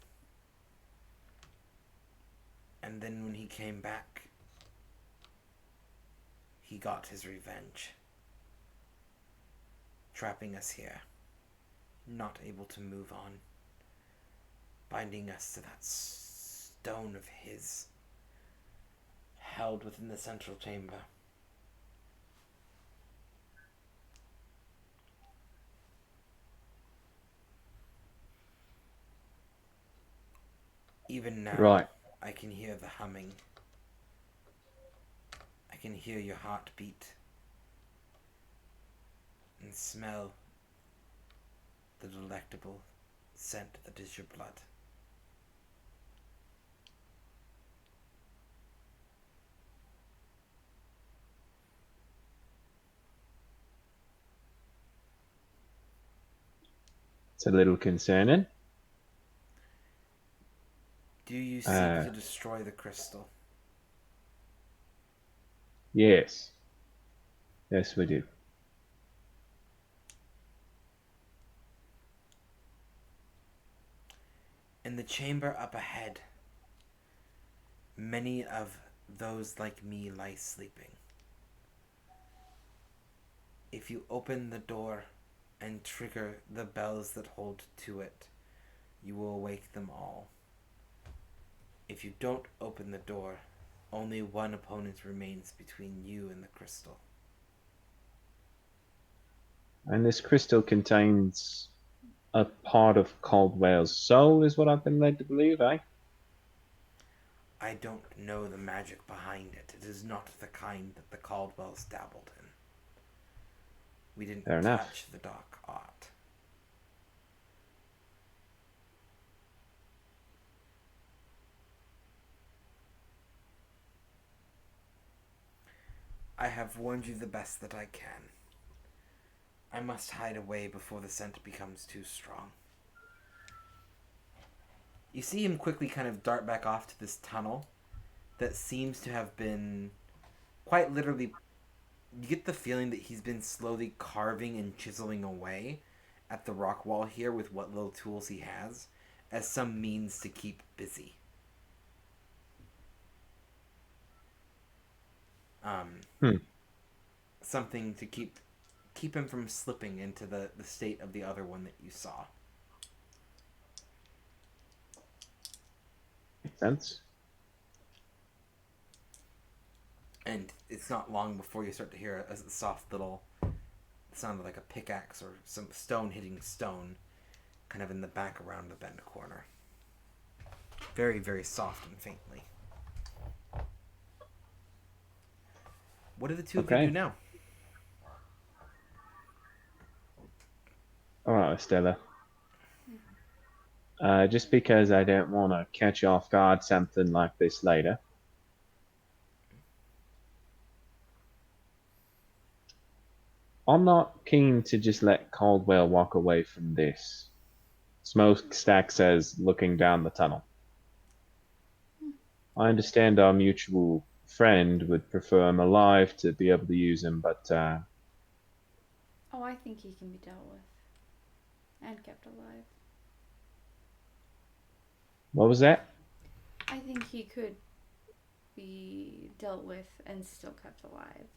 And then when he came back, he got his revenge. Trapping us here. Not able to move on. Binding us to that stone of his. Held within the central chamber. Even now, Right. I can hear the humming. I can hear your heartbeat. And smell the delectable scent that is your blood. It's a little concerning. Do you seek to destroy the crystal? Yes. Yes, we do. In the chamber up ahead, many of those like me lie sleeping. If you open the door and trigger the bells that hold to it, you will awake them all. If you don't open the door, only one opponent remains between you and the crystal. And this crystal contains a part of Caldwell's soul, is what I've been led to believe, eh? I don't know the magic behind it. It is not the kind that the Caldwells dabbled in. We didn't Fair enough. touch the dark art. I have warned you the best that I can. I must hide away before the scent becomes too strong. You see him quickly kind of dart back off to this tunnel that seems to have been quite literally... You get the feeling that he's been slowly carving and chiseling away at the rock wall here with what little tools he has as some means to keep busy. Something to keep him from slipping into the state of the other one that you saw. Makes sense. And it's not long before you start to hear a soft little sound of like a pickaxe or some stone hitting stone kind of in the back around the bend corner. Very, very soft and faintly. What do the two of you Okay. do now? All right, Stella. Just because I don't want to catch you off guard something like this later. I'm not keen to just let Caldwell walk away from this. Smokestack says, looking down the tunnel. I understand our mutual friend would prefer him alive to be able to use him, but Oh, I think he can be dealt with and kept alive. what was that? I think he could be dealt with and still kept alive.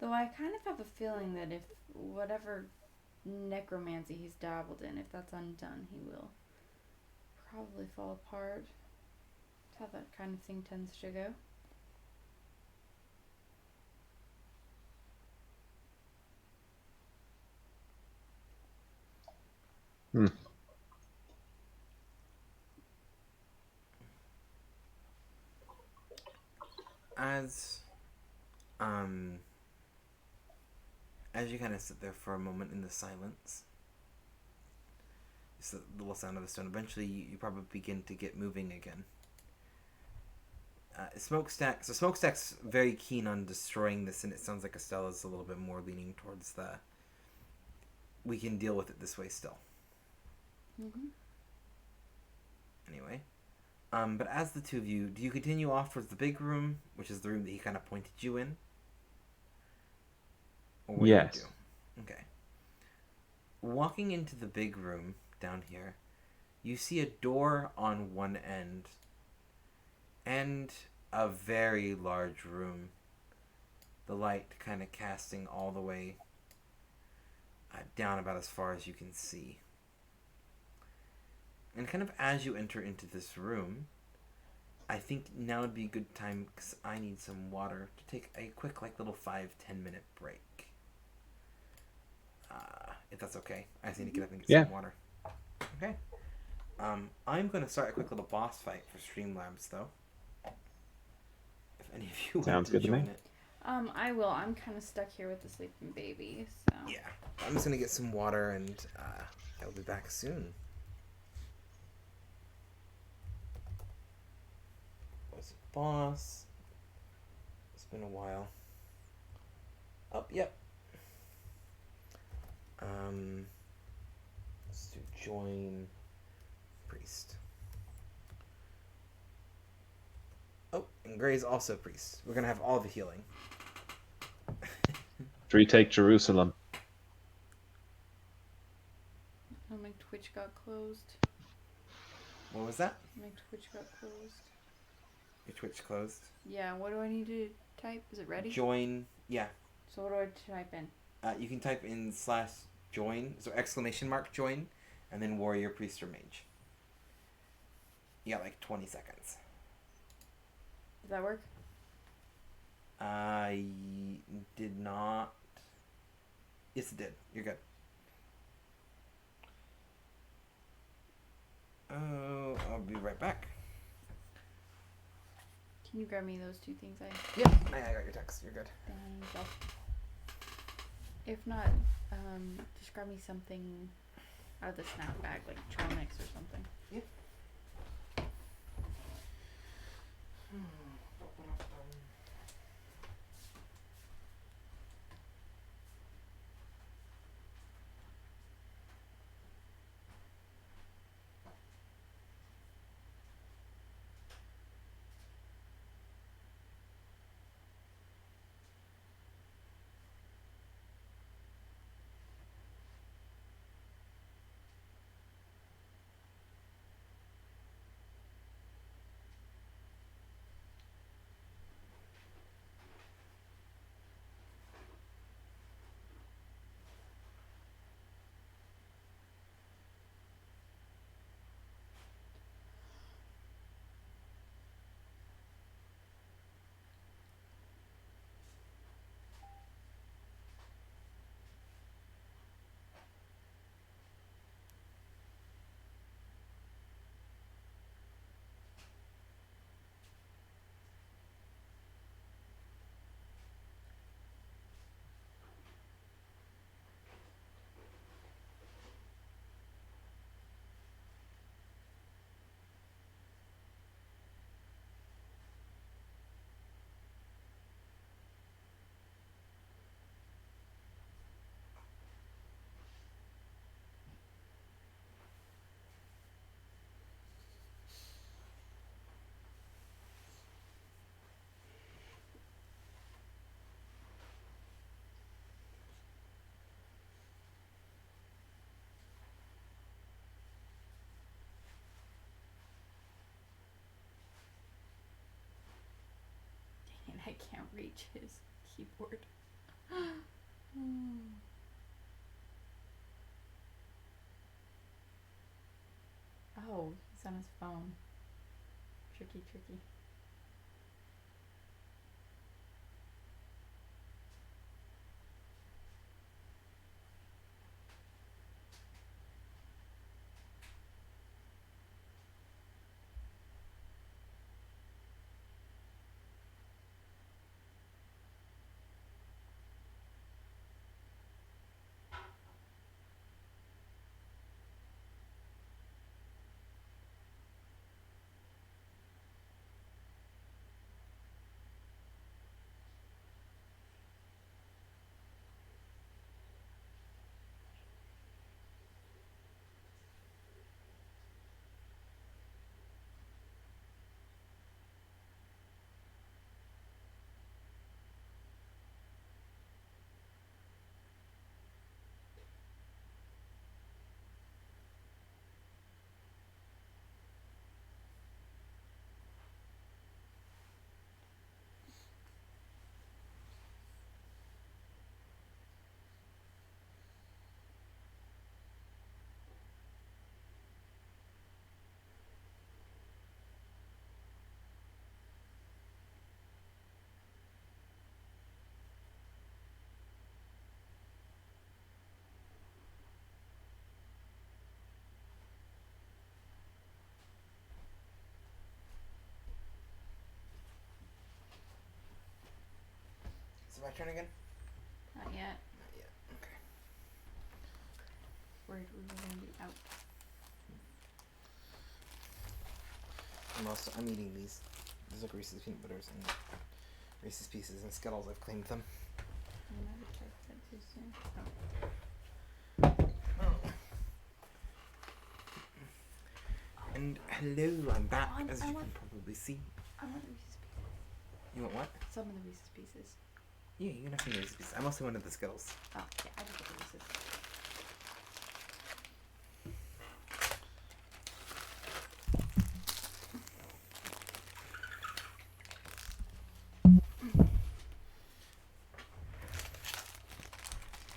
Though I kind of have a feeling that if whatever necromancy he's dabbled in, if that's undone, he will probably fall apart. That's how that kind of thing tends to go. Hmm. As um as you kind of sit there for a moment in the silence, it's the little sound of the stone. Eventually, you probably begin to get moving again. Smokestack's very keen on destroying this, and it sounds like Estella's a little bit more leaning towards the we can deal with it this way still. Mm-hmm. Anyway, but as the two of you, do you continue off towards the big room, which is the room that he kind of pointed you in? Or what Yes. do you do? Okay. Walking into the big room down here, you see a door on one end and a very large room. The light kind of casting all the way down about as far as you can see. And kind of as you enter into this room, I think now would be a good time because I need some water to take a quick, like, little 5-10 minute break. If that's okay. I just need to get up and get some water. Okay. I'm going to start a quick little boss fight for Streamlabs, though. If any of you want Sounds to good to join me. it. I will. I'm kind of stuck here with the sleeping baby, so. Yeah. I'm just going to get some water and I'll be back soon. What's a boss? It's been a while. Oh, yep. Let's do join priest. Oh, and Gray's also priest. We're gonna have all the healing. Retake Jerusalem. Oh, my Twitch got closed. What was that? My Twitch got closed. Your Twitch closed. Yeah, what do I need to type? Is it ready? Join. Yeah. So what do I type in? You can type in /join, so !join, and then warrior, priest, or mage. You got like 20 seconds. Does that work? I did not. Yes, it did. You're good. Oh, I'll be right back. Can you grab me those two things Yep, I got your text. You're good. Thank you. If not, just grab me something out of the snack bag, like trail mix or something. Yep. reach his keyboard. Oh, he's on his phone. Tricky, tricky. Is it my turn again? Not yet. Not yet. Okay. Worried we were gonna be out. I'm eating these. These are Reese's peanut butters and Reese's Pieces and Skittles. I've claimed them. I never tried that too soon. And hello, I'm back, I as you want- can probably see. I want Reese's Pieces. You want what? Some of the Reese's Pieces. Yeah, you can have some Reese's Pieces. I mostly wanted the Skittles. Oh, yeah, I just get the Reese's.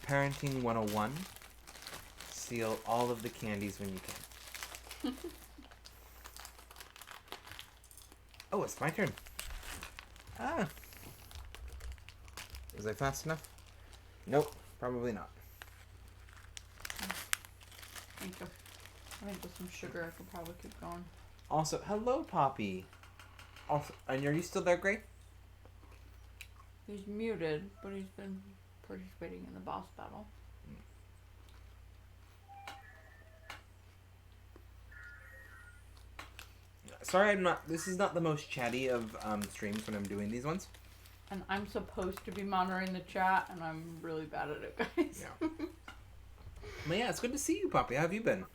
Parenting 101. Steal all of the candies when you can. Oh, it's my turn. Ah. Was I fast enough? Nope, probably not. Thank you. I think with some sugar, I could probably keep going. Also, hello, Poppy. Also, and are you still there, Gray? He's muted, but he's been participating in the boss battle. Sorry, I'm not. This is not the most chatty of streams when I'm doing these ones. And I'm supposed to be monitoring the chat, and I'm really bad at it, guys. Yeah. But yeah, it's good to see you, Poppy. How have you been?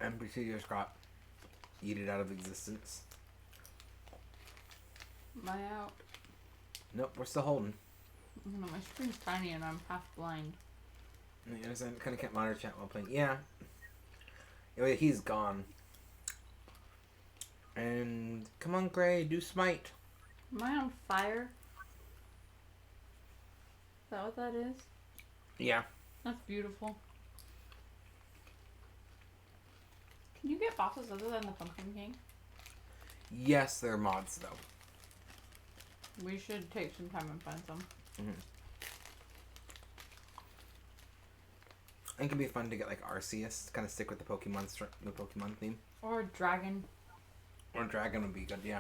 NPC just got yeeted out of existence. Am I out? Nope, we're still holding. No, my screen's tiny and I'm half blind. I kind of can't monitor chat while playing. Yeah. Yeah, he's gone. And come on, Gray, do smite. Am I on fire? Is that what that is? Yeah. That's beautiful. Can you get bosses other than the Pumpkin King? Yes, they're mods though. We should take some time and find some. Mm-hmm. I think it'd be fun to get like Arceus, kind of stick with the Pokemon theme. Or a dragon. Or dragon would be good, yeah.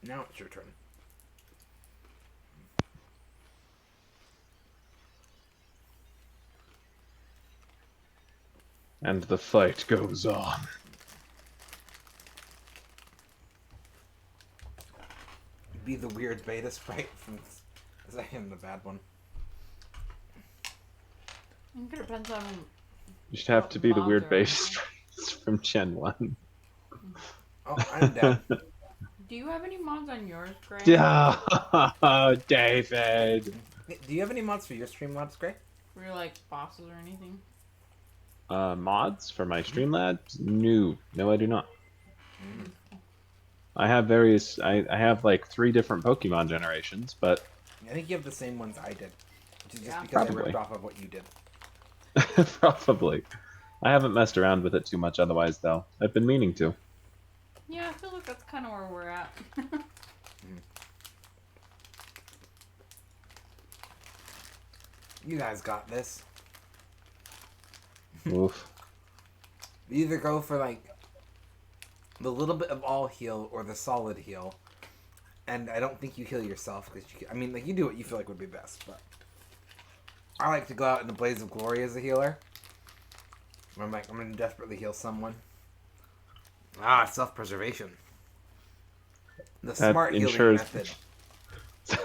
Now it's your turn. And the fight goes on. Be the weird beta sprite from as I am the bad one. I think it depends on. You should have to be the Mods weird are base anything. from Gen 1. Oh, I'm down. Do you have any mods on yours, Gray? Yeah, David. Do you have any mods for your Streamlabs, Gray? For your, like, bosses or anything? Mods for my Streamlabs? No, I do not. Mm. I have various. I have like 3 different Pokemon generations, but I think you have the same ones I did, which is just Yeah. because I Probably. ripped off of what you did. probably. I haven't messed around with it too much otherwise, though. I've been meaning to. Yeah, I feel like that's kind of where we're at. You guys got this. Oof. You either go for like the little bit of all heal or the solid heal, and I don't think you heal yourself because I mean, like you do what you feel like would be best, but I like to go out in the blaze of glory as a healer. I'm like, I'm gonna desperately heal someone. Self-preservation. The That smart healing ensures- method.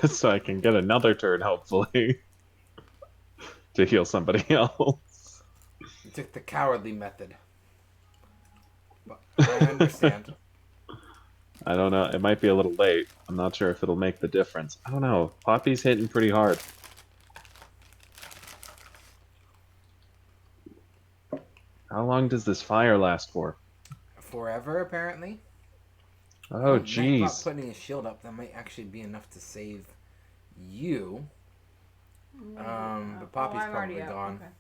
So I can get another turn, hopefully, to heal somebody else. You took the cowardly method. But I understand. I don't know. It might be a little late. I'm not sure if it'll make the difference. I don't know. Poppy's hitting pretty hard. How long does this fire last for? Forever, apparently. Oh, Nightbot jeez. putting a shield up, that might actually be enough to save you. But Poppy's I'm already probably out. gone. Okay.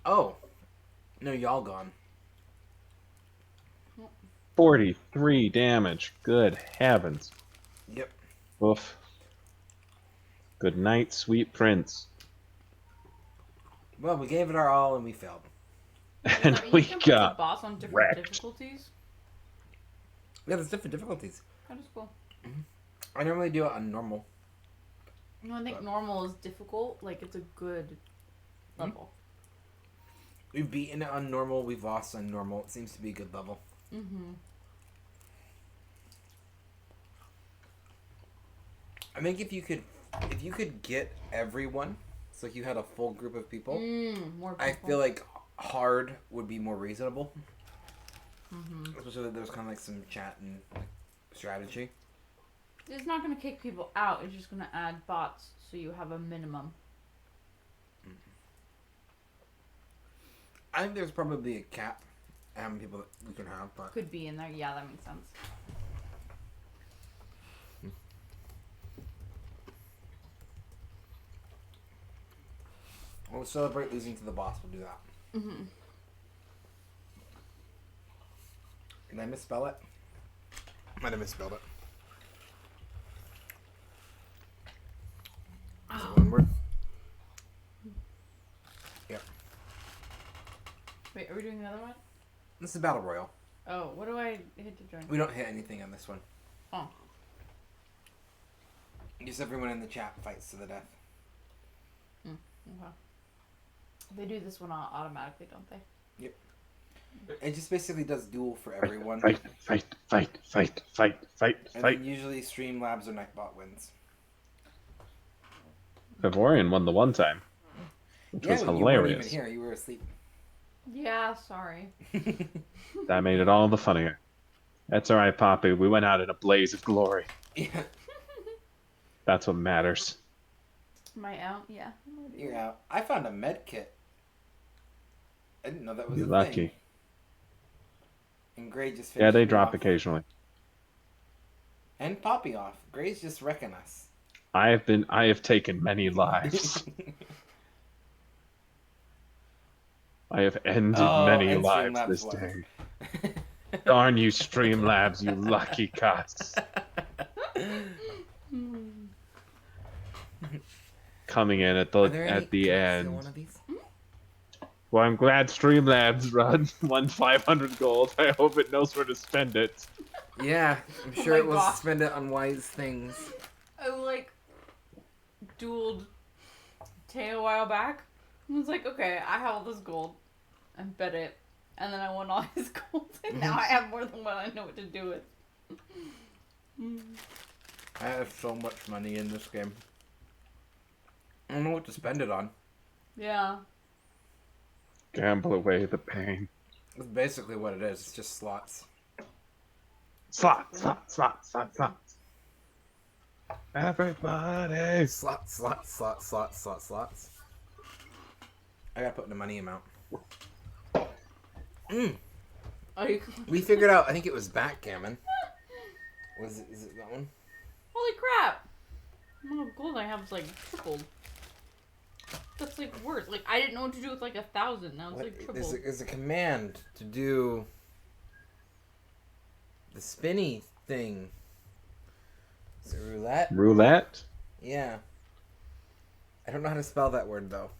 Oh. No, y'all gone. 43 damage. Good heavens. Yep. Oof. Good night, sweet prince. Well, we gave it our all and we failed. Does And that mean we you can put the got boss on different wrecked. difficulties? Yeah, there's different difficulties. That is cool. I normally do it on normal. No, I think normal is difficult. Like, it's a good level. We've beaten it on normal, we've lost on normal. It seems to be a good level. Mm-hmm. I think if you could get everyone, so like you had a full group of people, More people. I feel like hard would be more reasonable. Mm-hmm. Especially that there's kind of like some chat and like, strategy. It's not going to kick people out. It's just going to add bots so you have a minimum. I think there's probably a cap how many people that we can have, but Could be in there. Yeah, that makes sense. we'll celebrate losing to the boss. We'll do that. Mm-hmm. Did I misspell it? Might have misspelled it. Is it one word? Yep. Wait, are we doing another one? This is Battle Royale. Oh, what do I hit to join? We don't hit anything on this one. Oh. Just everyone in the chat fights to the death. Okay. They do this one automatically, don't they? It just basically does duel for everyone. Fight. And then usually Streamlabs or Nightbot wins. Vivorian won the one time, which was You weren't even hilarious. here. You were asleep. Yeah, sorry. That made it all the funnier. That's alright, Poppy. We went out in a blaze of glory. Yeah. That's what matters. Am I out? Yeah. You're out. I found a med kit. I didn't know that was You're a lucky. thing. And Gray just Yeah, finished they me drop off. occasionally. And Poppy off. Gray's just wrecking us. I have taken many lives. I have ended many and lives Streamlabs this won. day. Darn you, Streamlabs, you lucky cats. Coming in at Are there any- the can I steal end. one of these? Well, I'm glad Streamlabs won 500 gold. I hope it knows where to spend it. Yeah, I'm Oh sure my it will God. spend it on wise things. I like dueled Tay a while back. I was like, okay, I have all this gold. I bet it. And then I won all his gold. And now I have more than what I know what to do with. I have so much money in this game. I don't know what to spend it on. Yeah. Gamble away the pain. That's basically what it is. It's just slots. Slots. Everybody. Slots. I gotta put in the money amount. Oh, you... We figured out, I think it was backgammon. Is it that one? Holy crap! The amount of gold I have is like tripled. That's like worse. Like I didn't know what to do with like 1,000. Now it's like tripled. There's a command to do the spinny thing. Is it roulette? Roulette? Yeah. I don't know how to spell that word though.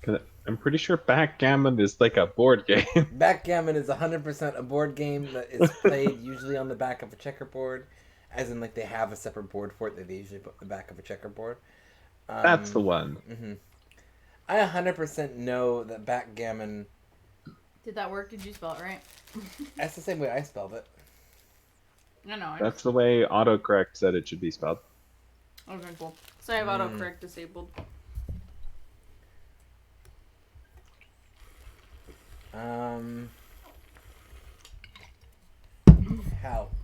'Cause I'm pretty sure backgammon is like a board game. Backgammon is 100% a board game that is played usually on the back of a checkerboard. As in, like, they have a separate board for it that they usually put on the back of a checkerboard. That's the one. Mm-hmm. I 100% know that backgammon... Did that work? Did you spell it right? That's the same way I spelled it. I know. That's the way autocorrect said it should be spelled. Okay, cool. So I have autocorrect disabled. Help.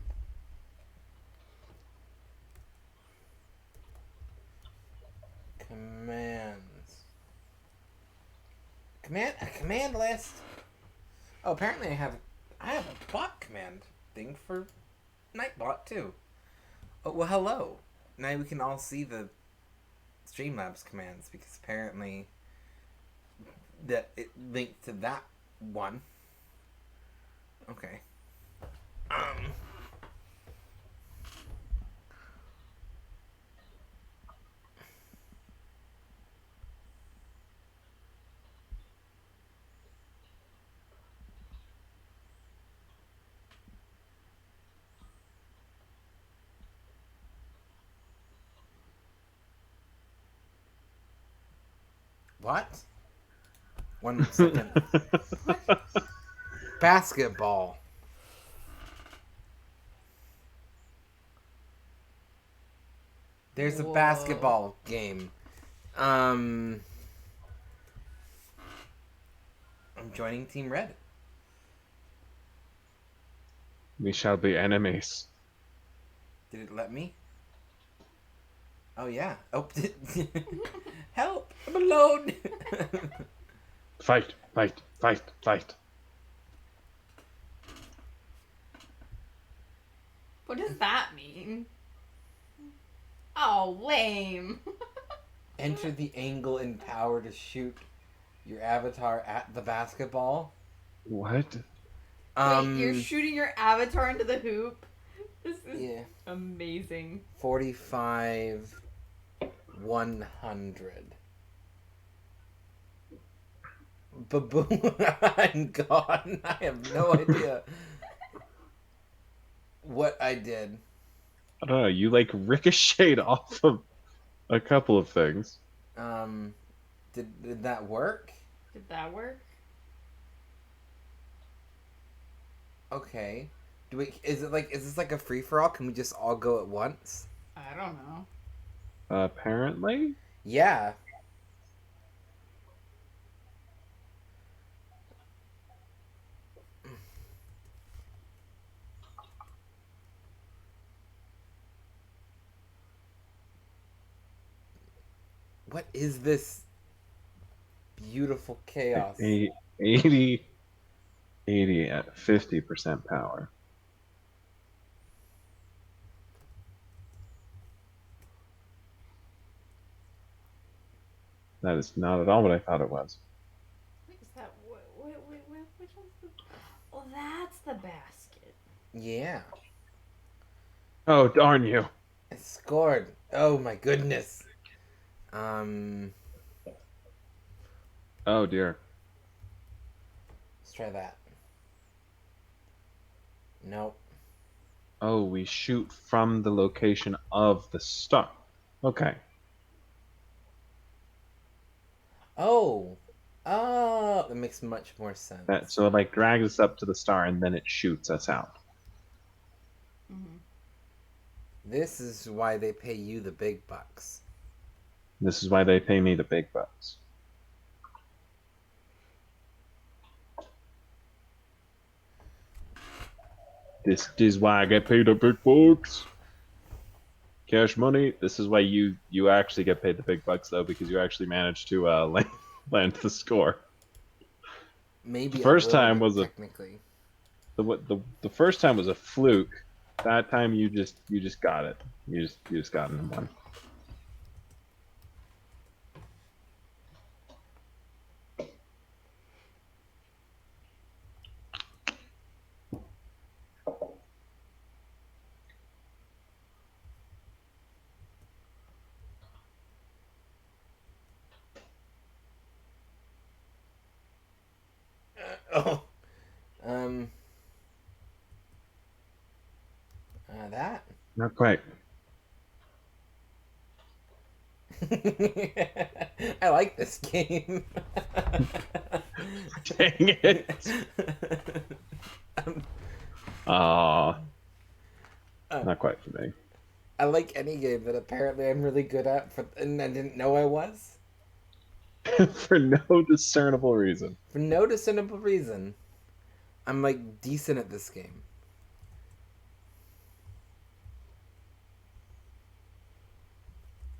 Commands. A command list. Oh, apparently I have a bot command thing for Nightbot too. Oh well, hello. Now we can all see the Streamlabs commands because apparently that it linked to that one. Okay. What? 1 second. Basketball. There's a Whoa. basketball game. I'm joining Team Red. We shall be enemies. Did it let me? Oh yeah. Oh, help! I'm alone. Fight. What does that mean? Oh, lame. Enter the angle and power to shoot your avatar at the basketball. What? Wait, you're shooting your avatar into the hoop? This is amazing. 45, 100. Baboon, I'm gone. I have no idea what I did. I don't know. You like ricocheted off of a couple of things. Did that work? Did that work? Okay. Is this like a free for all? Can we just all go at once? I don't know. Apparently? Yeah. What is this beautiful chaos? 80 at 50% power. That is not at all what I thought it was. Wait, is that which one's the? Oh, that's the basket. Yeah. Oh, darn you. I scored. Oh my goodness. Oh dear. Let's try that. Nope. Oh, we shoot from the location of the star. Okay. Oh. Oh, that makes much more sense. So it like drags us up to the star and then it shoots us out. Mm-hmm. This is why they pay you the big bucks. This is why they pay me the big bucks. This is why I get paid the big bucks. Cash money. This is why you actually get paid the big bucks though, because you actually managed to land the score. Maybe The a first little time bit, was technically. the first time was a fluke. That time you just got it. You just got in one. Oh. That. Not quite. I like this game. Dang it. Ah, not quite for me. I like any game that apparently I'm really good at, and I didn't know I was. For no discernible reason. For no discernible reason. I'm like decent at this game.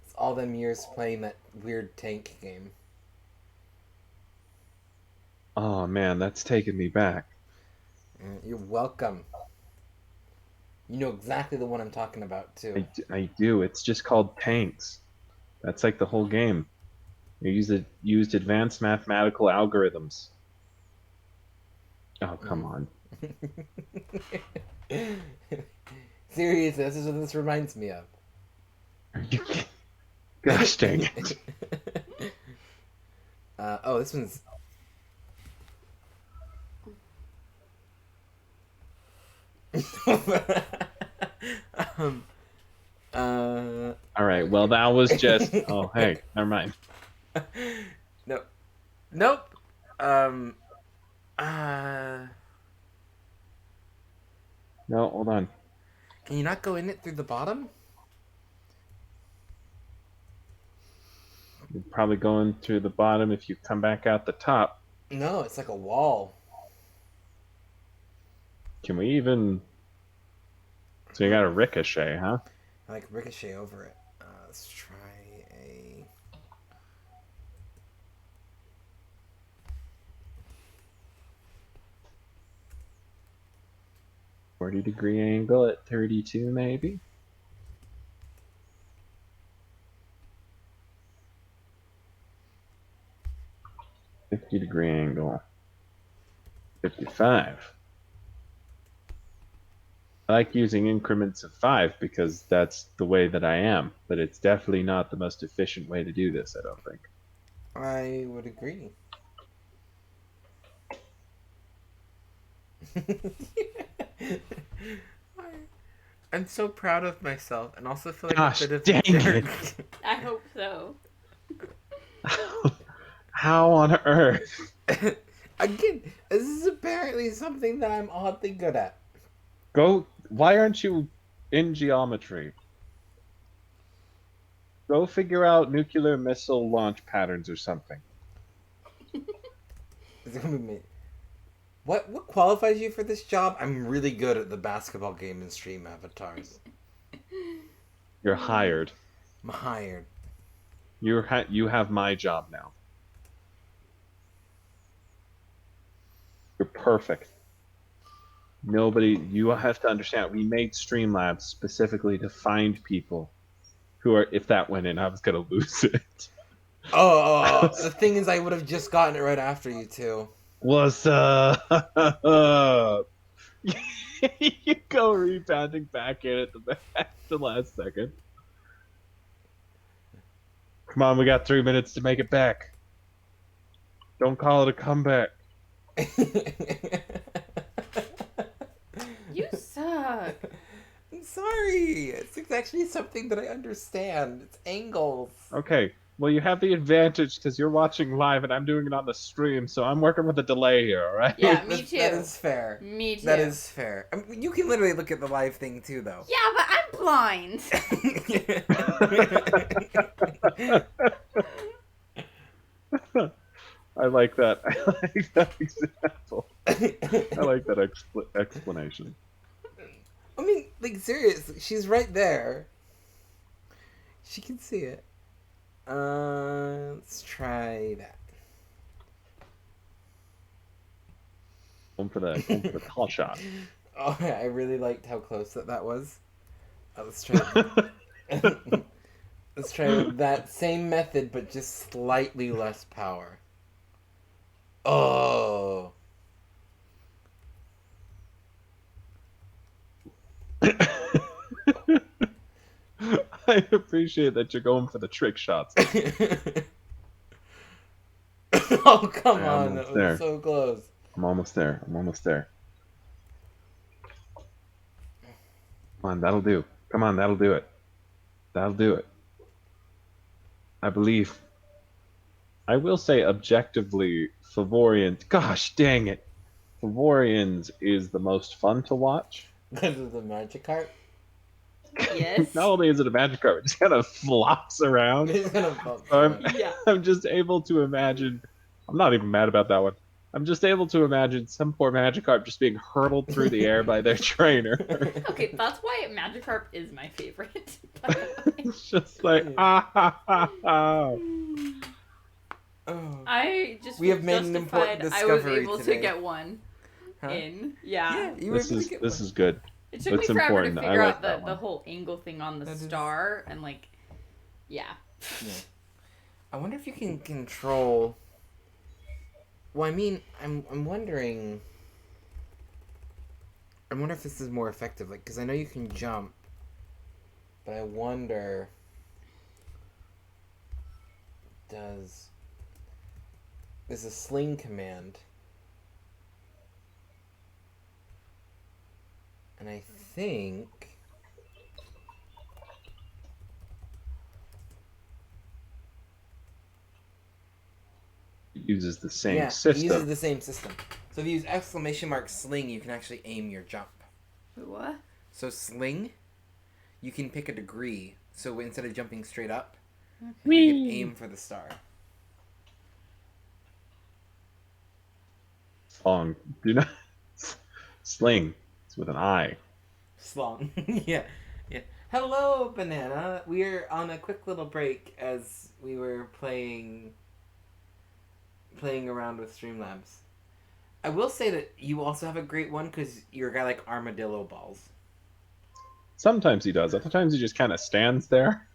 It's all them years playing that weird tank game. Oh man, that's taking me back. You're welcome. You know exactly the one I'm talking about, too. I do. It's just called tanks. That's like the whole game. You used advanced mathematical algorithms. Oh, come on. Seriously, this is what this reminds me of. Are you kidding? Gosh dang it. Oh, this one's... um, All right. Well, that was just. Oh, hey, never mind. Nope. Nope. Uh, No, hold on. can you not go in it through the bottom? You're probably going through the bottom if you come back out the top. No, it's like a wall. Can we even? So you got a ricochet, huh? I like ricochet over it. Let's try a... 40-degree angle at 32, maybe. 50-degree angle. 55. I like using increments of 5 because that's the way that I am, but it's definitely not the most efficient way to do this, I don't think. I would agree. I'm so proud of myself and also feel like Gosh, a bit of dang a jerk. I hope so. How on earth? Again, this is apparently something that I'm oddly good at. Why aren't you in geometry? Go figure out nuclear missile launch patterns or something. It's gonna be me. What qualifies you for this job? I'm really good at the basketball game and stream avatars. You're hired. I'm hired. You have my job now. You're perfect. You have to understand, we made Streamlabs specifically to find people who are, if that went in, I was going to lose it. Oh, the thing is, I would have just gotten it right after you two. What's up? You go rebounding back in at the last second. Come on, we got 3 minutes to make it back. Don't call it a comeback. You suck. I'm sorry. It's actually something that I understand. It's angles. Okay, Well, you have the advantage because you're watching live and I'm doing it on the stream, so I'm working with a delay here, all right? Yeah, me too. That is fair. Me too. That is fair. I mean, you can literally look at the live thing too, though. Yeah, but I'm blind. I like that. I like that example. I like that explanation. I mean, like, seriously, she's right there. She can see it. Let's try that. Going for the call shot. Oh, I really liked how close that was. Let's try. Let's try that same method, but just slightly less power. Oh. I appreciate that you're going for the trick shots. Oh, come I'm on. That almost was there. so close. I'm almost there. Come on, that'll do. Come on, that'll do it. That'll do it. I believe. I will say objectively, Favorian. Gosh dang it. Favorians is the most fun to watch. Because of the Magikarp? Yes. Not only is it a Magikarp, it just kind of flops around. He's gonna bump So I'm, someone. Yeah. I'm just able to imagine. I'm not even mad about that one. I'm just able to imagine some poor Magikarp just being hurtled through the air by their trainer. Okay, that's why Magikarp is my favorite. by the way. It's just like, ah, ha, ha, ha. Oh. I just We was have made an important justified I was discovery able today. to get one Huh? in. Yeah. You were This able is to get this one. is good. It took That's me forever to important. I figure like out that the one. whole angle thing on the That is- star and like, yeah. Yeah. I wonder if you can control. Well, I mean, I'm wondering. I wonder if this is more effective, like, because I know you can jump, but I wonder. There's a sling command, and I think. It uses the same Yeah, system. it uses the same system. So if you use exclamation mark sling, you can actually aim your jump. What? So sling, you can pick a degree. So instead of jumping straight up, you can aim for the star. Song. Do not sling. It's with an I. Slong. Yeah. Hello, Banana. We're on a quick little break as we were playing around with Streamlabs. I will say that you also have a great one because you're a guy like Armadillo Balls. Sometimes he does. Other times he just kind of stands there.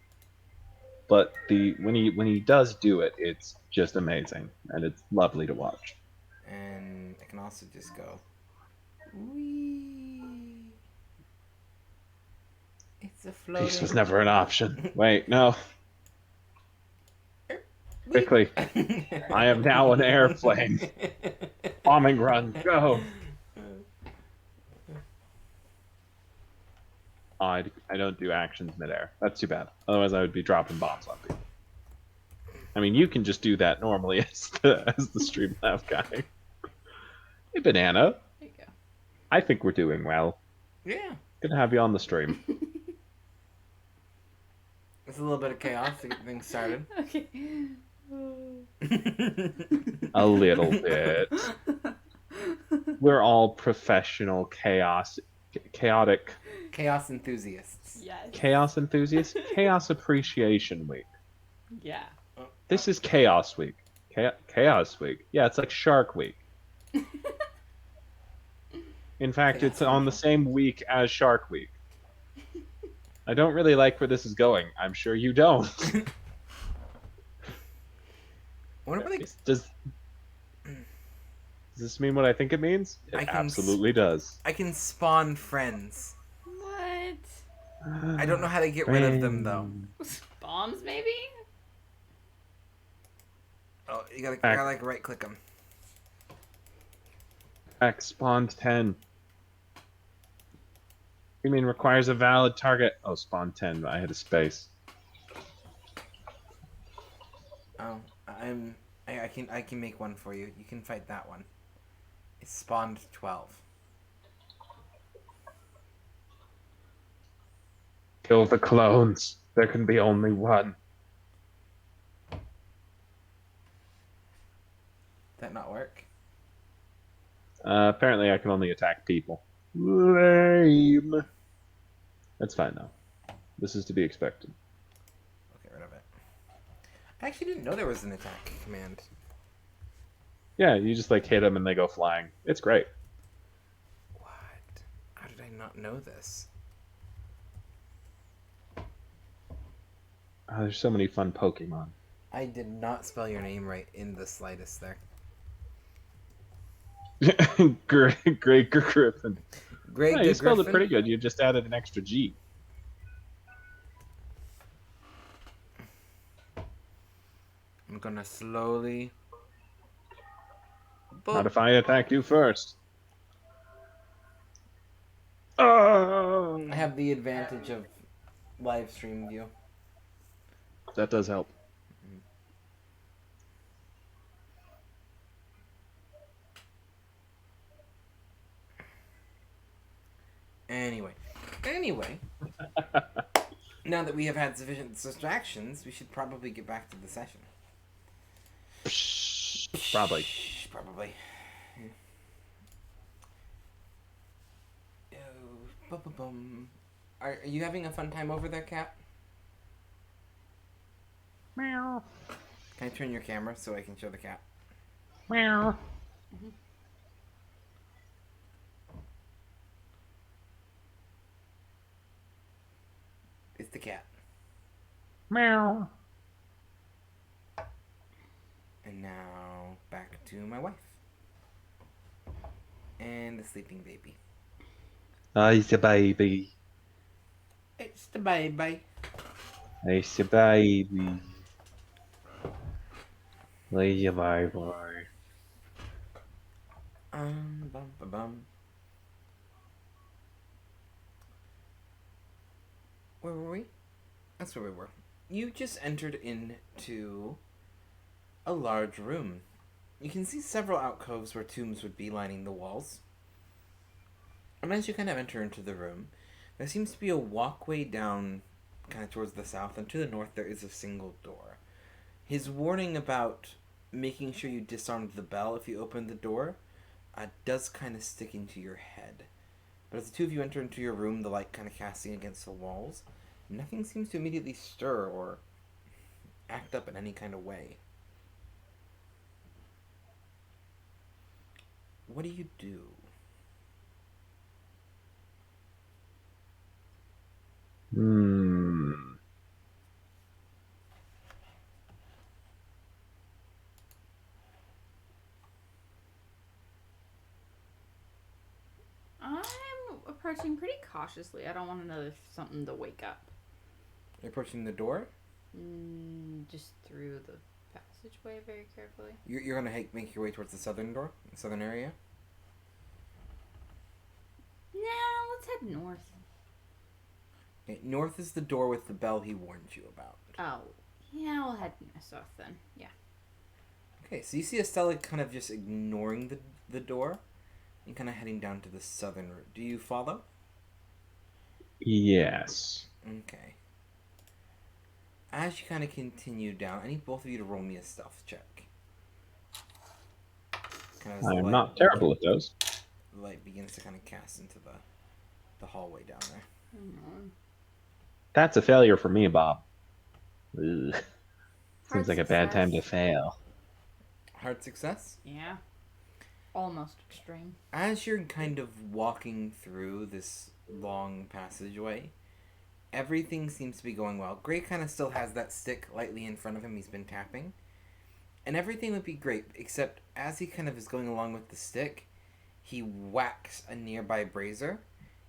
But when he does do it, it's just amazing and it's lovely to watch. And I can also just go. Wee. It's a floating. Peace was never an option. Wait, no. Quickly. I am now an airplane. Bombing run, go. Oh, I don't do actions midair. That's too bad. Otherwise, I would be dropping bombs on people. I mean, you can just do that normally as the Streamlabs guy. Hey, Banana. There you go. I think we're doing well. Yeah. Good to have you on the stream. It's a little bit of chaos to get things started. Okay. A little bit. We're all professional chaotic Chaos enthusiasts. Yes. chaos enthusiasts. Chaos Appreciation Week. Yeah. This is Chaos Week. Chaos Week. Yeah, it's like Shark Week. In fact, Chaos it's on the same week as Shark Week. I don't really like where this is going. I'm sure you don't. What about like Does this mean what I think it means? It I can absolutely does. I can spawn friends. What? I don't know how to get rid of them though. Bombs, maybe? Oh, you gotta like right click them. X spawned 10. You mean requires a valid target? Oh, spawn 10. I had a space. I can make one for you. You can fight that one. It's spawned 12. Kill the clones. There can be only one. That not work? Apparently, I can only attack people. Lame. That's fine though. This is to be expected. I'll get rid of it. I actually didn't know there was an attack command. Yeah, you just like hit them and they go flying. It's great. What? How did I not know this? Oh, there's so many fun Pokemon. I did not spell your name right in the slightest there. Great Griffin. Greg Yeah, the you spelled it Griffin? pretty good. You just added an extra G. I'm gonna slowly. Not if I attack you first. Oh, I have the advantage of live stream view. that does help. Anyway. Now that we have had sufficient distractions, we should probably get back to the session. Probably. Probably. Oh, bum. Are you having a fun time over there, Cat? Meow. Can I turn your camera so I can show the cat? Meow. It's the cat. Meow. And now back to my wife. And the sleeping baby. It's a baby. It's the baby. It's a baby. Lazy baby. Bum. Where were we? That's where we were. You just entered into a large room. You can see several alcoves where tombs would be lining the walls. And as you kind of enter into the room, there seems to be a walkway down kind of towards the south, and to the north there is a single door. His warning about making sure you disarmed the bell if you opened the door does kind of stick into your head. But as the two of you enter into your room, the light kind of casting against the walls, nothing seems to immediately stir or act up in any kind of way. What do you do? I'm approaching pretty cautiously. I don't want another something to wake up. You're approaching the door? Just through the passageway very carefully. You're going to make your way towards the southern door? The southern area? Nah, let's head north. Okay, north is the door with the bell he warned you about. Oh, yeah, we'll head south then. Yeah. Okay, so you see Estella kind of just ignoring the door and kind of heading down to the southern route. Do you follow? Yes. Okay. As you kind of continue down, I need both of you to roll me a stealth check. I am not terrible at those. The light begins to kind of cast into the hallway down there. That's a failure for me, Bob. Ugh. Hard Seems like a bad time to success. fail. Hard success? Yeah. Almost extreme. As you're kind of walking through this long passageway, everything seems to be going well. Gray kind of still has that stick lightly in front of him he's been tapping. And everything would be great, except as he kind of is going along with the stick, he whacks a nearby brazier,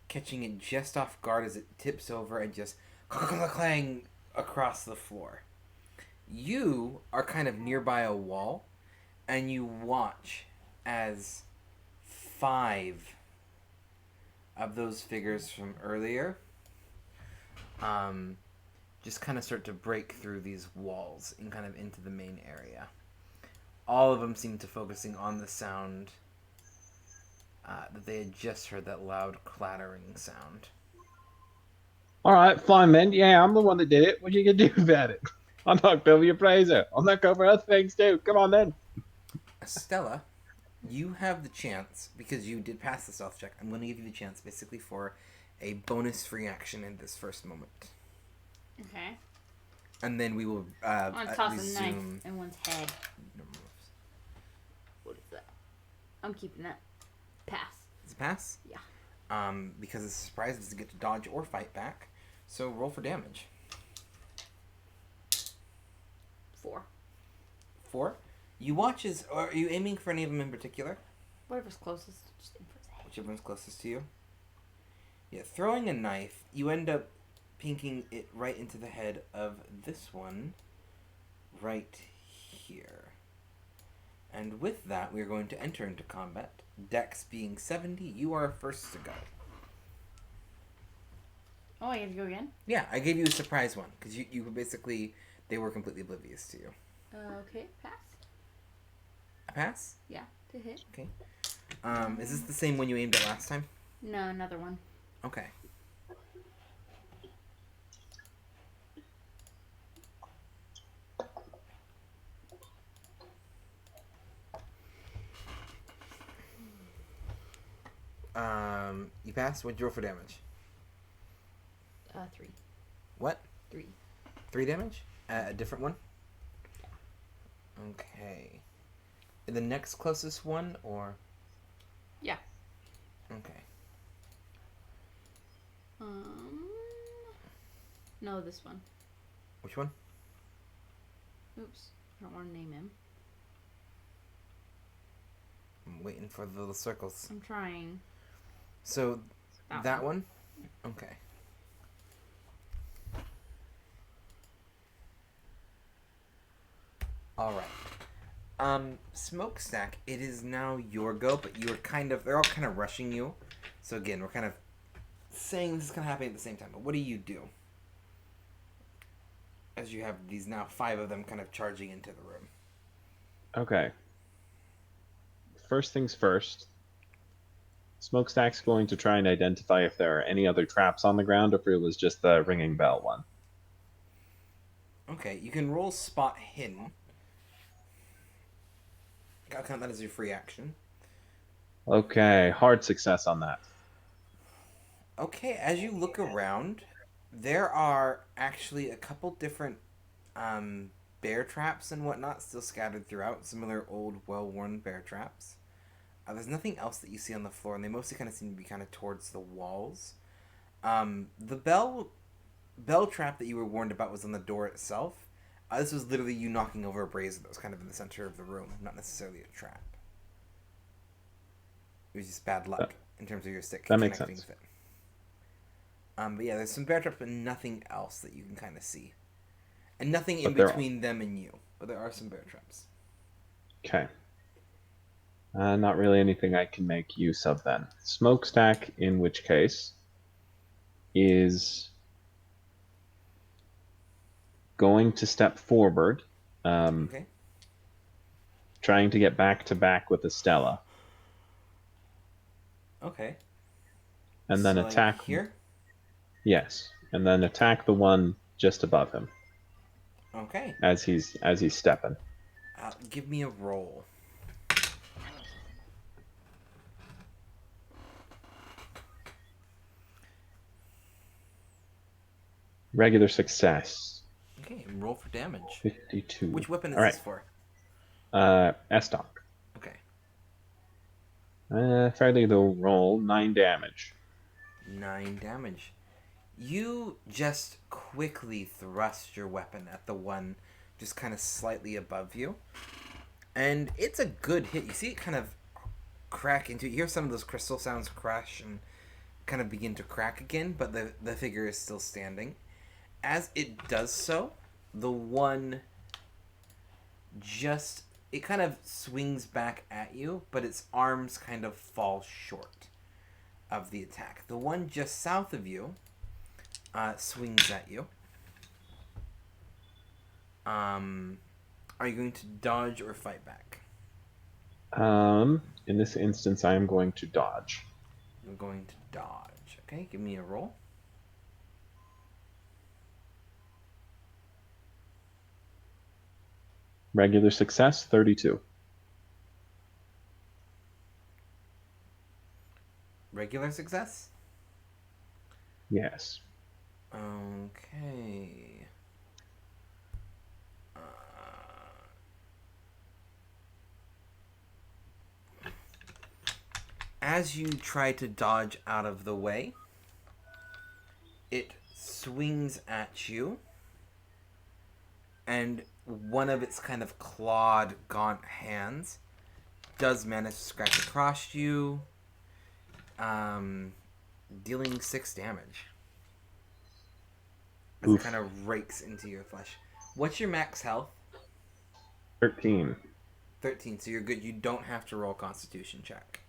catching it just off guard as it tips over and just clang across the floor. You are kind of nearby a wall, and you watch as 5 of those figures from earlier just kind of start to break through these walls and kind of into the main area. all of them seem to focusing on the sound that they had just heard, that loud clattering sound. All right, fine then. Yeah, I'm the one that did it. What are you gonna do about it? I knocked over your brazier. I'll knock over other things too. Come on then. Estella, you have the chance, because you did pass the stealth check, I'm going to give you the chance basically for a bonus free action in this first moment. Okay. And then we will I'm gonna toss resume. a knife in one's head. No moves. What is that? I'm keeping that. Pass. Is it pass? Yeah. Because it's a surprise, it doesn't get to dodge or fight back. So roll for damage. 4. 4. You watch as... Are you aiming for any of them in particular? Whatever's closest. Just aim for his head. Whichever one's closest to you. Yeah, throwing a knife, you end up pinking it right into the head of this one right here. And with that, we are going to enter into combat. Dex being 70, you are first to go. Oh, I have to go again? Yeah, I gave you a surprise one, because you basically... They were completely oblivious to you. Okay, pass. A pass? Yeah, to hit. Okay. Is this the same one you aimed at last time? No, another one. Okay. You pass? What'd you roll for damage? 3. What? 3. 3 damage? A different one? Okay. The next closest one, or? Yeah. Okay. No, this one. Which one? Oops. I don't want to name him. I'm waiting for the little circles. I'm trying. So, that one. one? Okay. Alright. Smokestack, it is now your go, but you're they're all kind of rushing you. So again, we're kind of saying this is kind of happening at the same time, but what do you do? As you have these now 5 of them kind of charging into the room. Okay. First things first. Smokestack's going to try and identify if there are any other traps on the ground, or if it was just the ringing bell one. Okay, you can roll spot hidden. I'll count that as your free action. Okay, hard success on that. Okay, as you look around, there are actually a couple different bear traps and whatnot still scattered throughout. Similar old, well-worn bear traps. There's nothing else that you see on the floor, and they mostly kind of seem to be kind of towards the walls. The bell trap that you were warned about was on the door itself. This was literally you knocking over a brazier that was kind of in the center of the room, not necessarily a trap. It was just bad luck in terms of your stick That makes connecting sense. with it. But yeah, there's some bear traps, but nothing else that you can kind of see. And nothing in between them and you. But there are some bear traps. Okay. Not really anything I can make use of then. Smokestack, in which case, is going to step forward, Okay. trying to get back to back with Estella, Okay. and then So, attack like here? Yes, and then attack the one just above him Okay. as he's stepping. Give me a roll. Regular success. Okay, and roll for damage. 52. Which weapon is All right. this for? Estok. Okay. Fairly low roll, 9 damage. 9 damage. You just quickly thrust your weapon at the one just kind of slightly above you. And it's a good hit. You see it kind of crack into... You hear some of those crystal sounds crash and kind of begin to crack again, but the figure is still standing. As it does so, the one just... It kind of swings back at you, but its arms kind of fall short of the attack. The one just south of you swings at you. Are you going to dodge or fight back? In this instance, I am going to dodge. You're going to dodge. Okay, give me a roll. Regular success, 32. Regular success? Yes. Okay. As you try to dodge out of the way, it swings at you, and one of its kind of clawed, gaunt hands does manage to scratch across you, dealing 6 damage. As it Oof. kind of rakes into your flesh. What's your max health? 13. 13, so you're good. You don't have to roll a constitution check.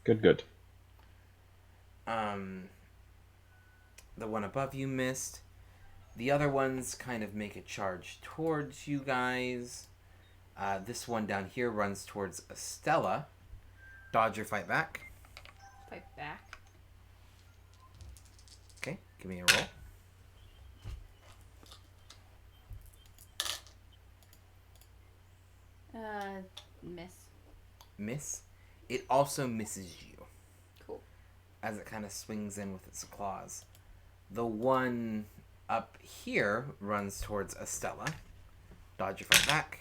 Good. The one above you missed. The other ones kind of make a charge towards you guys. This one down here runs towards Estella. Dodge or fight back. Fight back. Okay, give me a roll. Miss. Miss. It also misses you Cool. as it kind of swings in with its claws. The one up here runs towards Estella. Dodge or fight back.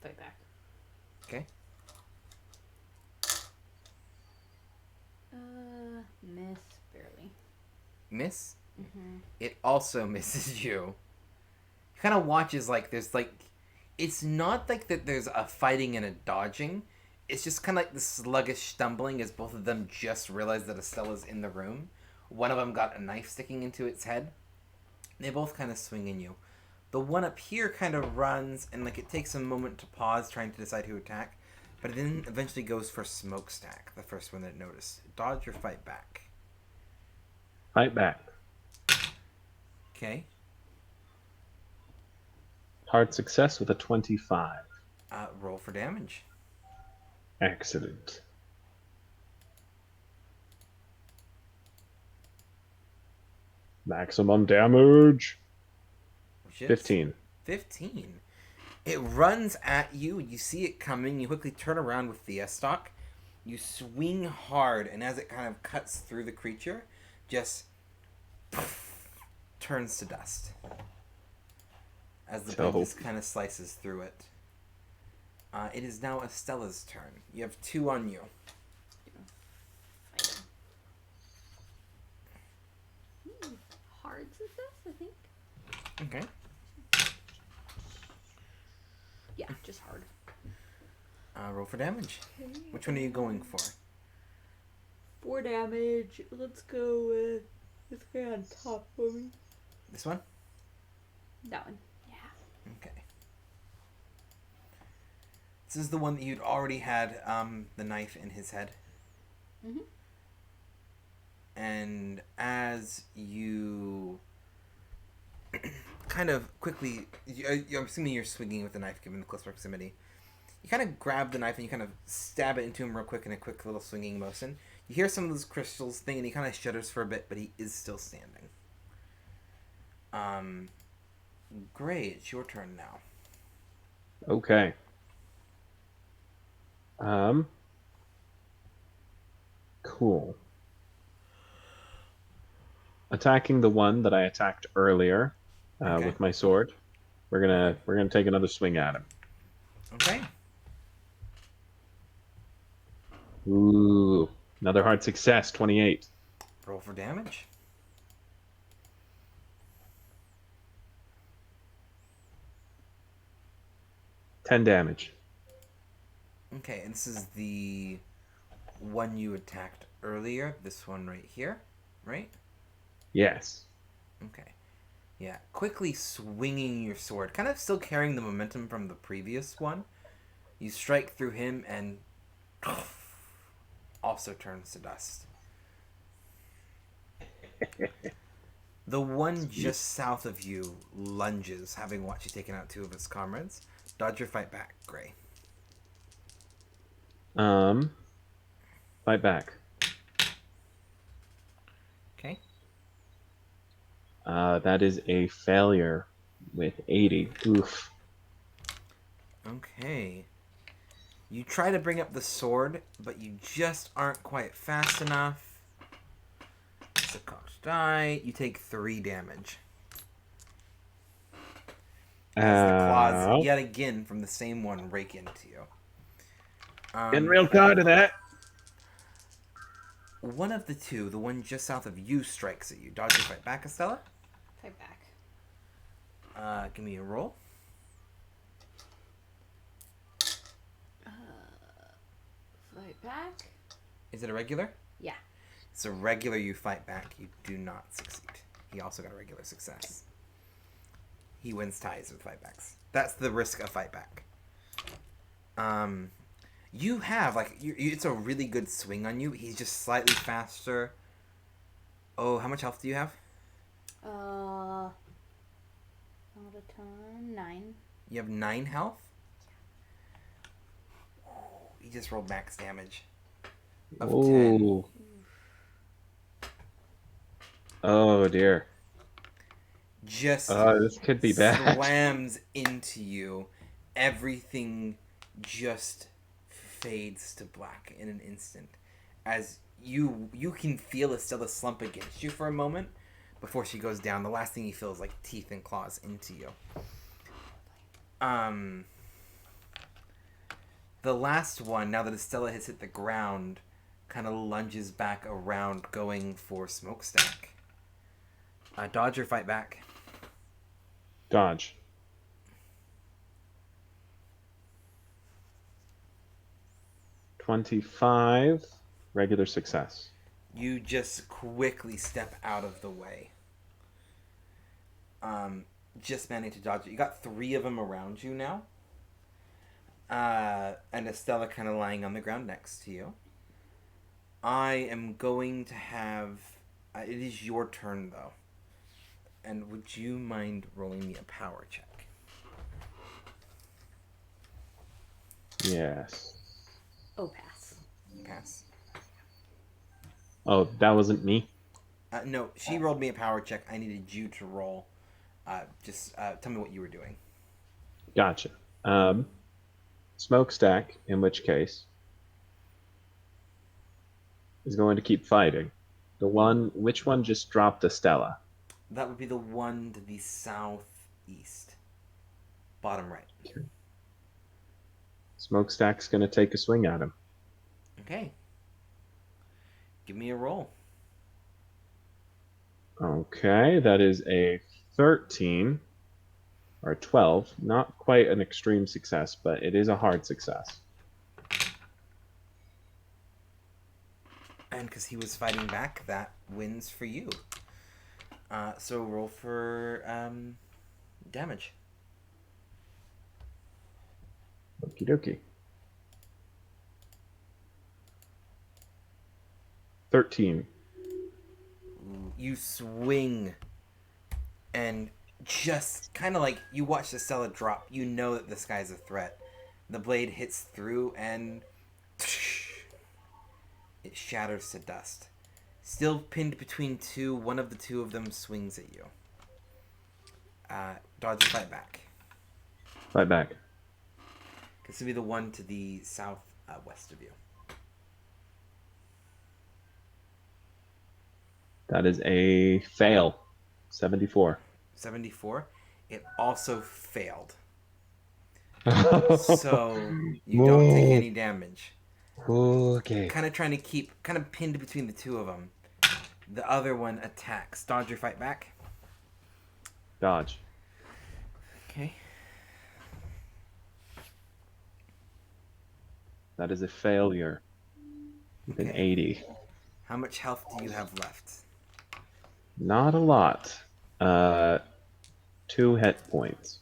Fight back. Okay. Miss barely. Miss. Mm-hmm. It also misses you. Kind of watches like there's like, it's not like that there's a fighting and a dodging. It's just kind of like the sluggish stumbling as both of them just realize that Estella's in the room. One of them got a knife sticking into its head. They both kind of swing in you. The one up here kind of runs and like it takes a moment to pause trying to decide who to attack. But it then eventually goes for Smokestack, the first one that it noticed. Dodge or fight back. Fight back. Okay. Hard success with a 25. Roll for damage. Excellent. Maximum damage. Which is 15. 15. It runs at you. You see it coming. You quickly turn around with the S-stock. You swing hard, and as it kind of cuts through the creature, just turns to dust. As the blade just kind of slices through it. It is now Estella's turn. You have 2 on you. Fight him. Hard success, I think. Okay. Yeah, just hard. Roll for damage. Which one are you going for? 4 damage. Let's go with this guy on top for me. This one? That one. Yeah. Okay. This is the one that you'd already had the knife in his head. Mm-hmm. And as you kind of quickly, I'm assuming you're swinging with the knife given the close proximity. You kind of grab the knife and you kind of stab it into him real quick in a quick little swinging motion. You hear some of those crystals thing and he kind of shudders for a bit, but he is still standing. Great, it's your turn now. Okay. Cool. Attacking the one that I attacked earlier Okay. with my sword. We're gonna take another swing at him. Okay. Ooh, another hard success, 28. Roll for damage. Ten damage. Okay, and this is the one you attacked earlier. This one right here, right? Yes. Okay. Yeah, quickly swinging your sword, kind of still carrying the momentum from the previous one. You strike through him and also turns to dust. The one just south of you lunges, having watched you taken out 2 of its comrades. Dodge or fight back, Gray. Fight back. Okay. That is a failure with 80. Oof. Okay. You try to bring up the sword, but you just aren't quite fast enough. It's a cocked die. You take 3 damage. As the claws, yet again, from the same one, rake into you. Getting real tired of that. One of the 2, the one just south of you, strikes at you. Dodge or fight back, Estella? Fight back. Give me a roll. Fight back. Is it a regular? Yeah. It's a regular you fight back. You do not succeed. He also got a regular success. He wins ties with fight backs. That's the risk of fight back. You have, like, it's a really good swing on you. He's just slightly faster. Oh, how much health do you have? Not a ton. 9. You have 9 health? He just rolled max damage of 10. Ooh. Oh dear. Just This could be bad. slams into you. Everything just fades to black in an instant. As you can feel Estella slump against you for a moment before she goes down. The last thing you feel is like teeth and claws into you. The last one, now that Estella has hit the ground, kind of lunges back around, going for Smokestack. Dodge or fight back? Dodge. $25. Regular success. You just quickly step out of the way. Just managing to dodge it. You got 3 of them around you now. And Estella kind of lying on the ground next to you. I am going to have... it is your turn, though. And would you mind rolling me a power check? Yes. Oh, pass. Pass. Oh, that wasn't me? No, she rolled me a power check. I needed you to roll. Just tell me what you were doing. Gotcha. Smokestack, in which case, is going to keep fighting. Which one just dropped Estella? That would be the one to the southeast. Bottom right. Smokestack's going to take a swing at him. Okay. Give me a roll. Okay, that is a 13 or 12. Not quite an extreme success, but it is a hard success. And because he was fighting back, that wins for you. So roll for damage. Okie dokie. 13. You swing and just kind of like you watch the Estella drop. You know that this guy's a threat. The blade hits through and it shatters to dust. Still pinned between 2, one of the 2 of them swings at you. Dodge or fight back. Fight back. This would be the one to the south west of you. That is a fail. 74. 74. It also failed. So you don't take any damage. Okay. Kind of trying to keep, kind of pinned between the 2 of them. The other one attacks. Dodge or fight back? Dodge. Okay. That is a failure. With an Okay. 80. How much health do you have left? Not a lot. 2 hit points.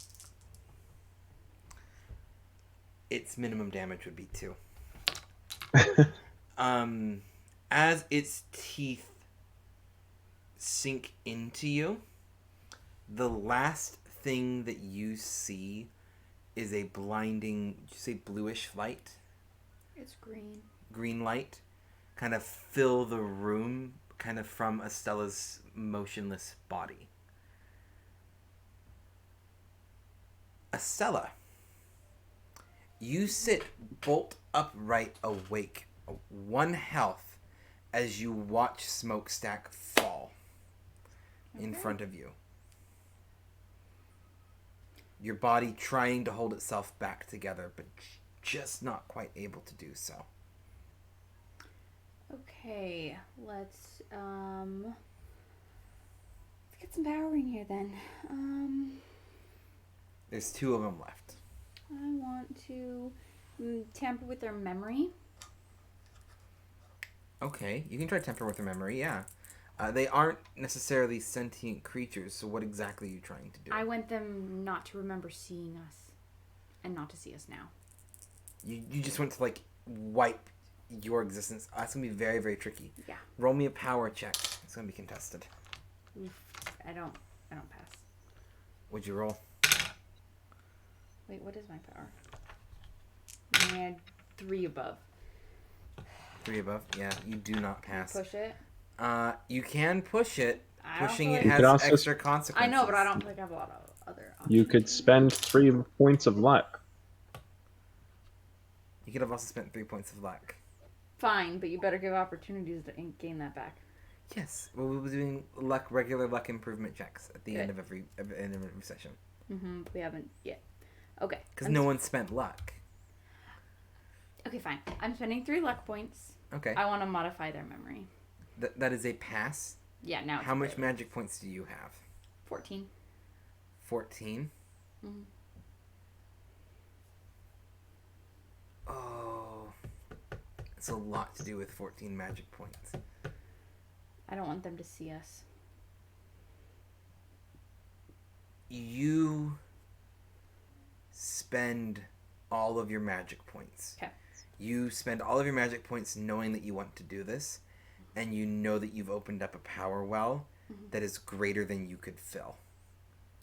Its minimum damage would be 2. As its teeth sink into you, the last thing that you see is a blinding, did you say bluish light? It's green. Green light kind of fill the room kind of from Estella's motionless body. Estella, you sit bolt upright awake, 1 health, as you watch Smokestack fall in front of you. Your body trying to hold itself back together, but just not quite able to do so. Okay, let's get some power in here then. There's 2 of them left. I want to tamper with their memory. Okay, you can try temper with their memory, yeah. They aren't necessarily sentient creatures, so what exactly are you trying to do? I want them not to remember seeing us and not to see us now. You just want to, like, wipe your existence. That's going to be very, very tricky. Yeah. Roll me a power check. It's going to be contested. Oof, I don't pass. What'd you roll? Wait, what is my power? I had 3 above. 3 above? Yeah, you do not pass. Push it. You can push it. I don't Pushing feel it like- has You could also- extra consequences. I know, but I don't think I have a lot of other options. You could spend 3 points of luck. You could have also spent 3 points of luck. Fine, but you better give opportunities to gain that back. Yes, well, we'll be doing regular luck improvement checks at the Good. end of every session. We haven't yet. Okay. Because no one spent luck. Okay, fine. I'm spending 3 luck points. Okay, I want to modify their memory. that is a pass. Yeah, now it's How much failure. magic points do you have? 14. 14? Mhm. Oh, it's a lot to do with 14 magic points. I don't want them to see us. You spend all of your magic points. Okay. You spend all of your magic points knowing that you want to do this, and you know that you've opened up a power well that is greater than you could fill.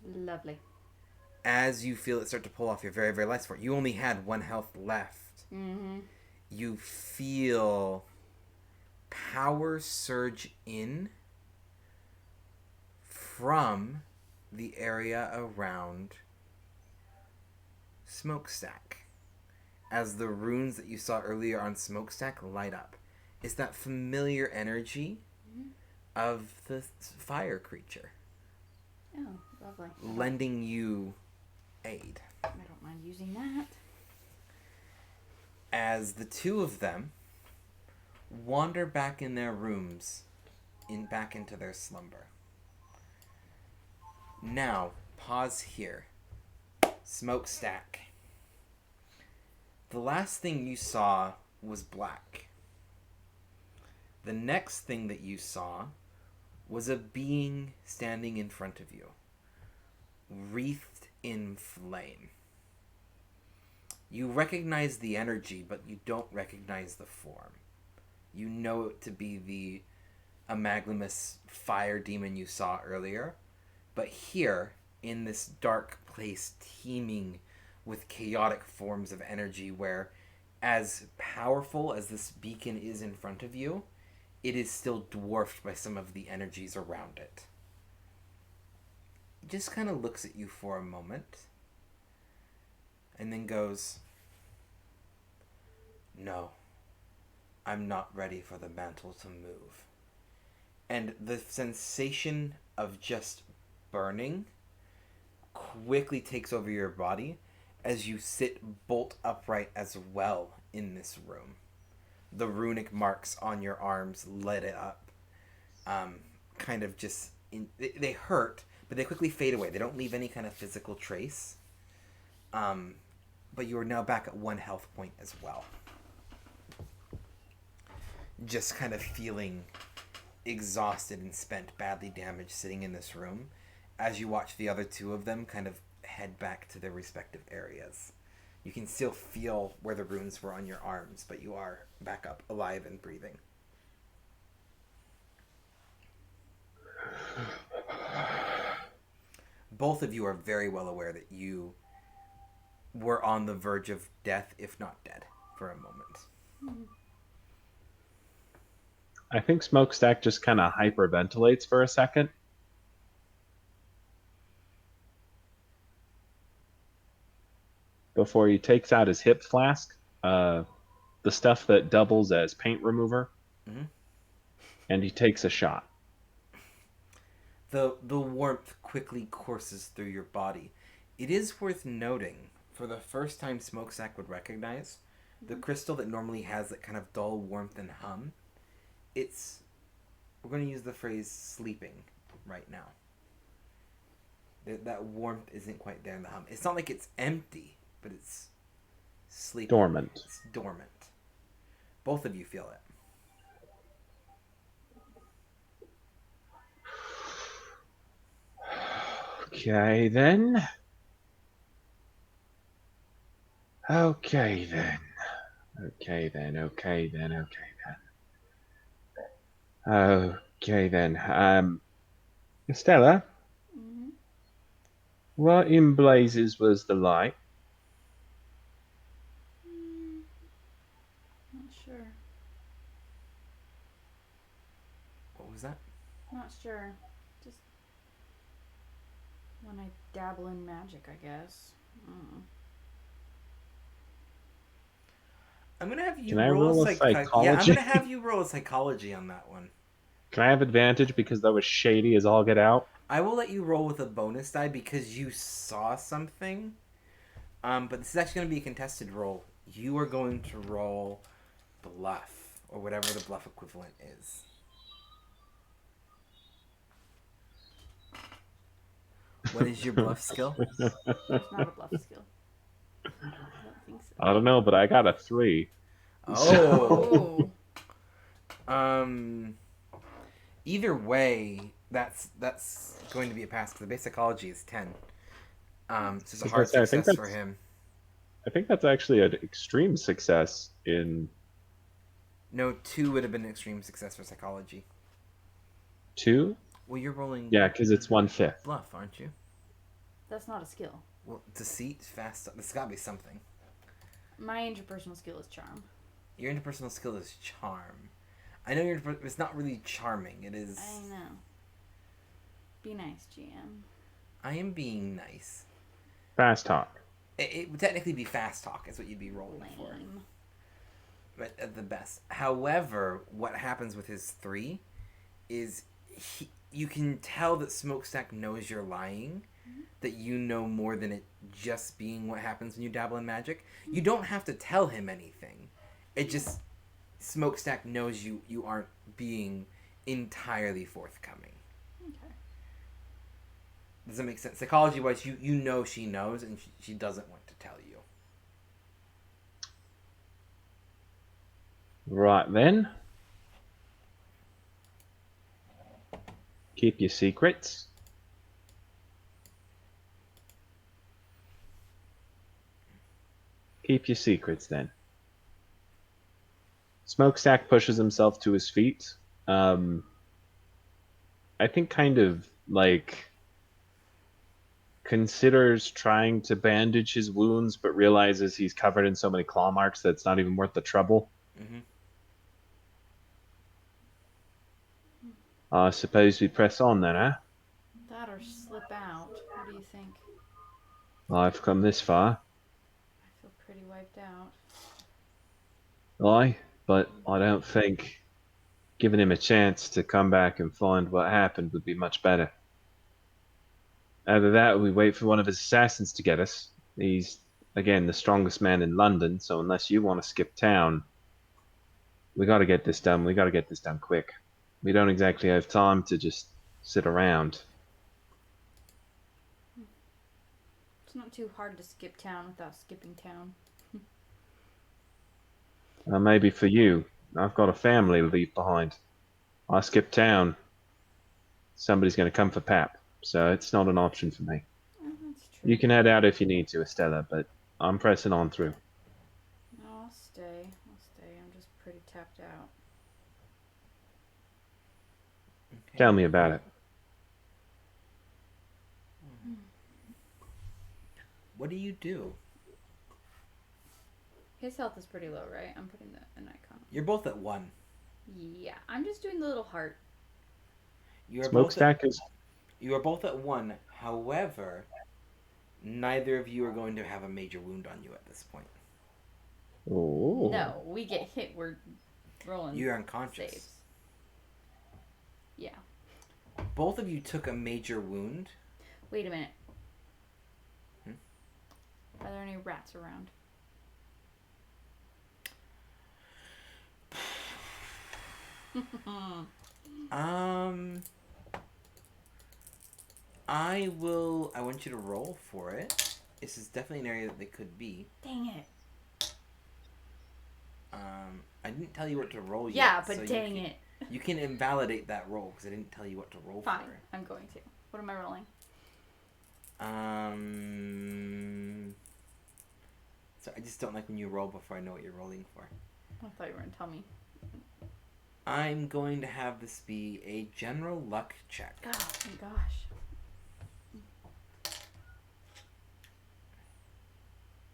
Lovely. As you feel it start to pull off your very, very last for it, you only had 1 health left. Mm-hmm. You feel power surge in from the area around Smokestack as the runes that you saw earlier on Smokestack light up. It's that familiar energy of the fire creature Oh, lovely. lending you aid. I don't mind using that. As the 2 of them wander back in their rooms, back into their slumber. Now, pause here. Smokestack. The last thing you saw was black. The next thing that you saw was a being standing in front of you, wreathed in flame. You recognize the energy, but you don't recognize the form. You know it to be the Amaglamus fire demon you saw earlier, but here, in this dark place teeming with chaotic forms of energy, where as powerful as this beacon is in front of you, it is still dwarfed by some of the energies around it. It just kind of looks at you for a moment, and then goes, "No, I'm not ready for the mantle to move." And the sensation of just burning quickly takes over your body as you sit bolt upright as well in this room. The runic marks on your arms lit it up. Kind of just... they hurt, but they quickly fade away. They don't leave any kind of physical trace. But you are now back at 1 health point as well. Just kind of feeling exhausted and spent, badly damaged, sitting in this room as you watch the other 2 of them kind of head back to their respective areas. You can still feel where the runes were on your arms, but you are back up, alive and breathing. both of you are very well aware that you were on the verge of death, if not dead, for a moment. I think Smokestack just kind of hyperventilates for a second. Before he takes out his hip flask, the stuff that doubles as paint remover, Mhm. and he takes a shot. The warmth quickly courses through your body. It is worth noting, for the first time Smokestack would recognize, the crystal that normally has that kind of dull warmth and hum, we're going to use the phrase sleeping right now. That warmth isn't quite there in the hum. It's not like it's empty, but it's sleeping. Dormant. It's dormant. Both of you feel it. Okay then. Okay then. Okay then. Okay then. Okay then. Okay then. Stella, Mm-hmm. what in blazes was the light? Not sure. What was that? Not sure. Just when I dabble in magic, I guess. I'm gonna have you Can I roll roll a Yeah, I'm psychology? gonna have you roll a psychology on that one. Can I have advantage because that was shady as all get out? I will let you roll with a bonus die because you saw something. But this is actually gonna be a contested roll. You are going to roll bluff, or whatever the bluff equivalent is. What is your bluff skill? There's not a bluff skill. I don't think so. I don't know, but I got a 3. Oh. Either way, that's going to be a pass because the base psychology is 10. So it's a hard I think success for him. I think that's actually an extreme success in No, 2 would have been an extreme success for psychology. 2. Well, you're rolling Yeah, because it's 1/5. bluff, aren't you? That's not a skill. Well, deceit, fast. There's got to be something. My interpersonal skill is charm. Your interpersonal skill is charm. I know it's not really charming. It is. I know. Be nice, GM. I am being nice. Fast talk. It would technically be fast talk. Is what you'd be rolling for. Lame. But at the best. However, what happens with his 3 is you can tell that Smokestack knows you're lying. That you know more than it just being what happens when you dabble in magic. You don't have to tell him anything. It just Smokestack knows you aren't being entirely forthcoming. Okay. Does that make sense? Psychology wise, you know she knows and she doesn't want to tell you. Right then. Keep your secrets. Keep your secrets then. Smokestack pushes himself to his feet. I think kind of like considers trying to bandage his wounds, but realizes he's covered in so many claw marks that it's not even worth the trouble. Mm-hmm. I suppose we press on then, huh? That or slip out. What do you think? Well, I've come this far. I feel pretty wiped out. Aye, but I don't think giving him a chance to come back and find what happened would be much better. Either that or we wait for one of his assassins to get us. He's, again, the strongest man in London, so unless you want to skip town, we gotta get this done. We gotta get this done quick. We don't exactly have time to just sit around. It's not too hard to skip town without skipping town. Maybe for you. I've got a family to leave behind. I skip town. Somebody's going to come for Pap, so it's not an option for me. Oh, that's true. You can head out if you need to, Estella, but I'm pressing on through. No, I'll stay. I'm just pretty tapped out. Okay. Tell me about it. What do you do? His health is pretty low, right? I'm putting an icon. You're both at 1. Yeah, I'm just doing the little heart. You are both Smokestack is. you are both at 1. However, neither of you are going to have a major wound on you at this point. Oh. No, we get hit. We're rolling. You're unconscious. Saves. Yeah. Both of you took a major wound. Wait a minute. Hmm? Are there any rats around? I want you to roll for it. This is definitely an area that they could be. Dang it. I didn't tell you what to roll yet. Yeah, but so dang it. You can invalidate that roll because I didn't tell you what to roll Fine, for. I'm going to. What am I rolling? So I just don't like when you roll before I know what you're rolling for. I thought you were going to tell me. I'm going to have this be a general luck check. Oh, my gosh.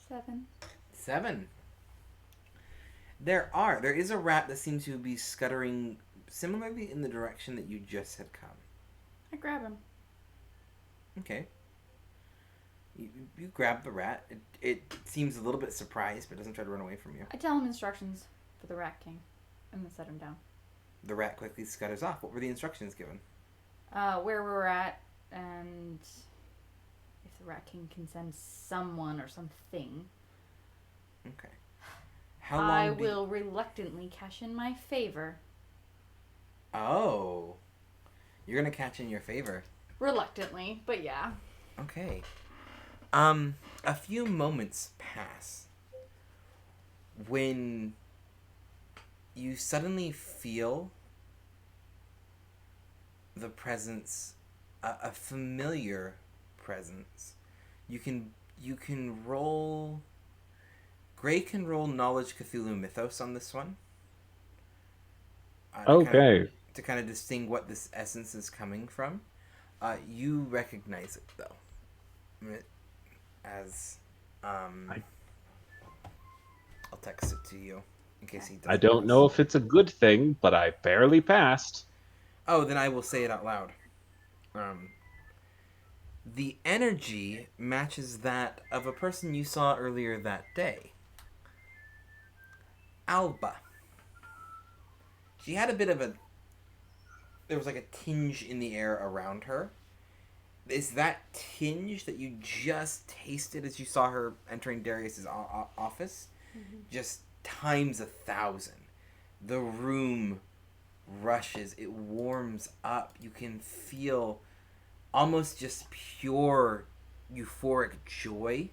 7. 7. There is a rat that seems to be scuttering similarly in the direction that you just had come. I grab him. Okay. You grab the rat. It seems a little bit surprised, but doesn't try to run away from you. I tell him instructions for the Rat King and then set him down. The rat quickly scutters off. What were the instructions given? Where we're at and if the Rat King can send someone or something. Okay. How long I will reluctantly cash in my favor. Oh. You're going to catch in your favor. Reluctantly, but yeah. Okay. A few moments pass when you suddenly feel the presence, a familiar presence. You can roll. Gray can roll Knowledge Cthulhu Mythos on this one. Okay. To kind of distinguish what this essence is coming from. You recognize it though. As I'll text it to you in case he doesn't. I don't know if it's a good thing, but I barely passed. Oh, then I will say it out loud. The energy matches that of a person you saw earlier that day. Alba. She had a bit of there was like a tinge in the air around her. Is that tinge that you just tasted as you saw her entering Darius's office? Mm-hmm. Just times 1,000. The room rushes. It warms up. You can feel almost just pure euphoric joy,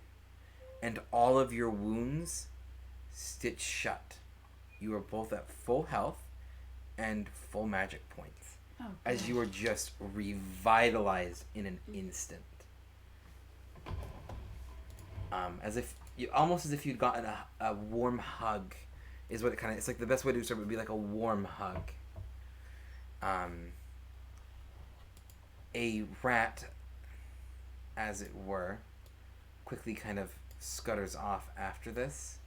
and all of your wounds stitched shut. You are both at full health and full magic points. Oh, as you are just revitalized in an instant. Almost as if you'd gotten a warm hug, is what it kind of. It's like the best way to describe it would be like a warm hug. A rat, as it were, quickly kind of scutters off after this,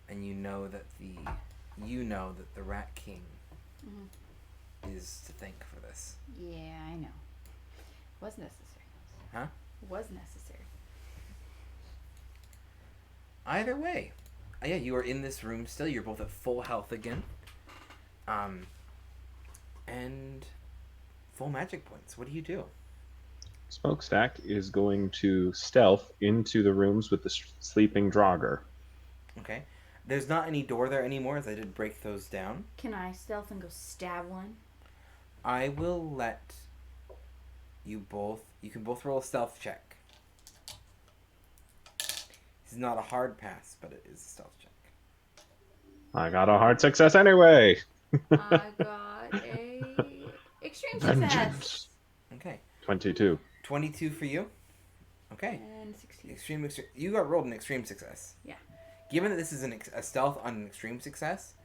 and you know that the Rat King. Mm-hmm. Is to thank for this. Yeah, I know. Was necessary. Huh? Was necessary. Either way. Yeah, you are in this room still. You're both at full health again. And full magic points. What do you do? Smokestack is going to stealth into the rooms with the sleeping Draugr. Okay. There's not any door there anymore, as I did break those down. Can I stealth and go stab one? I will let you both. You can both roll a stealth check. This is not a hard pass, but it is a stealth check. I got a hard success anyway. I got a extreme success. Okay. 22. 22 for you. Okay. And 16. Extreme. You got rolled an extreme success. Yeah. Given that this is a stealth on an extreme success,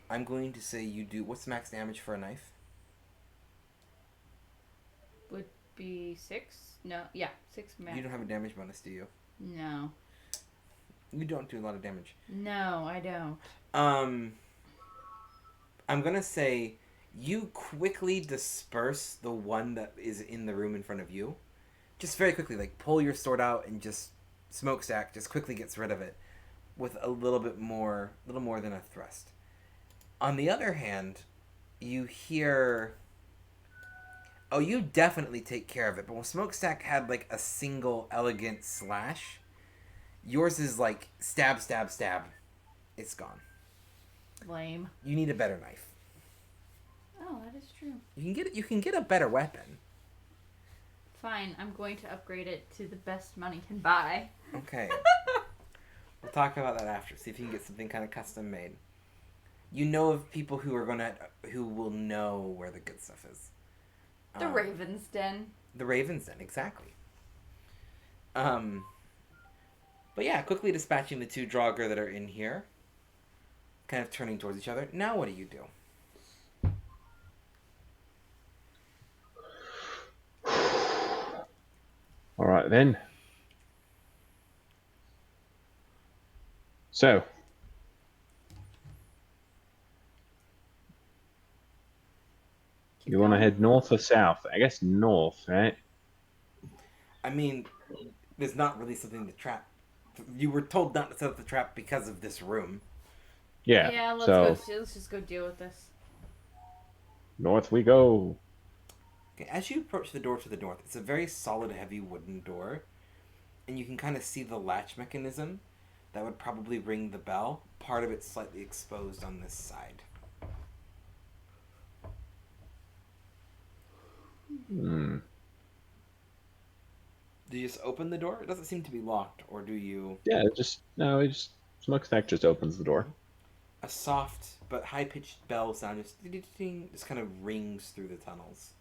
I'm going to say you do. What's max damage for a knife? Would be 6. No, yeah, 6 max. You don't have a damage bonus, do you? No. You don't do a lot of damage. No, I don't. I'm gonna say you quickly disperse the one that is in the room in front of you. Just very quickly, like pull your sword out and just smokestack just quickly gets rid of it with a little more than a thrust. On the other hand, you hear. Oh, you definitely take care of it. But when smokestack had like a single elegant slash, yours is like stab, stab, stab. It's gone. Lame. You need a better knife. Oh, that is true. You can get a better weapon. Fine, I'm going to upgrade it to the best money can buy. Okay. We'll talk about that after. See if you can get something kind of custom made. You know of people who will know where the good stuff is. The Raven's Den. The Raven's Den, exactly. But yeah, quickly dispatching the two Draugr that are in here, kind of turning towards each other. Now what do you do? All right then. So, Keep you want to going. head north or south? I guess north, right? I mean, there's not really something to trap. You were told not to set up the trap because of this room. Yeah. Yeah, so let's just go deal with this. north we go. Okay, as you approach the door to the north, it's a very solid, heavy wooden door, and you can kind of see the latch mechanism that would probably ring the bell. Part of it's slightly exposed on this side. Hmm. Do you just open the door? It doesn't seem to be locked, or do you? Yeah, just smokestack just opens the door. A soft but high-pitched bell sound just kind of rings through the tunnels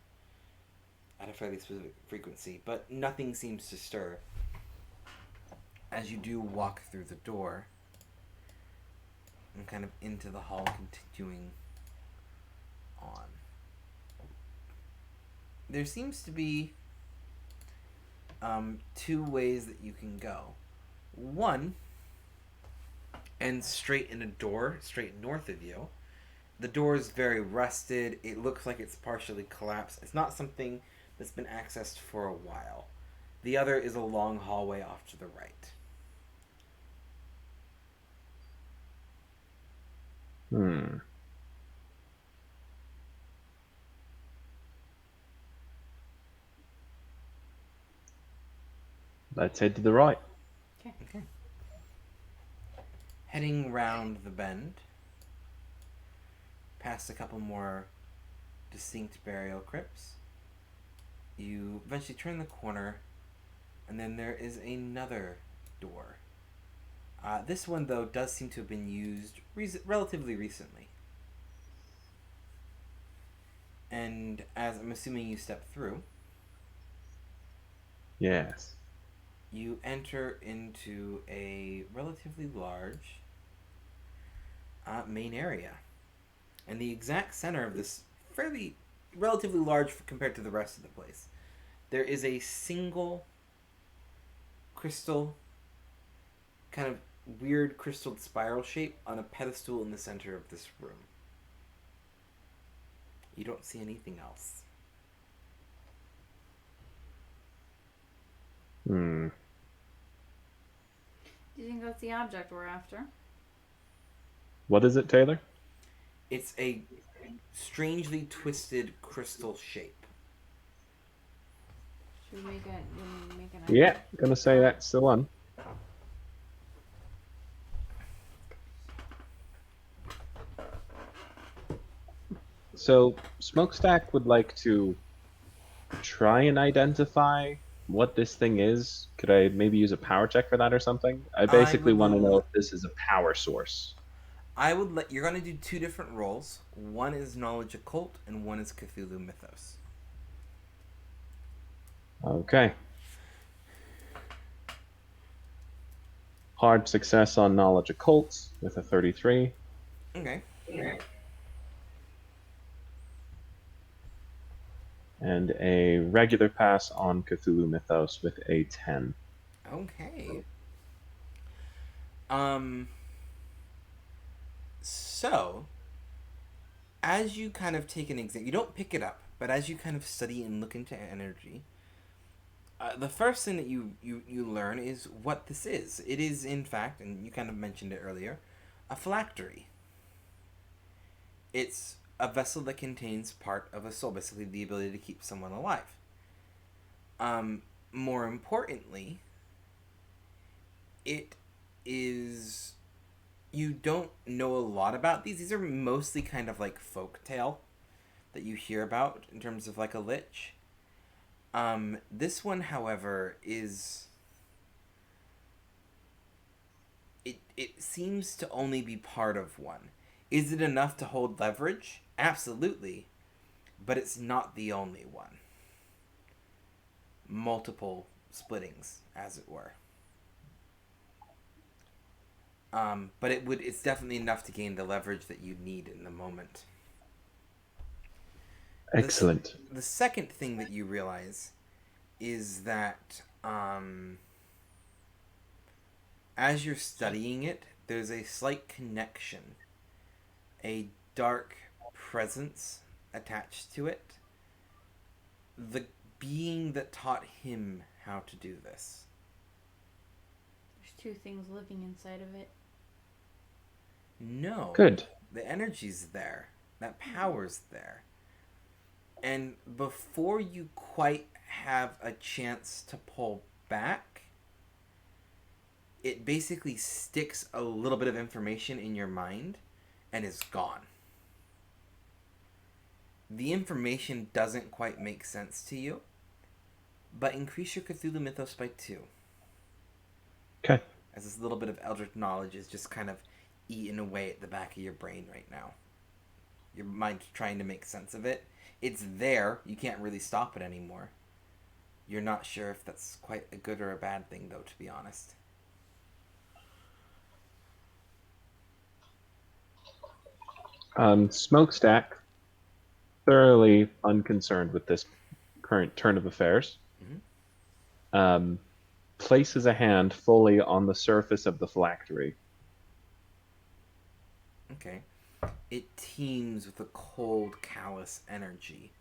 at a fairly specific frequency, but nothing seems to stir. As you do walk through the door and kind of into the hall, continuing on. There seems to be two ways that you can go. One ends straight in a door, straight north of you. The door is very rusted. It looks like it's partially collapsed. It's not something that's been accessed for a while. The other is a long hallway off to the right. Hmm. Let's head to the right. Okay. Heading round the bend, past a couple more distinct burial crypts, you eventually turn the corner, and then there is another door. This one, though, does seem to have been used relatively recently. And as I'm assuming you step through, Yes. you enter into a relatively large main area. And the exact center of this relatively large compared to the rest of the place, there is a single crystal, kind of weird crystal spiral shape on a pedestal in the center of this room. You don't see anything else. Hmm. Do you think that's the object we're after? What is it, Taylor? It's a strangely twisted crystal shape. Should we make an Yeah, gonna say that's the one. So, Smokestack would like to try and identify what this thing is. Could I maybe use a power check for that or something? I basically would want to know l- if this is a power source. You're going to do two different rolls. One is knowledge occult, and one is Cthulhu mythos. Okay. Hard success on knowledge occult with a 33. Okay. And a regular pass on Cthulhu Mythos with a 10. Okay. Um. So, as you kind of take an exam, you don't pick it up, but as you kind of study and look into energy, the first thing that you learn is what this is. It is, in fact, and you kind of mentioned it earlier, a phylactery. It's a vessel that contains part of a soul, basically the ability to keep someone alive. Um, More importantly, it is. You don't know a lot about these. These are mostly kind of like folk tale that you hear about in terms of like a lich. This one, however, is it seems to only be part of one. Is it enough to hold leverage? Absolutely, but it's not the only one. Multiple splittings, as it were. But it's definitely enough to gain the leverage that you need in the moment. Excellent. The second thing that you realize is that as you're studying it, there's a slight connection, a dark presence attached to it. The being that taught him how to do this. There's two things living inside of it. No. Good. The energy's there. That power's there. And before you quite have a chance to pull back, it basically sticks a little bit of information in your mind and is gone. The information doesn't quite make sense to you, but increase your Cthulhu Mythos by 2. Okay. As this little bit of Eldritch knowledge is just kind of eating away at the back of your brain right now. Your mind's trying to make sense of it. It's there. You can't really stop it anymore. You're not sure if that's quite a good or a bad thing, though, to be honest. Smokestack, thoroughly unconcerned with this current turn of affairs, Mhm. places a hand fully on the surface of the phylactery. Okay. It teems with a cold, callous energy.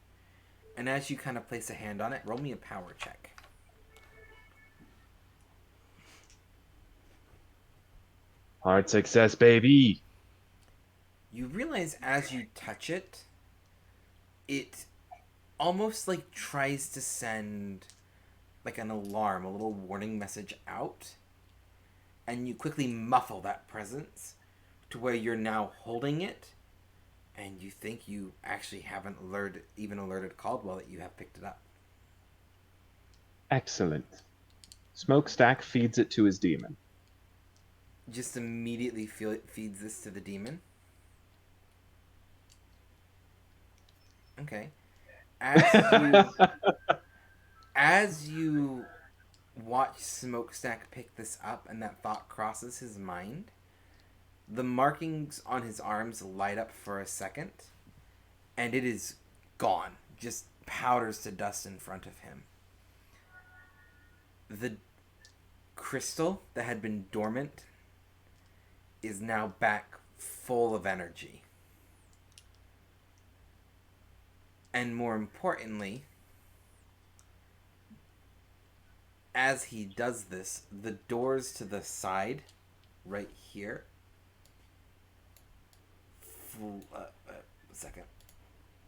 And as you kind of place a hand on it, roll me a power check. Hard success, baby. You realize as you touch it, it almost like tries to send like an alarm, a little warning message out. And you quickly muffle that presence to where you're now holding it. And you think you actually haven't alerted Caldwell that you have picked it up. Excellent. Smokestack feeds it to his demon. Just immediately feel it feeds this to the demon. Okay. As you watch Smokestack pick this up and that thought crosses his mind, the markings on his arms light up for a second, and it is gone. Just powders to dust in front of him. The crystal that had been dormant is now back full of energy. And more importantly, as he does this, the doors to the side, right here, second.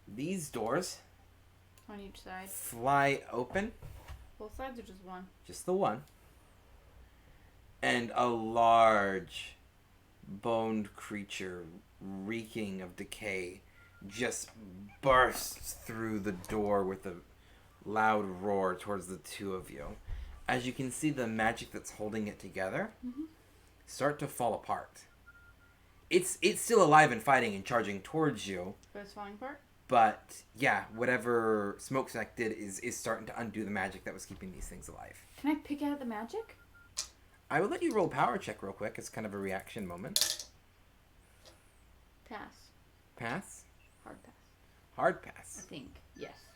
These doors On each side. fly open, Both sides or just one? just the one, and a large boned creature reeking of decay just bursts through the door with a loud roar towards the two of you. As you can see, the magic that's holding it together start to fall apart. It's still alive and fighting and charging towards you. But it's falling apart? But yeah, whatever Smokestack did is starting to undo the magic that was keeping these things alive. Can I pick out the magic? I will let you roll a power check real quick. It's kind of a reaction moment. Pass. Pass? Hard pass. Hard I pass. think. Yes.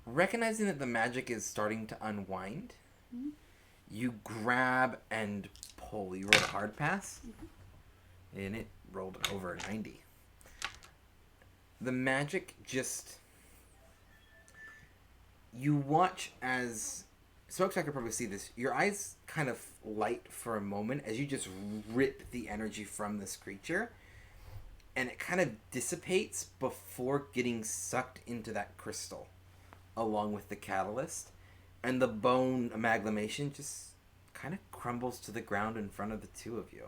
Recognizing that the magic is starting to unwind, you grab and pull. You rolled a hard pass, and it rolled over a 90. The magic just... You watch as... Smokestack could probably see this. Your eyes kind of light for a moment as you just rip the energy from this creature, and it kind of dissipates before getting sucked into that crystal, along with the catalyst, and the bone amalgamation just kind of crumbles to the ground in front of the two of you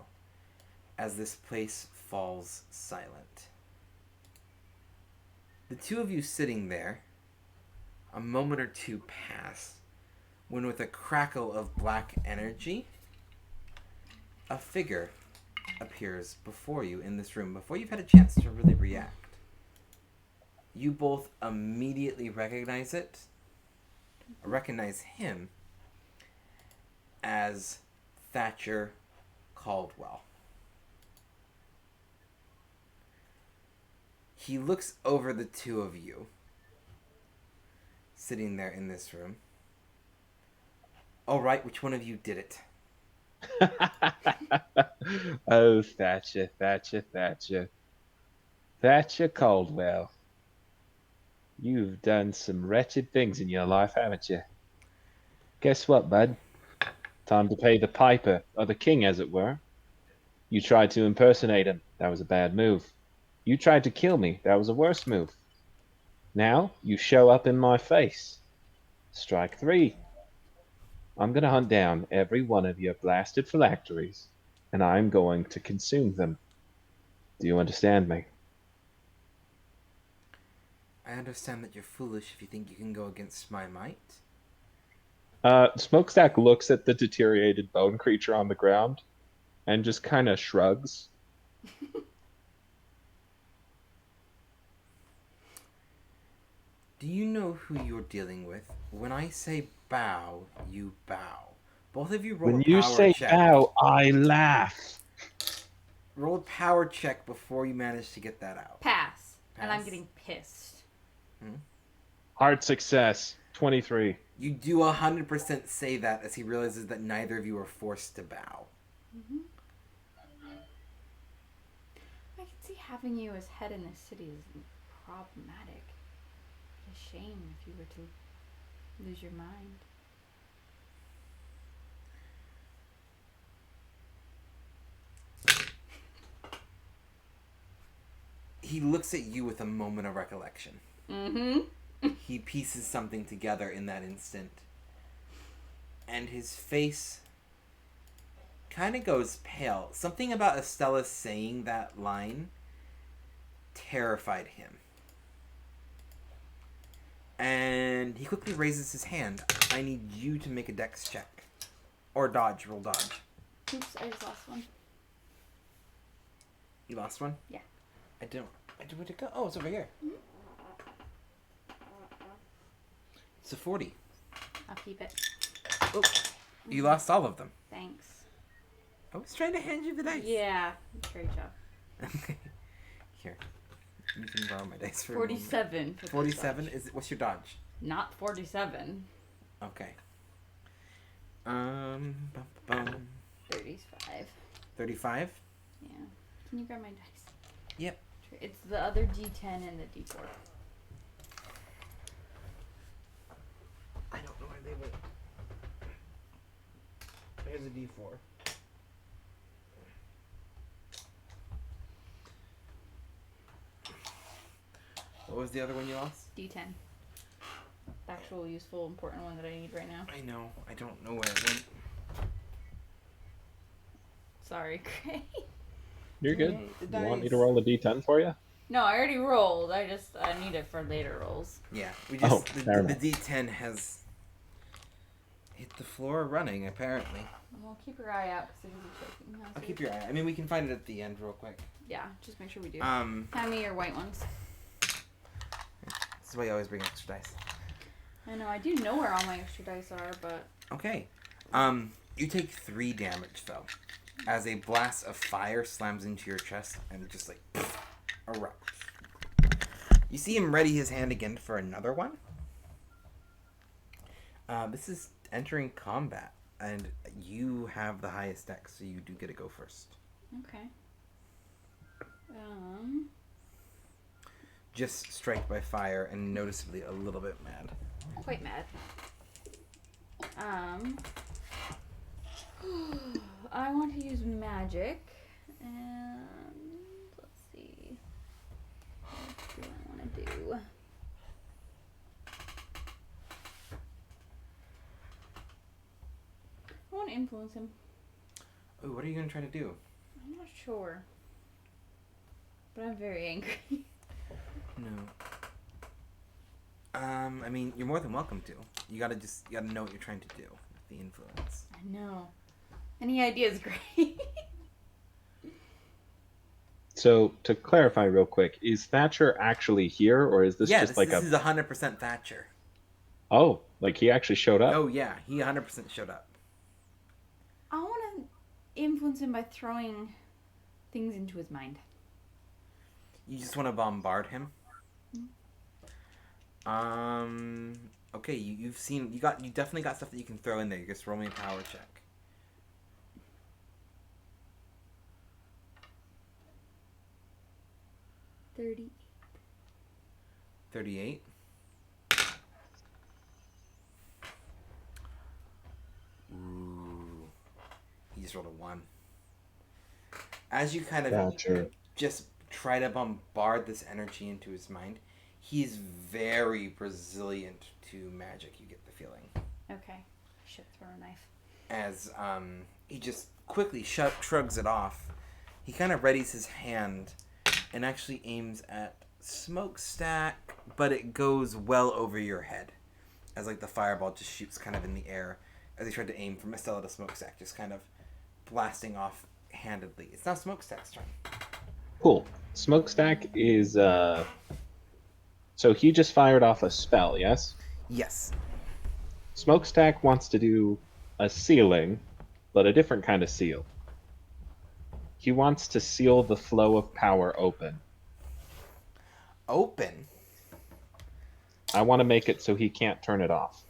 as this place falls silent. The two of you sitting there, a moment or two pass, when with a crackle of black energy, a figure appears before you in this room before you've had a chance to really react. You both immediately recognize him as Thatcher Caldwell. He looks over the two of you sitting there in this room. All right, which one of you did it? Oh, Thatcher, Thatcher, Thatcher. Thatcher Caldwell. You've done some wretched things in your life, haven't you? Guess what, bud? Time to pay the piper, or the king, as it were. You tried to impersonate him. That was a bad move. You tried to kill me. That was a worse move. Now, you show up in my face. Strike 3. I'm going to hunt down every one of your blasted phylacteries, and I'm going to consume them. Do you understand me? I understand that you're foolish if you think you can go against my might. Smokestack looks at the deteriorated bone creature on the ground and just kind of shrugs. Do you know who you're dealing with? When I say bow, you bow. Both of you roll When a you power say check. bow, I laugh. Roll a power check before you manage to get that out. Pass. And I'm Pass. getting pissed. Hard success. 23. You do 100% say that as he realizes that neither of you are forced to bow. I can see having you as head in this city is problematic. It's a shame if you were to lose your mind. He looks at you with a moment of recollection. He pieces something together in that instant. And his face kind of goes pale. Something about Estella saying that line terrified him. And he quickly raises his hand. I need you to make a dex check. Or dodge. Roll dodge. Oops, I just lost one. You lost one? Yeah. Where'd it go? Oh, it's over here. It's a 40. I'll keep it. Oh, you lost all of them. Thanks. I was trying to hand you the dice. Yeah, great job. Okay. Here. You can borrow my dice for 47. 47? Is it? What's your dodge? Not 47. Okay. Bum, bum, bum. 35. 35? Yeah. Can you grab my dice? Yep. It's the other D10 and the D4. I don't know where they went. There's a D4. What was the other one you lost? D10. The actual useful, important one that I need right now. I know. I don't know where it went. Sorry, Gray. You're good. Yay, the You want me dice. to roll a d10 for you? No, I already rolled. I need it for later rolls. Yeah. We just Oh, fair the enough. D10 has hit the floor running, apparently. Well, keep your eye out because it is choking. I'll keep your eye. I mean, we can find it at the end real quick. Yeah, just make sure we do. This Hand me your white ones. is why you always bring extra dice. I know, I do know where all my extra dice are, but... Okay. You take 3 damage, though, as a blast of fire slams into your chest and it just, like, erupts. You see him ready his hand again for another one, This is entering combat, and you have the highest dex, so you do get to go first. Okay. Just strike by fire and noticeably a little bit mad. Quite mad. I want to use magic, and let's see. What do I want to do? I want to influence him. Oh, what are you gonna try to do? I'm not sure, but I'm very angry. No. I mean, you're more than welcome to. You gotta know what you're trying to do with the influence. I know. Any idea is great. So to clarify real quick, is Thatcher actually here, or is this just this is 100% Thatcher. Oh, like he actually showed up? Oh yeah, he 100% showed up. I want to influence him by throwing things into his mind. You just want to bombard him. Okay, you definitely got stuff that you can throw in there. You just roll me a power check. 38. Ooh. He just rolled a 1. As you kind of Thatcher. just try to bombard this energy into his mind, he's very resilient to magic, you get the feeling. Okay. I should throw a knife. As he just quickly shrugs it off, he kind of readies his hand and actually aims at Smokestack, but it goes well over your head. As like the fireball just shoots kind of in the air as he tried to aim from Estella to Smokestack, just kind of blasting off handedly. It's now Smokestack's turn. Cool. Smokestack is so he just fired off a spell, yes? Yes. Smokestack wants to do a sealing, but a different kind of seal. He wants to seal the flow of power open. Open? I want to make it so he can't turn it off.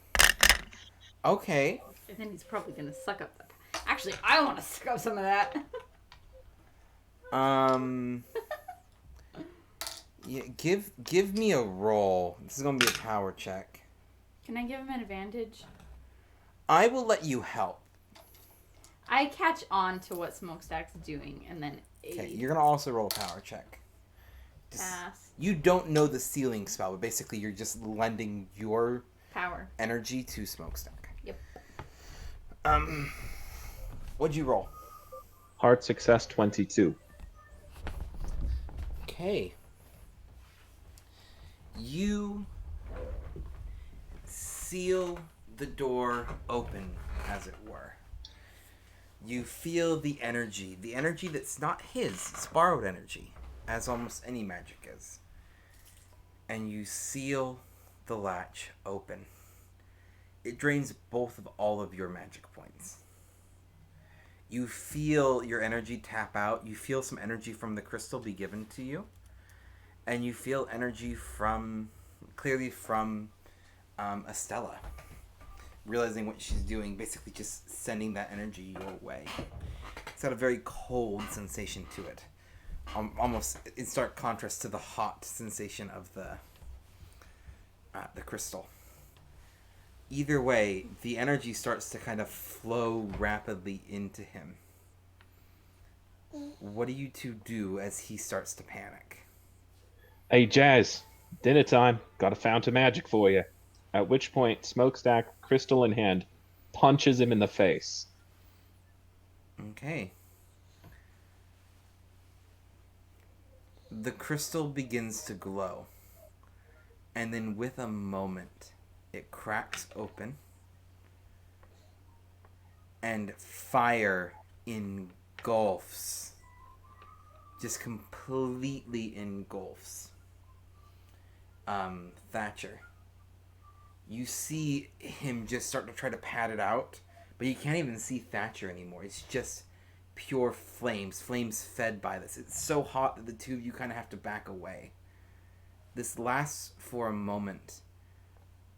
Okay. And then he's probably going to suck up that. Actually, I want to suck up some of that. Yeah, give me a roll. This is gonna be a power check. Can I give him an advantage? I will let you help. I catch on to what Smokestack's doing, and then Okay, you're gonna also roll a power check. pass You don't know the sealing spell, but basically you're just lending your power. energy to Smokestack. Yep. What'd you roll? Hard success 22. Okay. You seal the door open, as it were. You feel the energy that's not his, it's borrowed energy, as almost any magic is. And you seal the latch open. It drains both of all of your magic points. You feel your energy tap out. You feel some energy from the crystal be given to you. And you feel energy clearly from Estella. Realizing what she's doing, basically just sending that energy your way. It's got a very cold sensation to it. Almost in stark contrast to the hot sensation of the crystal. Either way, the energy starts to kind of flow rapidly into him. What do you two do as he starts to panic? Hey, Jazz, dinner time. Got a fountain magic for you. At which point, Smokestack, crystal in hand, punches him in the face. Okay. The crystal begins to glow. And then with a moment, it cracks open. And fire engulfs. Just completely engulfs Thatcher. You see him just start to try to pat it out, but you can't even see Thatcher anymore. It's just pure flames fed by this. It's so hot that the two of you kind of have to back away. This lasts for a moment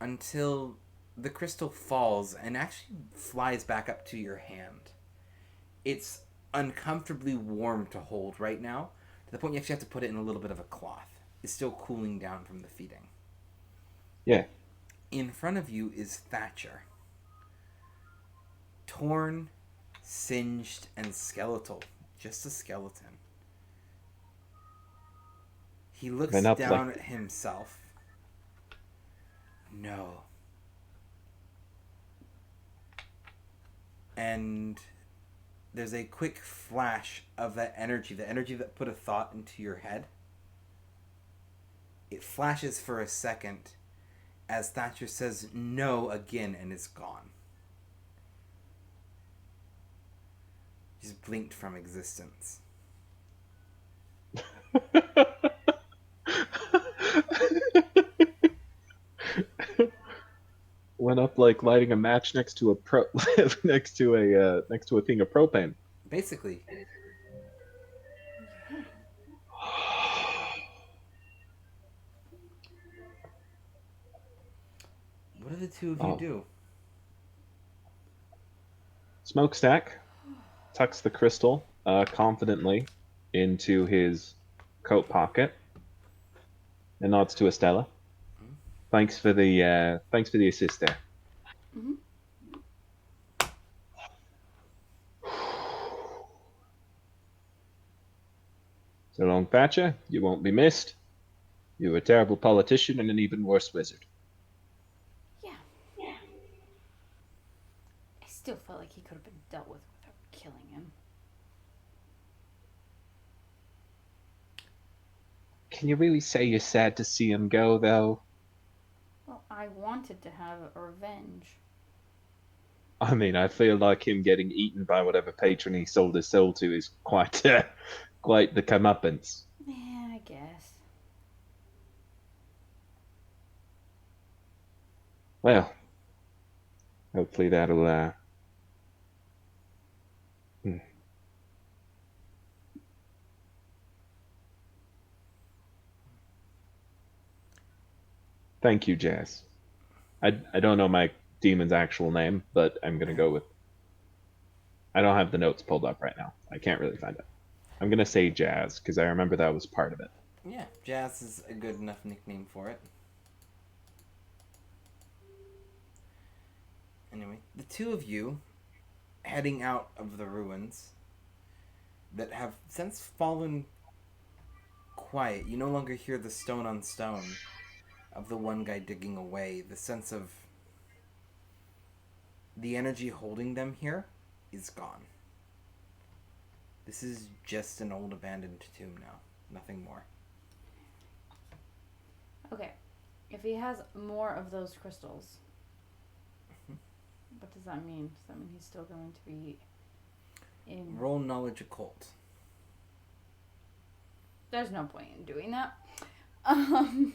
until the crystal falls and actually flies back up to your hand. It's uncomfortably warm to hold right now, to the point you actually have to put it in a little bit of a cloth. It's still cooling down from the feeding. Yeah. In front of you is Thatcher. Torn, singed, and skeletal. Just a skeleton. He looks Went up down like at himself. No. And there's a quick flash of that energy, the energy that put a thought into your head. It flashes for a second as Thatcher says no again and is gone. He's blinked from existence. went up like lighting a match next to a next to a thing of propane. Basically, what do the two of you Oh. do? Smokestack tucks the crystal confidently into his coat pocket and nods to Estella. Thanks for the assist there. Mm-hmm. So long, Thatcher. You won't be missed. You're a terrible politician and an even worse wizard. Yeah. I still felt like he could have been dealt with without killing him. Can you really say you're sad to see him go, though? Well, I wanted to have a revenge. I mean, I feel like him getting eaten by whatever patron he sold his soul to is quite, quite the comeuppance. Yeah, I guess. Well, hopefully that'll. Hmm. Thank you, Jazz. I don't know my demon's actual name, but I'm gonna go with. I don't have the notes pulled up right now. I can't really find it. I'm gonna say Jazz because I remember that was part of it. Yeah, Jazz is a good enough nickname for it. Anyway, the two of you heading out of the ruins that have since fallen quiet. You no longer hear the stone on stone of the one guy digging away. The sense of the energy holding them here is gone. This is just an old abandoned tomb now. Nothing more. Okay. If he has more of those crystals, what does that mean? Does that mean he's still going to be in... Roll knowledge occult. There's no point in doing that. I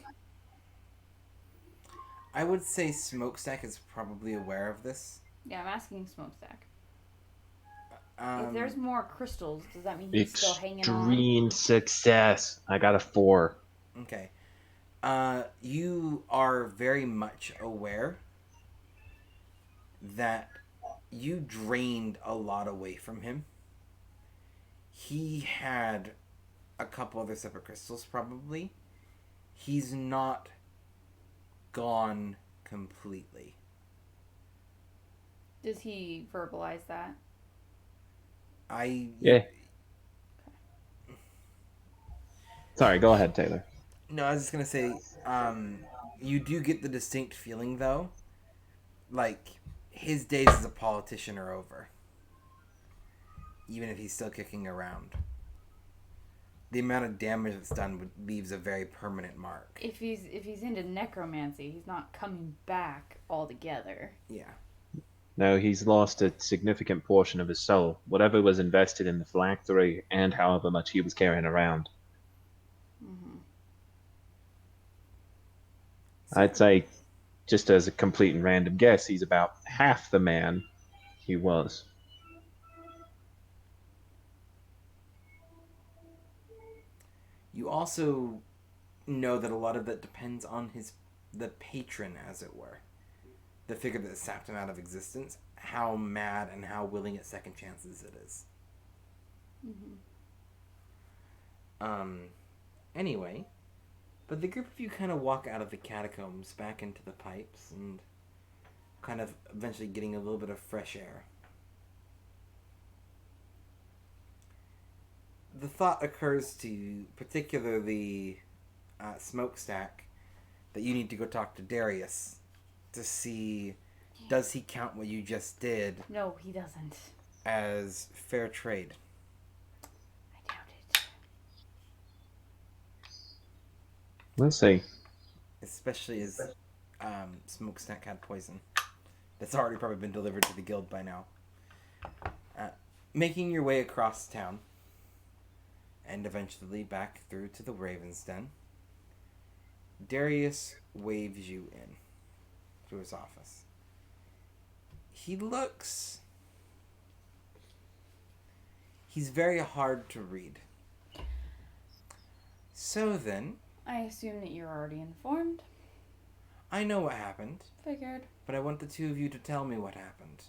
would say Smokestack is probably aware of this. Yeah, I'm asking Smokestack. Um, If there's more crystals, does that mean he's still hanging on? Extreme success. I got a 4. Okay. You are very much aware that you drained a lot away from him. He had a couple other separate crystals, probably. He's not gone completely. Does he verbalize that? Yeah. Sorry, go ahead, Taylor. No, I was just gonna say, you do get the distinct feeling though, like his days as a politician are over. Even if he's still kicking around, the amount of damage that's done leaves a very permanent mark. If he's into necromancy, he's not coming back altogether. Yeah. No, he's lost a significant portion of his soul, whatever was invested in the phylactery and however much he was carrying around. Mm-hmm. I'd say, just as a complete and random guess, he's about half the man he was. You also know that a lot of that depends on the patron, as it were. the figure that sapped him out of existence, how mad and how willing at second chances it is. Anyway, but the group of you kind of walk out of the catacombs back into the pipes and kind of eventually getting a little bit of fresh air. The thought occurs to you, particularly Smokestack, that you need to go talk to Darius to see, does he count what you just did No, he doesn't. as fair trade? I doubt it. We'll see. Especially as Smokestack had poison. That's already probably been delivered to the guild by now. Making your way across town, and eventually back through to the Raven's Den, Darius waves you in to his office. He's very hard to read. So then, I assume that you're already informed. I know what happened, Figured. but I want the two of you to tell me what happened.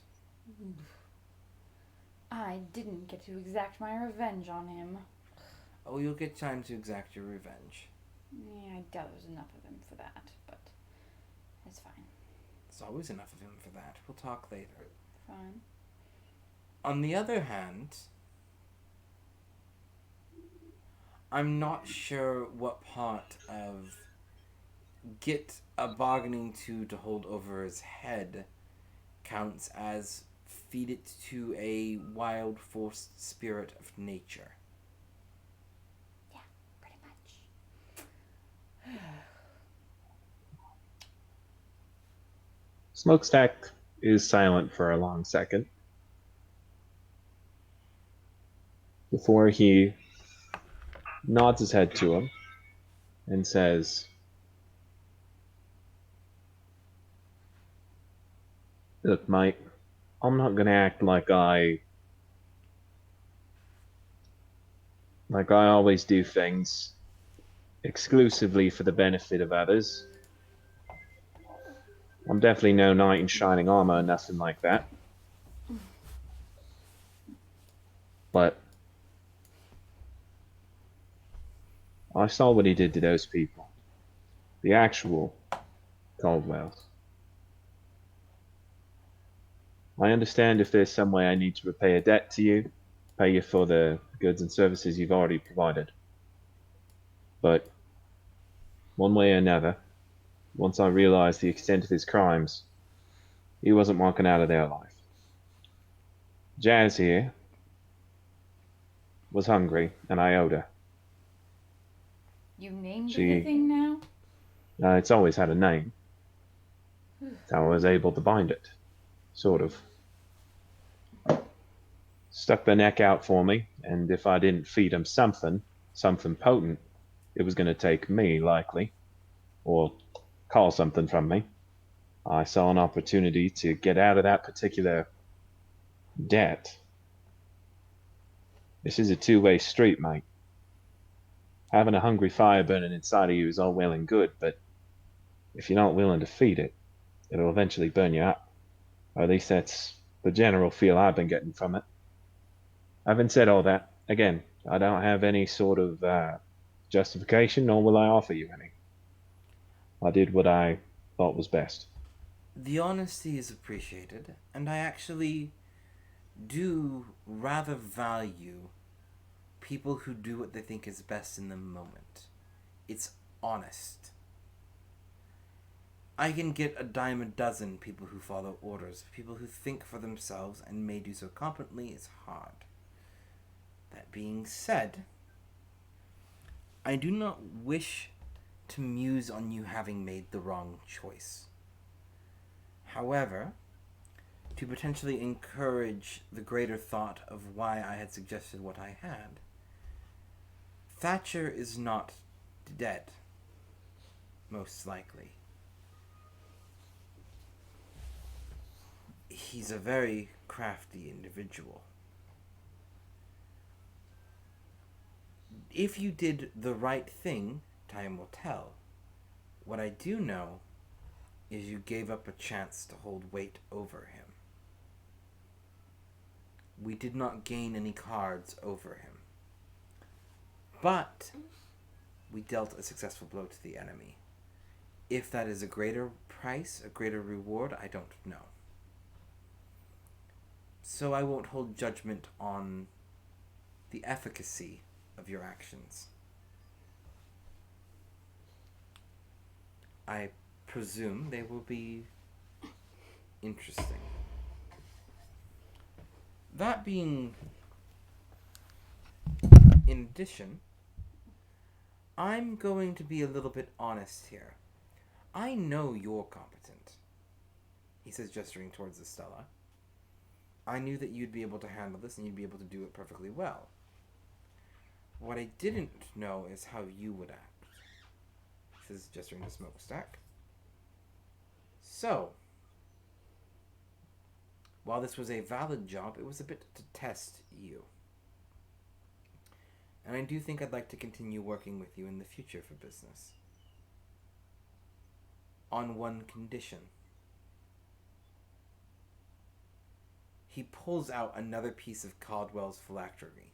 I didn't get to exact my revenge on him. Oh, you'll get time to exact your revenge. Yeah, I doubt there's enough of him for that, but it's fine. There's always enough of him for that. We'll talk later. Fine. On the other hand, I'm not sure what part of get a bargaining to hold over his head counts as feed it to a wild forced spirit of nature. Yeah, pretty much. Smokestack is silent for a long second before he nods his head to him and says, "Look, mate, I'm not gonna act like I always do things exclusively for the benefit of others. I'm definitely no knight in shining armor, nothing like that. But I saw what he did to those people. The actual Caldwells. I understand if there's some way I need to repay a debt to you, pay you for the goods and services you've already provided. But one way or another, once I realized the extent of his crimes, he wasn't walking out of their life. Jazz here was hungry, and I owed her. You named She- the thing now? It's always had a name. I was able to bind it. Sort of. Stuck their neck out for me, and if I didn't feed them something potent, it was going to take me, likely, or call something from me. I saw an opportunity to get out of that particular debt. This is a two-way street, mate. Having a hungry fire burning inside of you is all well and good, but if you're not willing to feed it, it'll eventually burn you up. Or at least that's the general feel I've been getting from it. Having said all that, again, I don't have any sort of justification, nor will I offer you any. I did what I thought was best. The honesty is appreciated, and I actually do rather value people who do what they think is best in the moment. It's honest. I can get a dime a dozen people who follow orders. People who think for themselves and may do so competently is hard. That being said, I do not wish to muse on you having made the wrong choice. However, to potentially encourage the greater thought of why I had suggested what I had, Thatcher is not dead, most likely. He's a very crafty individual. If you did the right thing, time will tell. What I do know is you gave up a chance to hold weight over him. We did not gain any cards over him. But we dealt a successful blow to the enemy. If that is a greater price, a greater reward, I don't know. So I won't hold judgment on the efficacy of your actions. I presume they will be interesting. That being in addition, I'm going to be a little bit honest here. I know you're competent, he says, gesturing towards Estella. I knew that you'd be able to handle this and you'd be able to do it perfectly well. What I didn't know is how you would act. He says, gesturing to Smokestack. So, while this was a valid job, it was a bit to test you. And I do think I'd like to continue working with you in the future for business. On one condition. He pulls out another piece of Caldwell's phylactery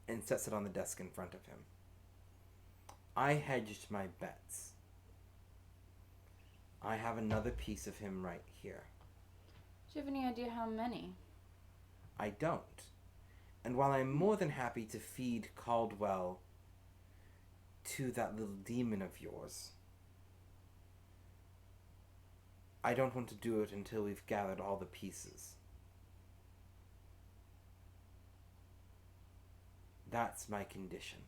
and sets it on the desk in front of him. I hedged my bets. I have another piece of him right here. Do you have any idea how many? I don't. And while I'm more than happy to feed Caldwell to that little demon of yours, I don't want to do it until we've gathered all the pieces. That's my condition.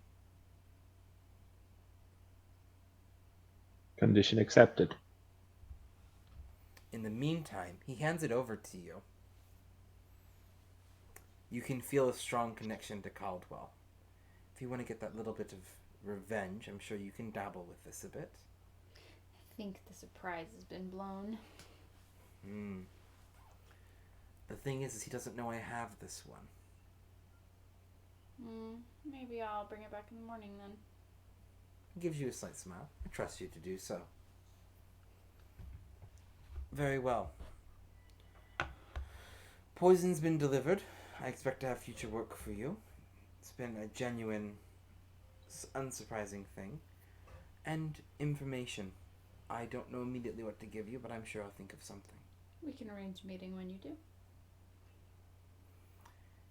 Condition accepted. In the meantime, he hands it over to you. You can feel a strong connection to Caldwell. If you want to get that little bit of revenge, I'm sure you can dabble with this a bit. I think the surprise has been blown. The thing is he doesn't know I have this one. Maybe I'll bring it back in the morning then. He gives you a slight smile. I trust you to do so. Very well. Poison's been delivered. I expect to have future work for you. It's been a genuine, unsurprising thing. And information. I don't know immediately what to give you, but I'm sure I'll think of something. We can arrange a meeting when you do.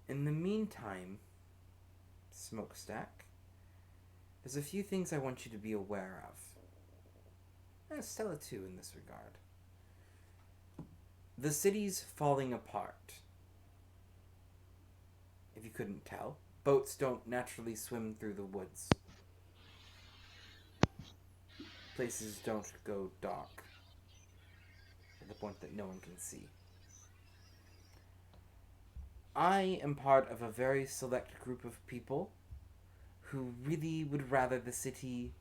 In the meantime, Smokestack, there's a few things I want you to be aware of. And Stella too in this regard. The city's falling apart. If you couldn't tell, boats don't naturally swim through the woods. Places don't go dark to the point that no one can see. I am part of a very select group of people who really would rather the city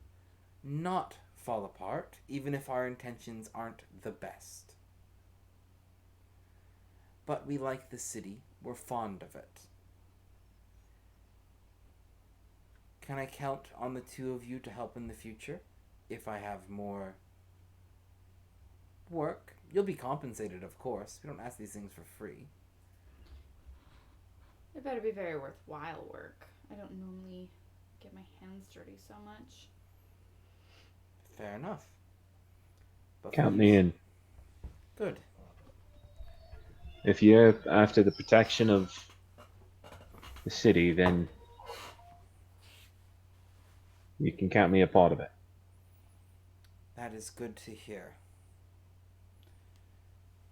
not fall apart, even if our intentions aren't the best. But we like the city. We're fond of it. Can I count on the two of you to help in the future? If I have more work. You'll be compensated, of course. We don't ask these things for free. It better be very worthwhile work. I don't normally get my hands dirty so much. Fair enough. But Count me in. Good. If you're after the protection of the city, then you can count me a part of it. That is good to hear.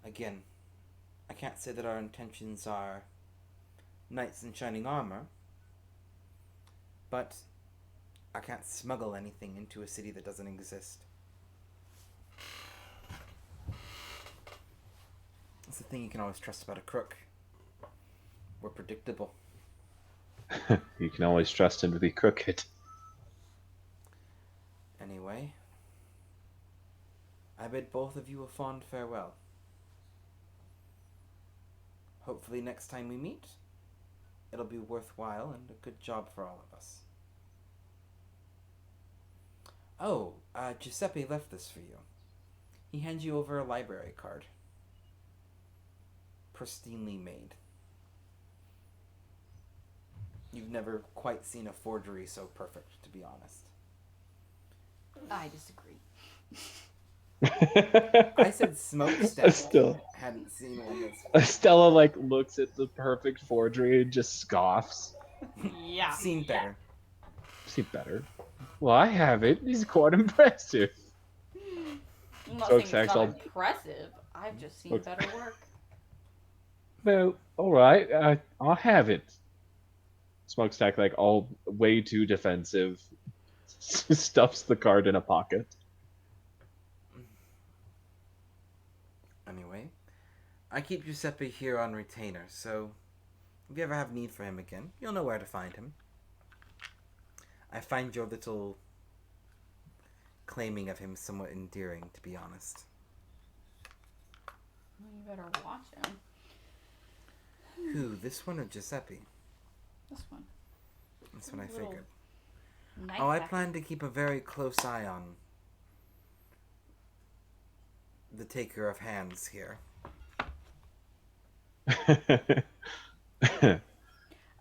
Again, I can't say that our intentions are knights in shining armor, but I can't smuggle anything into a city that doesn't exist. That's the thing you can always trust about a crook. We're predictable. You can always trust him to be crooked. Anyway, I bid both of you a fond farewell. Hopefully next time we meet, it'll be worthwhile and a good job for all of us. Oh, Giuseppe left this for you. He hands you over a library card. Pristinely made. You've never quite seen a forgery so perfect, to be honest. I disagree. I said smokestack. Still, Hadn't seen one that's Estella like looks at the perfect forgery and just scoffs. Yeah. seen better. See better. Well, I have it. He's quite impressive. I'm not saying it's Smokestack's not all- impressive. I've just seen better work. Well, all right. I'll have it. Smokestack, like all way too defensive, stuffs the card in a pocket. Anyway, I keep Giuseppe here on retainer, so if you ever have need for him again, you'll know where to find him. I find your little claiming of him somewhat endearing, to be honest. Well, you better watch him. Who, this one or Giuseppe? This one. That's what I Little figured. Nice Oh, I package. plan to keep a very close eye on the taker of hands here.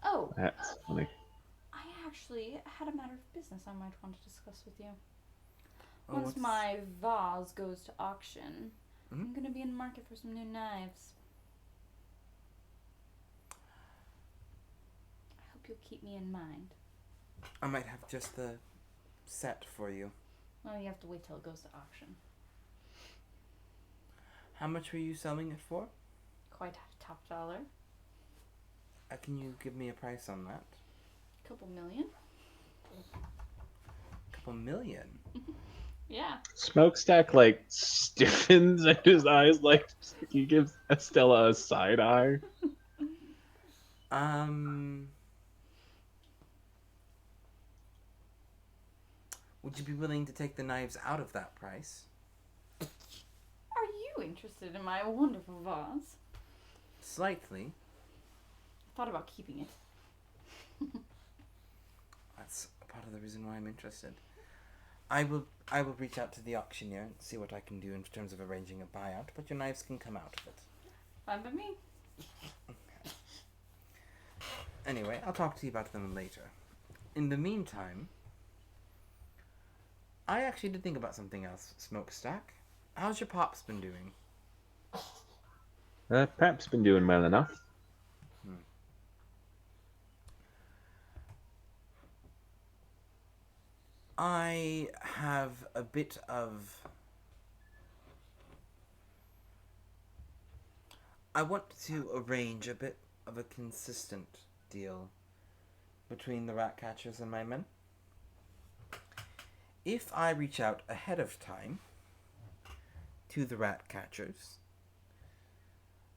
Oh, That's funny. I actually had a matter of business I might want to discuss with you. Oh, Once what's- my vase goes to auction, Mhm. I'm gonna be in the market for some new knives. I hope you'll keep me in mind. I might have just the set for you. Well, you have to wait till it goes to auction. How much were you selling it for? Quite top dollar. Can you give me a price on that? Couple million. Couple million. Yeah. Smokestack like stiffens and his eyes like he gives Estella a side eye. Would you be willing to take the knives out of that price? Are you interested in my wonderful vase? Slightly. I thought about keeping it. That's part of the reason why I'm interested. I will reach out to the auctioneer and see what I can do in terms of arranging a buyout, but your knives can come out of it. Fine by me. Anyway, I'll talk to you about them later. In the meantime, I actually did think about something else, Smokestack. How's your pops been doing? Pep's been doing well enough. I have a bit of... I want to arrange a bit of a consistent deal between the rat catchers and my men. If I reach out ahead of time to the rat catchers,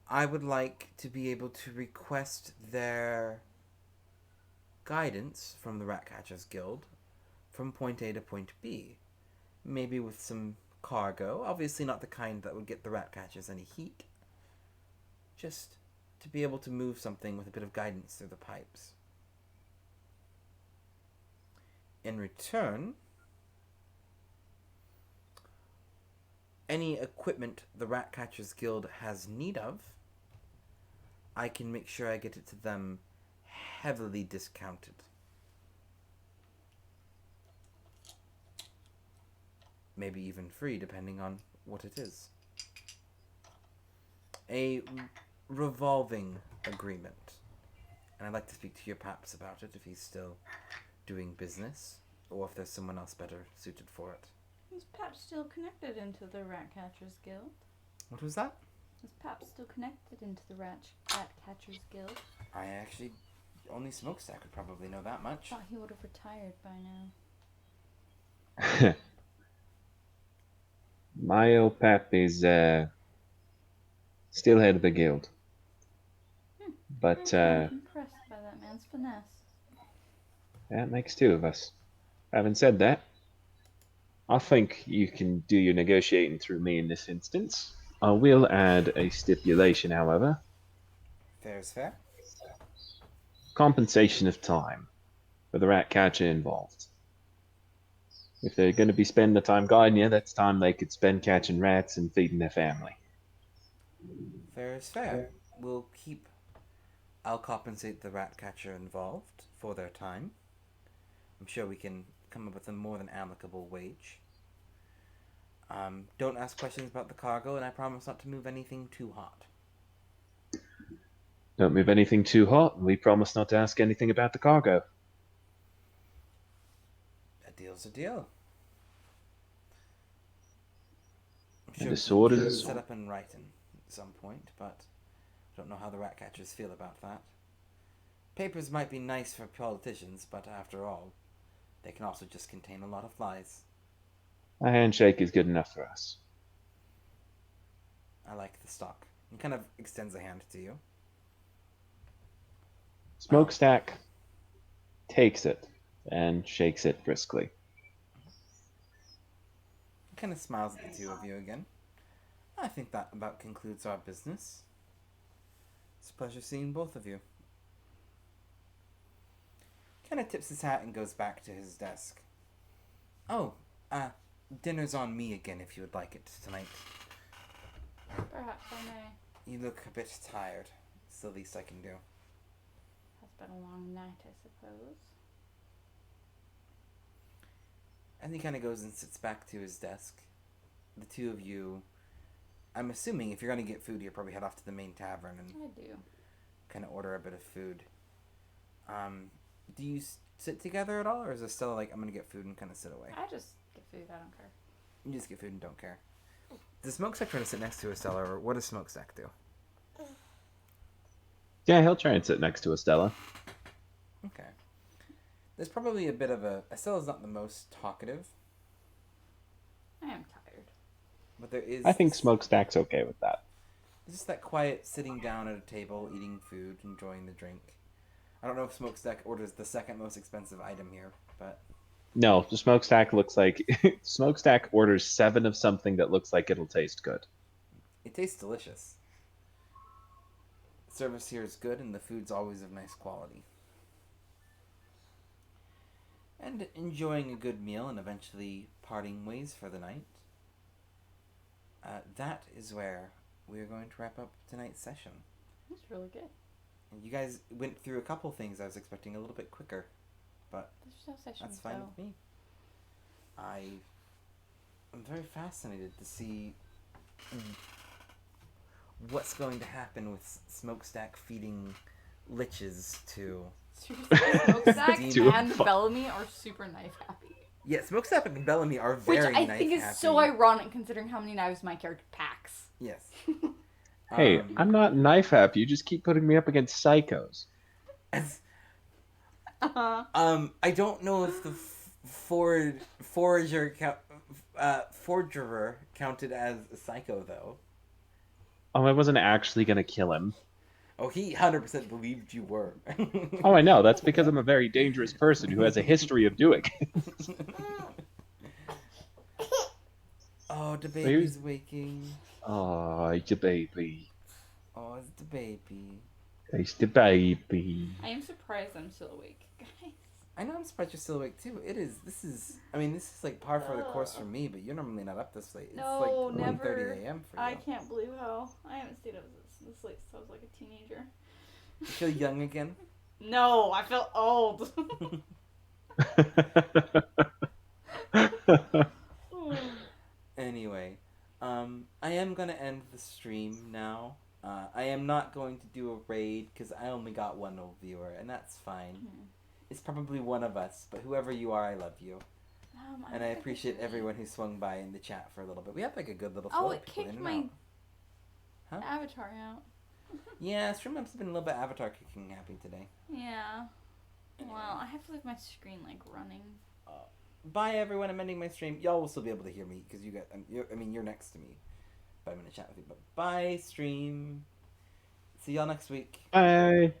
I would like to be able to request their guidance from the Rat Catchers Guild from point A to point B. Maybe with some cargo, obviously not the kind that would get the rat catchers any heat. Just to be able to move something with a bit of guidance through the pipes. In return, any equipment the Rat Catchers Guild has need of, I can make sure I get it to them heavily discounted. Maybe even free, depending on what it is. A revolving agreement. And I'd like to speak to your paps about it if he's still doing business, or if there's someone else better suited for it. Is Pap still connected into the Rat Catchers Guild? What was that? Is Pap still connected into the Rat Catchers Guild? I actually... Only Smokestack would probably know that I much. thought he would have retired by now. My old pap is still head of the guild. But I'm impressed by that man's finesse. that makes two of us. Having said that, I think you can do your negotiating through me in this instance. I will add a stipulation, however. Fair is fair. Compensation of time for the rat catcher involved. If they're going to be spending the time guiding you, that's time they could spend catching rats and feeding their family. Fair is fair. We'll keep. I'll compensate the rat catcher involved for their time. I'm sure we can come up with a more than amicable wage. Don't ask questions about the cargo, and I promise not to move anything too hot. Don't move anything too hot, and we promise not to ask anything about the cargo. A deal's a deal. I'm And sure a sword we is can a set sword. up in writing at some point, but I don't know how the rat catchers feel about that. Papers might be nice for politicians, but after all, they can also just contain a lot of lies. A handshake is good enough for us. I like the stock. He kind of extends a hand to you. Smokestack takes it and shakes it briskly. He kind of smiles at the two of you again. I think that about concludes our business. It's a pleasure seeing both of you. Kind of tips his hat and goes back to his desk. Oh, dinner's on me again if you would like it tonight. Perhaps I may. You look a bit tired. It's the least I can do. It's been a long night, I suppose. And he kind of goes and sits back to his desk. The two of you, I'm assuming if you're going to get food, you'll probably head off to the main tavern and I do. kind of order a bit of food. Do you sit together at all, or is it still like, I'm going to get food and kind of sit away? I just get food, I don't care. You just get food and don't care. Does Smokestack try to sit next to Estella, or what does Smokestack do? Yeah, he'll try and sit next to Estella. Okay. There's probably a bit of a... Estella's not the most talkative, I am tired. but there is... I think Smokestack's okay with that. There's just that quiet sitting down at a table, eating food, enjoying the drink. I don't know if Smokestack orders the second most expensive item here, but... No, the Smokestack looks like... Smokestack orders 7 of something that looks like it'll taste good. It tastes delicious. The service here is good, and the food's always of nice quality. And enjoying a good meal and eventually parting ways for the night. That is where we're going to wrap up tonight's session. That's really good. And you guys went through a couple things I was expecting a little bit quicker, but There's no sessions, that's fine though. with me. I'm very fascinated to see what's going to happen with Smokestack feeding liches to... Seriously, Smokestack Demon. and Bellamy are super knife happy. Yeah, Smokestack and Bellamy are Which very I knife think is happy. so ironic considering how many knives my character packs. Yes. Hey, I'm not knife happy. You just keep putting me up against psychos. As, Uh-huh. I don't know if the forgerer counted as a psycho though. Oh, I wasn't actually gonna kill him. Oh, he 100% believed you were. Oh, I know. That's because I'm a very dangerous person who has a history of doing it. Oh, the baby's waking. Oh, it's the baby. Oh, it's the baby. It's the baby. I am surprised I'm still awake, guys. I know I'm surprised you're still awake too. This is like par for the course for me, but you're normally not up this late. It's No, like 1:30 never. a.m. for you. I can't believe how I haven't stayed up this late since I was like a teenager. You feel young again? No, I feel old. Anyway, I am gonna end the stream now. I am not going to do a raid because I only got one old viewer, and that's fine. It's probably one of us, but whoever you are, I love you. And I appreciate everyone who swung by in the chat for a little bit. We had like a good little flow Oh, of it people in kicked and my out. Huh? avatar out. Yeah, stream ups have been a little bit avatar kicking happy today. Yeah. Well, I have to leave my screen like running. Bye everyone, I'm ending my stream. Y'all will still be able to hear me because you're next to me. But I'm gonna chat with you. But bye stream. See y'all next week. Bye.